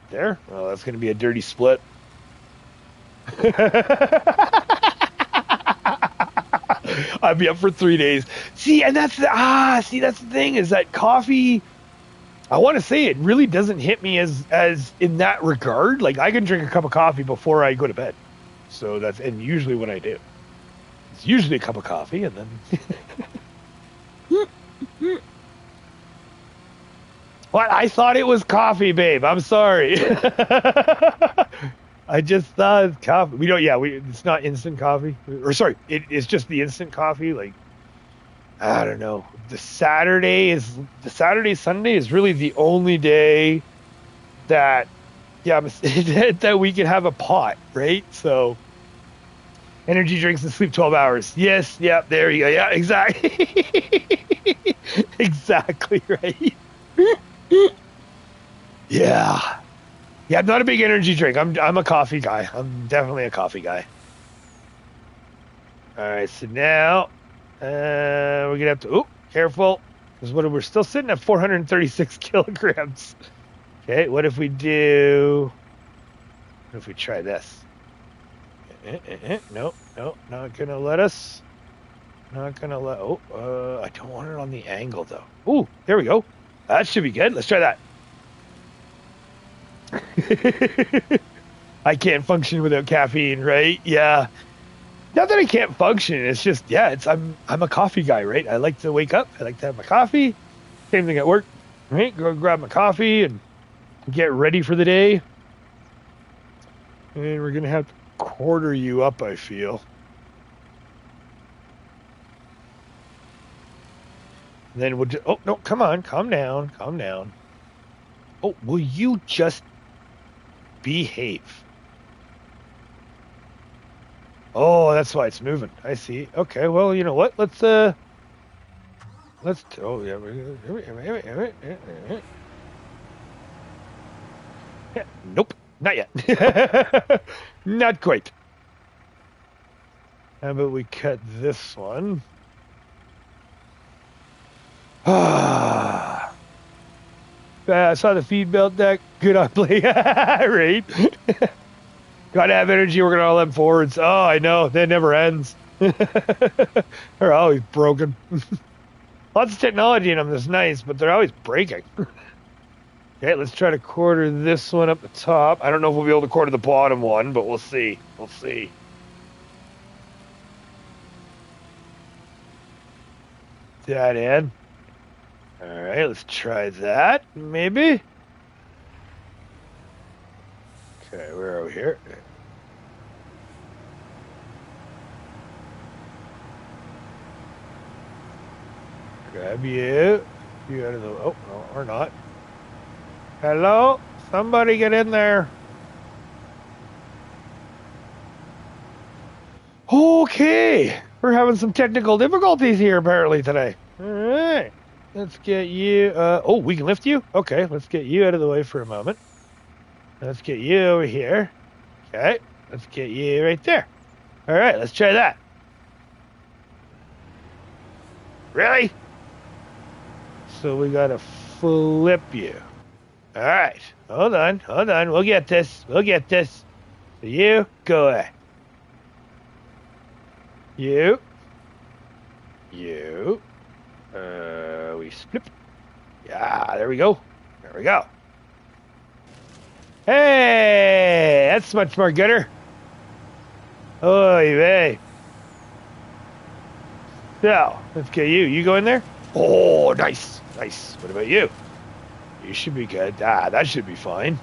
there. Well, that's gonna be a dirty split. I'd be up for 3 days. See, and that's that's the thing is that coffee. I want to say it really doesn't hit me as in that regard. Like I can drink a cup of coffee before I go to bed. So that's and usually what I do. It's usually a cup of coffee and then What? I thought it was coffee, babe. I'm sorry. I just thought it's coffee. We don't it's not instant coffee. Or sorry, it's just the instant coffee like I don't know. Sunday is really the only day that that we can have a pot, right? So energy drinks and sleep 12 hours. Yes, yeah, there you go. Yeah, exactly. Exactly right. Yeah. Yeah, I'm not a big energy drink. I'm a coffee guy. I'm definitely a coffee guy. All right, so now we're gonna have to. Oh, careful, because we're still sitting at 436 kilograms. Okay, what if we try this? No, not gonna let us. Not gonna let. Oh, I don't want it on the angle though. Oh, there we go. That should be good. Let's try that. I can't function without caffeine, right? Yeah. Not that I can't function. It's just, I'm a coffee guy, right? I like to wake up. I like to have my coffee. Same thing at work, right? Go grab my coffee and get ready for the day. And we're going to have to quarter you up, I feel. And then we'll just, oh, no, come on. Calm down. Oh, will you just behave? Oh, that's why it's moving. I see. Okay, well, you know what? Let's oh yeah. Nope, not yet. Not quite. How about we cut this one? I saw the feed belt deck. Good on play. Right? Gotta have energy working on all them forwards. Oh, I know. That never ends. They're always broken. Lots of technology in them that's nice, but they're always breaking. Okay, let's try to quarter this one up the top. I don't know if we'll be able to quarter the bottom one, but we'll see. We'll see. That in. All right, let's try that, maybe. Okay, where are we here? Grab you. You out of the... Oh, no, or not. Hello? Somebody get in there. Okay. We're having some technical difficulties here, apparently, today. All right. Let's get you... oh, we can lift you? Okay, let's get you out of the way for a moment. Let's get you over here. Okay, let's get you right there. All right, let's try that. Really? So we gotta flip you. All right, hold on. We'll get this. So you go away. You. We flip. Yeah, there we go. Hey, that's much more gooder. Oy vey. So, let's get you. You go in there? Oh, nice. What about you? You should be good. That should be fine.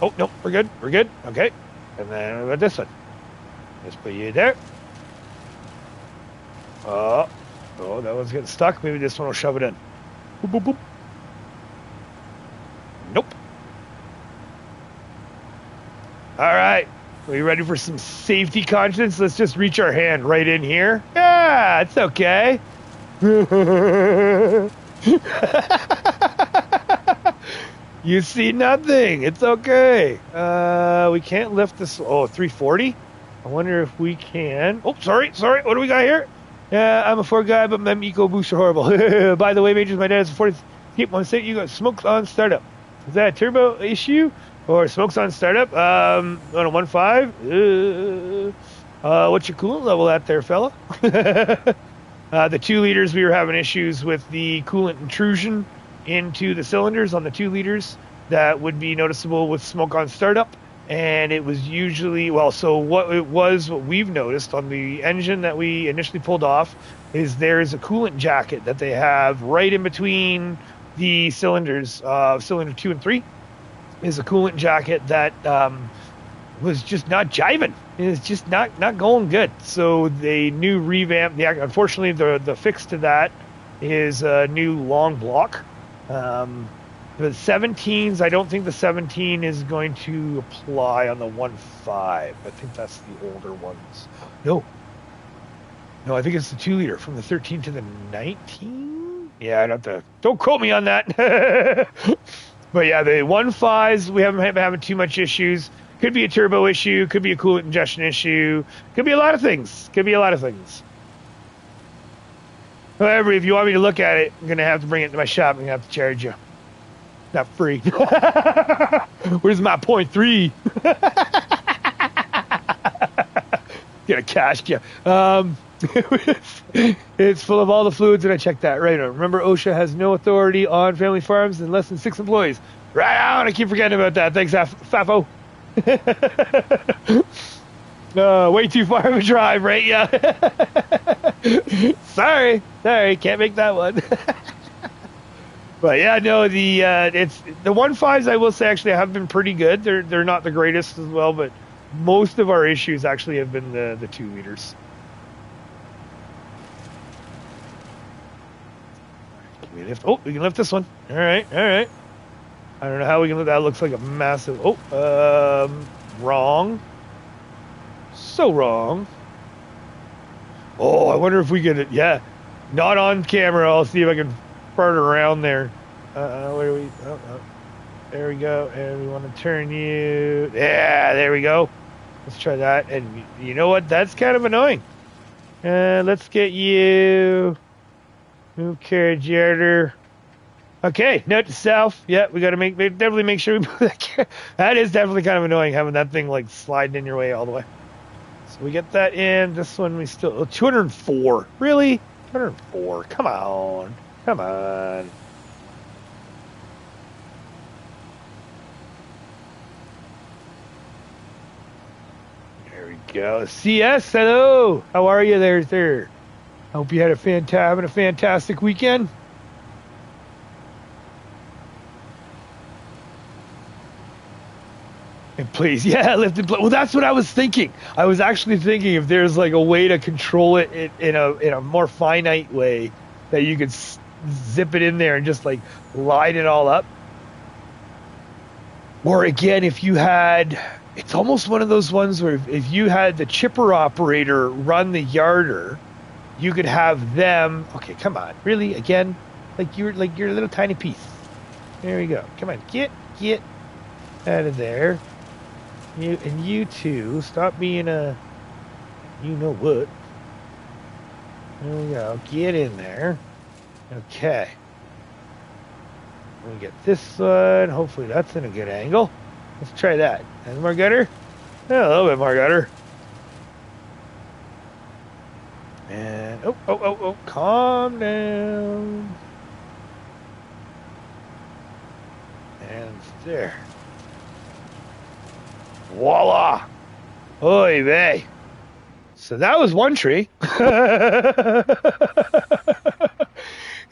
Oh, no, we're good. We're good. Okay. And then what about this one? Let's put you there. Oh, that one's getting stuck. Maybe this one will shove it in. Boop, boop, boop. Nope. All right. Are you ready for some safety conscience? Let's just reach our hand right in here. Yeah, it's okay. You see nothing. It's okay. We can't lift this. Oh, 340? I wonder if we can. Oh, sorry. What do we got here? Yeah, I'm a Ford guy, but my eco boosts are horrible. By the way, Majors, my dad's a 40. Keep on saying you got smokes on startup. Is that a turbo issue? Or smokes on startup? On a 1.5? What's your coolant level at there, fella? The 2 liters, we were having issues with the coolant intrusion into the cylinders on the 2 liters that would be noticeable with smoke on startup. And it was usually, so what we've noticed on the engine that we initially pulled off is there's a coolant jacket that they have right in between the cylinders, cylinder 2 and 3 is a coolant jacket that was just not jiving. It's just not going good. So they new revamp. Unfortunately, the fix to that is a new long block. The 17s, I don't think the 17 is going to apply on the 1.5. I think that's the older ones. No, I think it's the 2 liter from the 13 to the 19. Yeah, don't quote me on that. But yeah, the 1.5s, we haven't been having too much issues. Could be a turbo issue, could be a coolant ingestion issue, could be a lot of things. However, if you want me to look at it, I'm going to have to bring it to my shop. I'm going to have to charge you. Not free. Where's my 0.3? Gonna cash you. It's full of all the fluids, and I checked that right on. Remember, OSHA has no authority on family farms and less than 6 employees. Right on. I keep forgetting about that. Thanks, Fafo. Way too far of a drive, right? Yeah. Sorry, can't make that one. But yeah, no, the 1.5s, I will say, actually have been pretty good. They're not the greatest as well, but most of our issues actually have been the 2 liters. We can lift this one. All right. I don't know how we can lift that. Looks like a massive. Wrong. So wrong. Oh, I wonder if we get it. Yeah, not on camera. I'll see if I can fart around there. Where do we? There we go. And we want to turn you. Yeah, there we go. Let's try that. And you know what? That's kind of annoying. Let's get you. Move carriage yarder. Okay, note to self. Yeah, we got to definitely make sure we move that. That is definitely kind of annoying having that thing like sliding in your way all the way. So we get that in. This one we still 204. Really? 204. Come on. There we go. CS, hello. How are you there, sir? I hope you had having a fantastic weekend. And please, yeah, lift and play. Well, that's what I was thinking. I was actually thinking if there's like a way to control it in a more finite way that you could zip it in there and just like line it all up. Or again, if you had, it's almost one of those ones where if you had the chipper operator run the yarder, you could have them. Okay, come on, really? Again, you're a little tiny piece. There we go. Come on, get out of there. You too. Stop being a, you know what. There we go. Get in there. Okay. We'll get this one. Hopefully that's in a good angle. Let's try that. Any more gutter? Yeah, a little bit more gutter. And oh, calm down. And there. Voila! Oy vey. So that was one tree.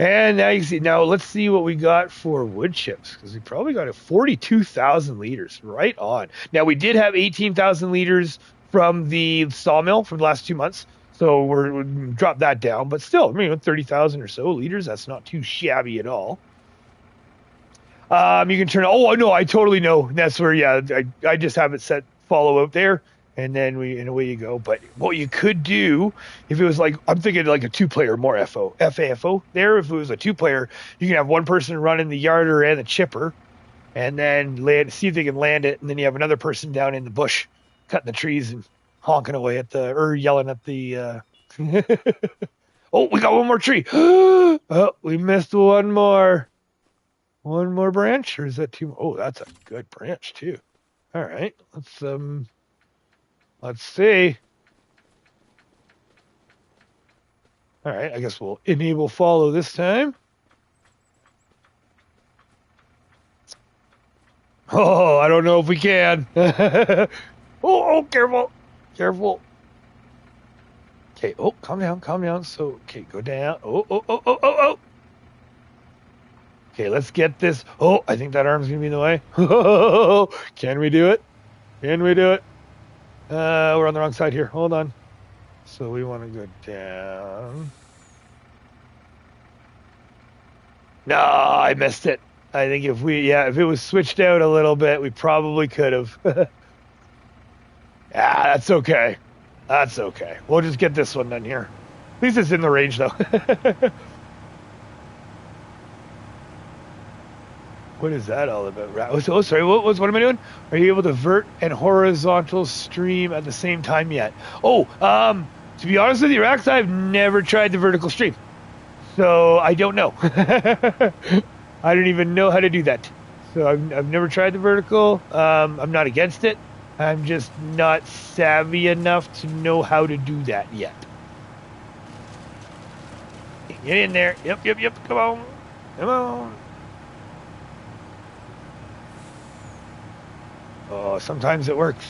And now you see. Now let's see what we got for wood chips, because we probably got a 42,000 liters. Right on. Now we did have 18,000 liters from the sawmill from the last 2 months, so we dropped that down. But still, I mean, 30,000 or so liters. That's not too shabby at all. You can turn. Oh no, I totally know. That's where. Yeah, I just have it set follow out there, and then and away you go. But what you could do if it was like I'm thinking like a 2-player more FAFO there. If it was a 2-player, you can have one person running the yarder and the chipper, and then see if they can land it, and then you have another person down in the bush cutting the trees and honking away at the or yelling at the. Oh, we got one more tree. Oh, we missed one more. One more branch, or is that two? Oh, that's a good branch too. All right, let's see. All right, I guess we'll enable follow this time. Oh, I don't know if we can. Oh, careful, careful. Okay. Oh, calm down, calm down. So, okay, go down. Oh. Okay, let's get this. Oh, I think that arm's gonna be in the way. Can we do it? Can we do it? We're on the wrong side here. Hold on. So we want to go down. No, I missed it. I think if it was switched out a little bit, we probably could have. That's okay. That's okay. We'll just get this one done here. At least it's in the range, though. What is that all about? Oh, sorry. What am I doing? Are you able to vert and horizontal stream at the same time yet? Oh, to be honest with you, Rex, I've never tried the vertical stream, so I don't know. I don't even know how to do that. So I've never tried the vertical. I'm not against it. I'm just not savvy enough to know how to do that yet. Get in there. Yep. Come on. Oh, sometimes it works.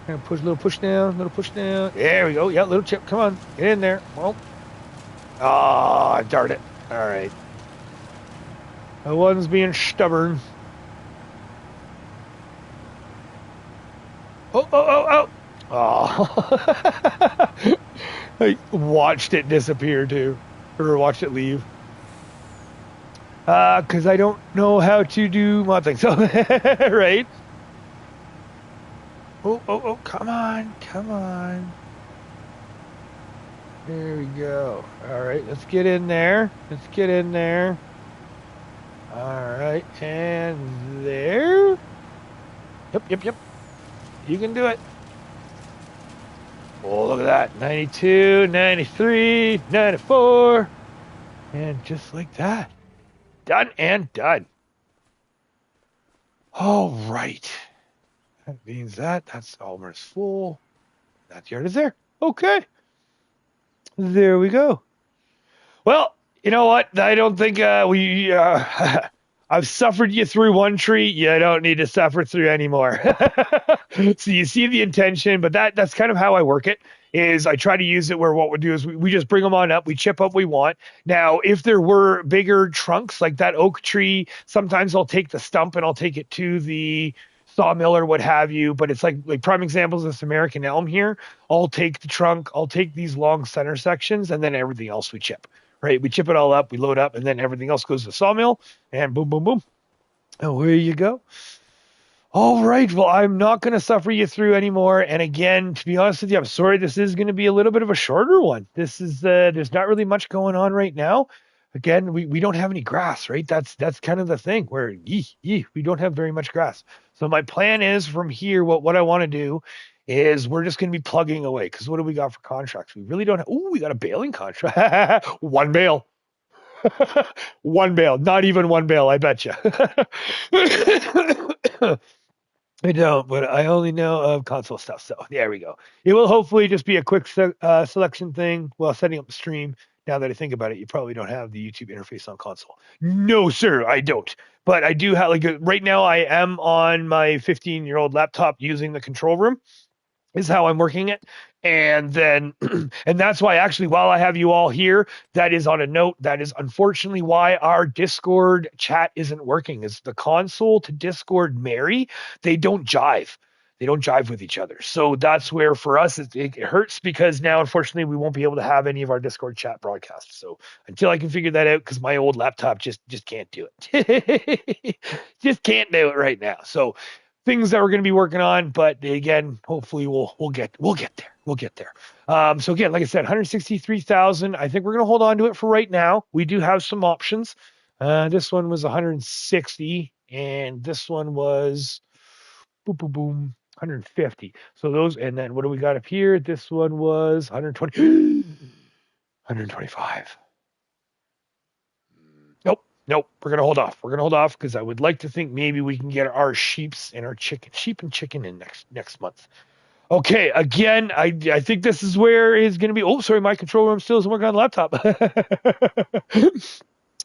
Push, little push down. There we go. Yeah, little chip. Come on. Get in there. Well. Oh, darn it. All right. The one's being stubborn. Oh. I watched it disappear too. Or watched it leave. Because I don't know how to do mod things. So, right? Oh, come on. There we go. All right, let's get in there. All right, and there. Yep. You can do it. Oh, look at that. 92, 93, 94. And just like that. Done and done. All right. That means that's almost full. That yard is there. Okay. There we go. Well, you know what? I don't think I've suffered you through one tree. You don't need to suffer through anymore. So you see the intention, but that's kind of how I work it. Is I try to use it where what we do is we just bring them on up, we chip up we want. Now, if there were bigger trunks like that oak tree, sometimes I'll take the stump and I'll take it to the sawmill or what have you. But it's like prime examples of this American elm here. I'll take the trunk, I'll take these long center sections, and then everything else we chip. Right, we chip it all up, we load up, and then everything else goes to the sawmill, and boom. And there you go. All right, well, I'm not going to suffer you through anymore. And again, to be honest with you, I'm sorry, this is going to be a little bit of a shorter one. This is, there's not really much going on right now. Again, we don't have any grass, right? That's kind of the thing where we don't have very much grass. So my plan is from here, what I want to do is we're just going to be plugging away. Because what do we got for contracts? We really don't have, we got a baling contract. One bale. One bale. Not even one bale, I bet you. I don't, but I only know of console stuff. So there we go. It will hopefully just be a quick selection thing while setting up the stream. Now that I think about it, you probably don't have the YouTube interface on console. No, sir, I don't. But I do have, right now I am on my 15-year-old laptop using the control room. is how I'm working it. And then, and that's why actually, while I have you all here, that is on a note. That is unfortunately why our Discord chat isn't working. Is the console to Discord marry? They don't jive. They don't jive with each other. So that's where for us it hurts because now unfortunately we won't be able to have any of our Discord chat broadcasts. So until I can figure that out, because my old laptop just can't do it, just can't do it right now. So things that we're going to be working on, but again, hopefully we'll get there. We'll get there. So again, like I said, 163,000. I think we're going to hold on to it for right now. We do have some options. This one was 160, and this one was boom, boom, boom, 150. So those, and then what do we got up here? This one was 120, 125. Nope. We're gonna hold off. We're gonna hold off because I would like to think maybe we can get our sheep and chicken in next month. Okay, again, I think this is where is going to be. Oh, sorry, my control room still isn't working on the laptop.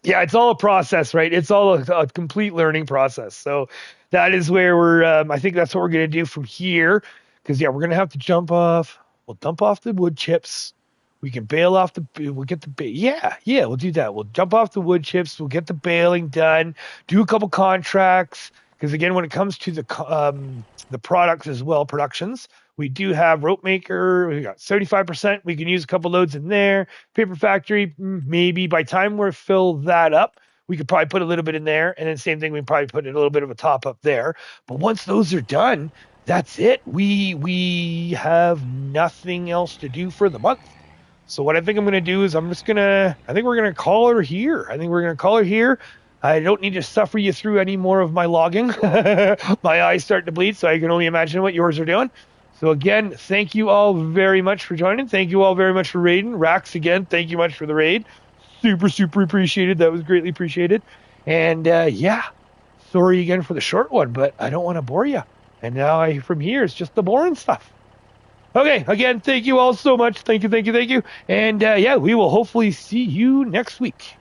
Yeah, it's all a process, right? It's all a complete learning process. So that is where we're. I think that's what we're going to do from here, because yeah, we're going to have to jump off. We'll dump off the wood chips. We can bail off the. We'll get the. Yeah, we'll do that. We'll jump off the wood chips. We'll get the baling done. Do a couple contracts, because again, when it comes to the products as well, productions. We do have rope maker. We got 75%. We can use a couple loads in there. Paper factory, maybe by time we're filled that up, we could probably put a little bit in there. And then same thing, we probably put a little bit of a top up there. But once those are done, that's it. We have nothing else to do for the month. So what I think I'm going to do is I think we're going to call her here. I don't need to suffer you through any more of my logging. My eyes start to bleed, so I can only imagine what yours are doing. So again, thank you all very much for joining. Thank you all very much for raiding. Rax, again, thank you much for the raid. Super appreciated. That was greatly appreciated. And yeah, sorry again for the short one, but I don't want to bore you. And now from here, it's just the boring stuff. Okay, again, thank you all so much. Thank you. And yeah, we will hopefully see you next week.